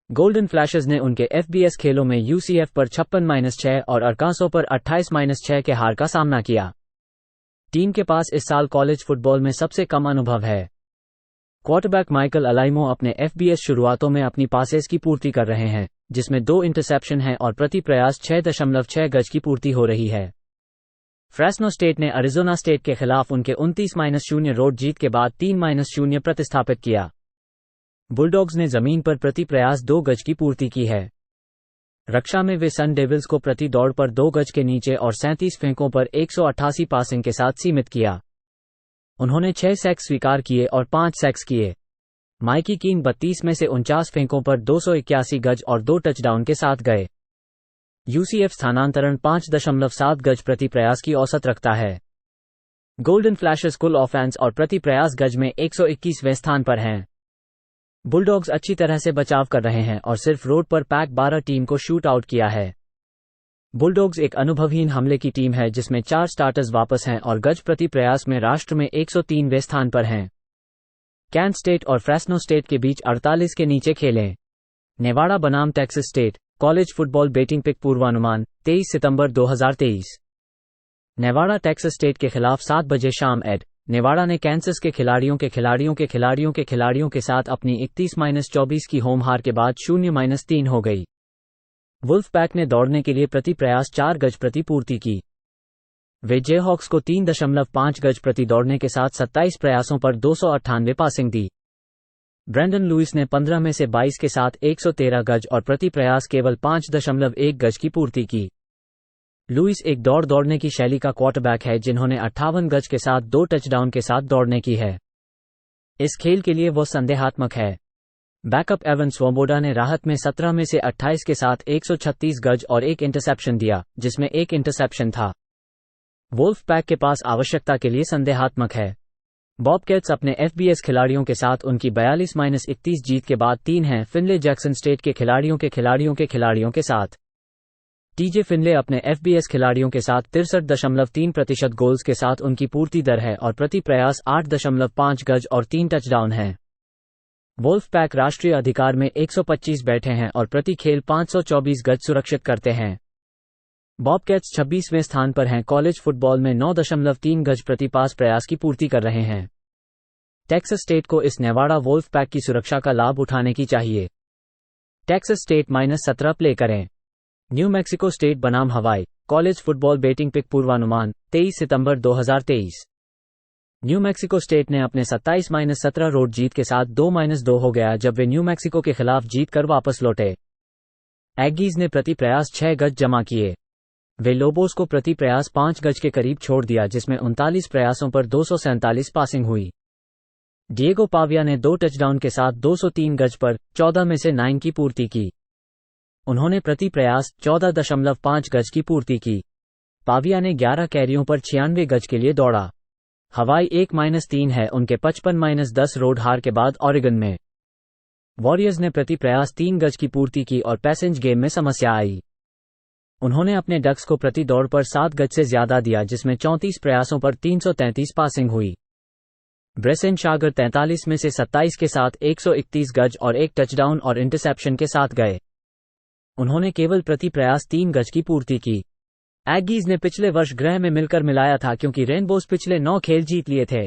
गोल्डन फ्लैशर्स ने उनके FBS खेलों में UCF पर 56-6 और अरकांसो पर 28-6 के हार का सामना किया। टीम के पास इस साल कॉलेज फुटबॉल में सबसे कम अनुभव है। क्वार्टरबैक माइकल अलाइमो अपने FBS शुरुआतों में अपनी पासेस की पूर्ति कर रहे हैं, जिसमें 2 इंटरसेप्शन हैं और प्रति प्रयास 6.6 गज की पूर्ति हो रही है। फ्रेस्नो स्टेट ने अरिजोना स्टेट के खिलाफ उनके 29-0 रोड जीत के बाद 3-0 प्रतिस्थापित किया। बुलडॉग्स ने जमीन पर प्रति प्रयास 2 गज की पूर्ति की है। रक्षा में वे सन डेविल्स को प्रति दौड़ पर 2 गज के नीचे और 37 फेंकों पर 188 पासिंग के साथ सीमित किया। उन्होंने 6 सैक्स स्वीकार किए और 5 सैक्स किए। माइकी कीन 32 में से 49 फेंकों पर 281 गज और 2 टचडाउन के साथ गए। UCF स्थानांतरण 5.7 गज प्रति प्रयास की औसत रखता है। गोल्डन फ्लैशर्स कुल ऑफेंस और प्रति प्रयास गज में 121वें स्थान पर हैं। बुलडॉग्स अच्छी तरह से बचाव कर रहे हैं और सिर्फ रोड पर पैक 12 टीम को शूट आउट किया है। बुलडॉग्स एक अनुभवहीन हमले की टीम है, जिसमें 4 स्टार्टर्स वापस हैं और गज प्रति प्रयास में राष्ट्र में 103वें स्थान पर हैं। कैंट स्टेट और फ्रेस्नो स्टेट के बीच 48 के नीचे खेलें। नेवाडा बनाम Texas State college football betting pick पूर्वानुमान 23 सितंबर 2023। नेवाडा टेक्सास स्टेट के खिलाफ 7 बजे शाम एड। नेवाडा ने कैंसस के खिलाड़ियों के साथ अपनी 31-24 की होम हार के बाद 0-3 हो गई। वुल्फ पैक ने दौड़ने के लिए प्रति प्रयास 4 गज प्रति पूर्ति की। वे जेहॉक्स को 3.5 गज प्रति दौड़ने के साथ 27 प्रयासों पर 298 पासिंग दी। ब्रेंडन लुइस ने 15 में से 22 के साथ 113 गज और प्रति प्रयास केवल 5.1 गज की पूर्ति की। लुइस एक दौड़ने की शैली का क्वार्टरबैक है, जिन्होंने 58 गज के साथ 2 टचडाउन के साथ दौड़ने की है। इस खेल के लिए वो संदेहात्मक है। बैकअप एवन स्वोबोडा ने राहत में 17 में से 28 के साथ 136 गज और एक इंटरसेप्शन दिया, जिसमें एक इंटरसेप्शन था। वुल्फ पैक के पास आवश्यकता के लिए संदेहात्मक है। बॉबकैट्स अपने FBS खिलाड़ियों के साथ उनकी 42-31 जीत के बाद 3 हैं। फिनले जैक्सन स्टेट के खिलाड़ियों के साथ TJ फिनले अपने FBS खिलाड़ियों के साथ 63.3% गोल्स के साथ उनकी पूर्ति दर है और प्रति प्रयास 8.5 गज और 3 टचडाउन हैं। वुल्फ पैक राष्ट्रीय अधिकार में 125 बैठे हैं और प्रति खेल 524 गज सुरक्षित करते हैं। बॉबकैट्स 26वें स्थान पर हैं। कॉलेज फुटबॉल में 9.3 गज प्रति पास प्रयास की पूर्ति कर रहे हैं। टेक्सास स्टेट को इस नेवाडा वुल्फ पैक की सुरक्षा का लाभ उठाने की चाहिए। टेक्सास स्टेट -17 प्ले करें। न्यू मैक्सिको स्टेट बनाम हवाई कॉलेज फुटबॉल बेटिंग पिक पूर्वानुमान 23 सितंबर 2023। न्यू मैक्सिको स्टेट ने अपने 27-17 रोड जीत के साथ 2-2 हो गया जब वे न्यू मैक्सिको के खिलाफ जीत कर वापस लौटे। एग्गीज ने प्रति प्रयास 6 गज जमा किए। वे लोबोस को प्रति प्रयास 5 गज के करीब छोड़ दिया, जिसमें 39 प्रयासों पर 247 पासिंग हुई। डिएगो पाविया ने 2 टचडाउन के साथ 203 गज पर 14 में से 9 की पूर्ति की। उन्होंने प्रति प्रयास 14.5 गज की पूर्ति की। पाविया ने 11 कैरियों पर 96 गज के लिए दौड़ा। हवाई 1-3 है उनके 55-10 रोड हार के बाद ओरेगन में। वॉरियर्स ने प्रति प्रयास 3 गज की पूर्ति की और पैसेंज गेम में समस्या आई। उन्होंने अपने डक्स को प्रति दौड़ पर 7 गज से ज्यादा दिया, जिसमें 34 प्रयासों पर 333 पासिंग हुई। ब्रेसन शागर 43 में से 27 के साथ 131 गज और एक टचडाउन और इंटरसेप्शन के साथ गए। उन्होंने केवल प्रति प्रयास 3 गज की पूर्ति की। एग्गीज ने पिछले वर्ष ग्रह में मिलकर मिलाया था क्योंकि रेनबोस पिछले 9 खेल जीत लिए थे।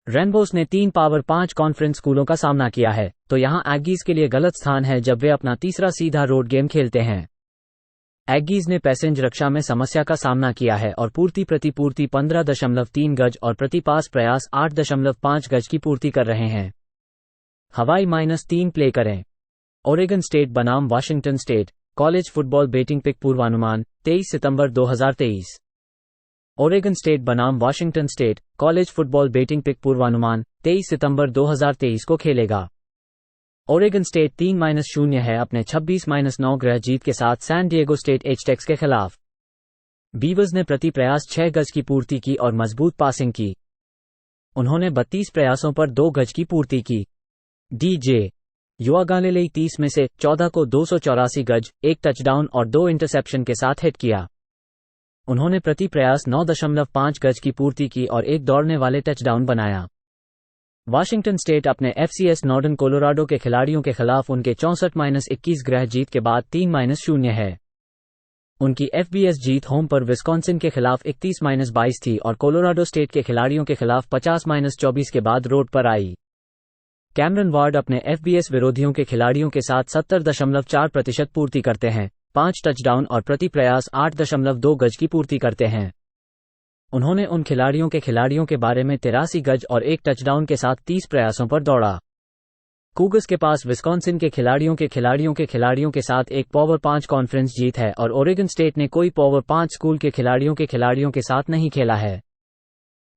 रेनबोस ने 3 पावर 5 कॉन्फ्रेंस स्कूलों का सामना किया है, तो यहां एग्गीज के लिए गलत स्थान है जब वे अपना तीसरा सीधा रोड गेम खेलते हैं। एग्गीज ने पैसेंज रक्षा में समस्या का सामना किया है और पूर्ति प्रति पूर्ति 15.3 गज और प्रति पास प्रयास 8.5 गज की पूर्ति कर रहे हैं। हवाई -3 प्ले करें। ओरेगन स्टेट बनाम Washington State college football betting pick पूर्वानुमान 23 सितंबर 2023। ओरेगन स्टेट बनाम Washington State college football betting pick पूर्वानुमान 23 सितंबर 2023 को खेलेगा। ओरेगन स्टेट 3-0 है अपने 26-9 गृह जीत के साथ सैन डिएगो स्टेट एचटेक्स के खिलाफ। बीवर्स ने प्रति प्रयास 6 गज की पूर्ति की और मजबूत पासिंग की। उन्होंने 32 प्रयासों पर 2 गज की पूर्ति की। डीजे युआगालेलेई 30 में से 14 को 284 गज, एक टचडाउन और 2 इंटरसेप्शन के साथ हिट किया। उन्होंने प्रति प्रयास 9.5 गज की पूर्ति की और एक दौड़ने वाले टचडाउन बनाया। वाशिंगटन स्टेट अपने एफसीएस नॉर्दर्न कोलोराडो के खिलाड़ियों के खिलाफ उनके 64-21 गृह जीत के बाद 3-0 है। उनकी एफबीएस जीत होम पर विस्कॉन्सिन के खिलाफ 31-22 थी और कोलोराडो स्टेट के खिलाड़ियों के खिलाफ 50-24 के बाद रोड पर आई। कैमरन वार्ड अपने एफबीएस विरोधियों के खिलाड़ियों के साथ 70.4% पूर्ति करते हैं, 5 टचडाउन और प्रति प्रयास 8.2 गज की पूर्ति करते हैं। उन्होंने उन खिलाड़ियों के बारे में 83 गज और एक टचडाउन के साथ 30 प्रयासों पर दौड़ा। कूगर्स के पास विस्कॉन्सिन के खिलाड़ियों के साथ एक पावर 5 कॉन्फ्रेंस जीत है और ओरेगन स्टेट ने कोई पावर 5 स्कूल के खिलाड़ियों के साथ नहीं खेला है।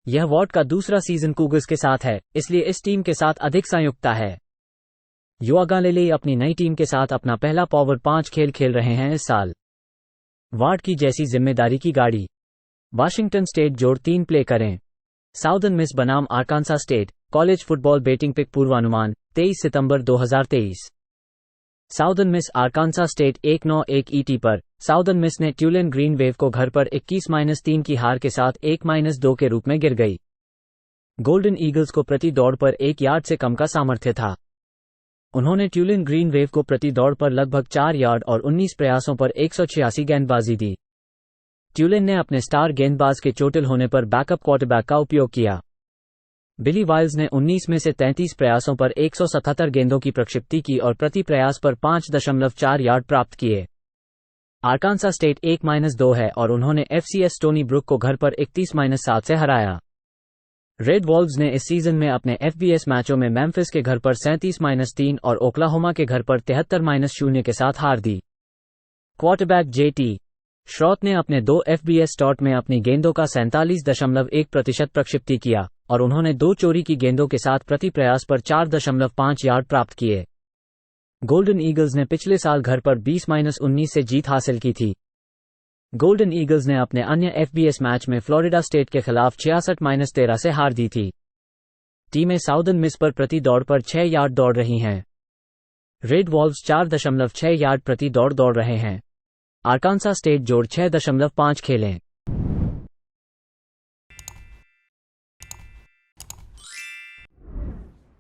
यह वार्ड का दूसरा सीजन कूगर्स के साथ है, इसलिए इस टीम के साथ अधिक संयुक्ता है। युआगालेलेई अपनी नई टीम के साथ अपना पहला पावर 5 खेल रहे हैं इस साल। वार्ड की जैसी जिम्मेदारी की गाड़ी। वाशिंगटन स्टेट जोड़ 3 प्ले करें। साउदर्न मिस बनाम Arkansas State college football betting pick पूर्वानुमान 23 सितंबर 2023। साउदर्न मिस आरकांसा स्टेट 1-9 ईटी पर। साउदर्न मिस ने ट्यूलेन ग्रीन वेव को घर पर 21-3 की हार के साथ 1-2 के रूप में गिर गई। गोल्डन ईगल्स को प्रति दौड़ पर 1 यार्ड से कम का सामर्थ्य था। उन्होंने ट्यूलेन ग्रीन वेव को प्रति दौड़ पर लगभग 4 यार्ड और 19 प्रयासों पर 186 गेंदबाजी दी। ट्यूलेन ने अपने स्टार गेंदबाज के चोटिल होने पर बैकअप क्वार्टरबैक का उपयोग किया। बिली वाइल्स ने 19 में से 33 प्रयासों पर 177 गेंदों की प्रक्षिप्ति की और प्रति प्रयास पर 5.4 यार्ड प्राप्त किए। आरकांसा स्टेट 1-2 है और उन्होंने एफसीएस स्टोनी ब्रुक को घर पर 31-7 से हराया। रेड वॉल्व्स ने इस सीजन में अपने एफबीएस मैचों में मेम्फिस के घर पर 37-3 और ओक्लाहोमा के घर पर 73-0 के साथ हार दी। क्वार्टरबैक जेटी श्रॉथ ने अपने 2 एफबीएस स्टार्ट में अपनी गेंदों का 47.1% प्रक्षिप्ति किया और उन्होंने 2 चोरी की गेंदों के साथ प्रति प्रयास पर 4.5 यार्ड प्राप्त किए। गोल्डन ईगल्स ने पिछले साल घर पर 20-19 से जीत हासिल की थी। गोल्डन ईगल्स ने अपने अन्य एफबीएस मैच में फ्लोरिडा स्टेट के खिलाफ 66-13 से हार दी थी। टीमें साउदर्न मिस पर प्रति दौड़ पर 6 यार्ड दौड़ रही हैं। रेड वॉल्व्स 4.6 यार्ड प्रति दौड़ रहे हैं। आरकांसा स्टेट जोड़ 6.5 खेलें।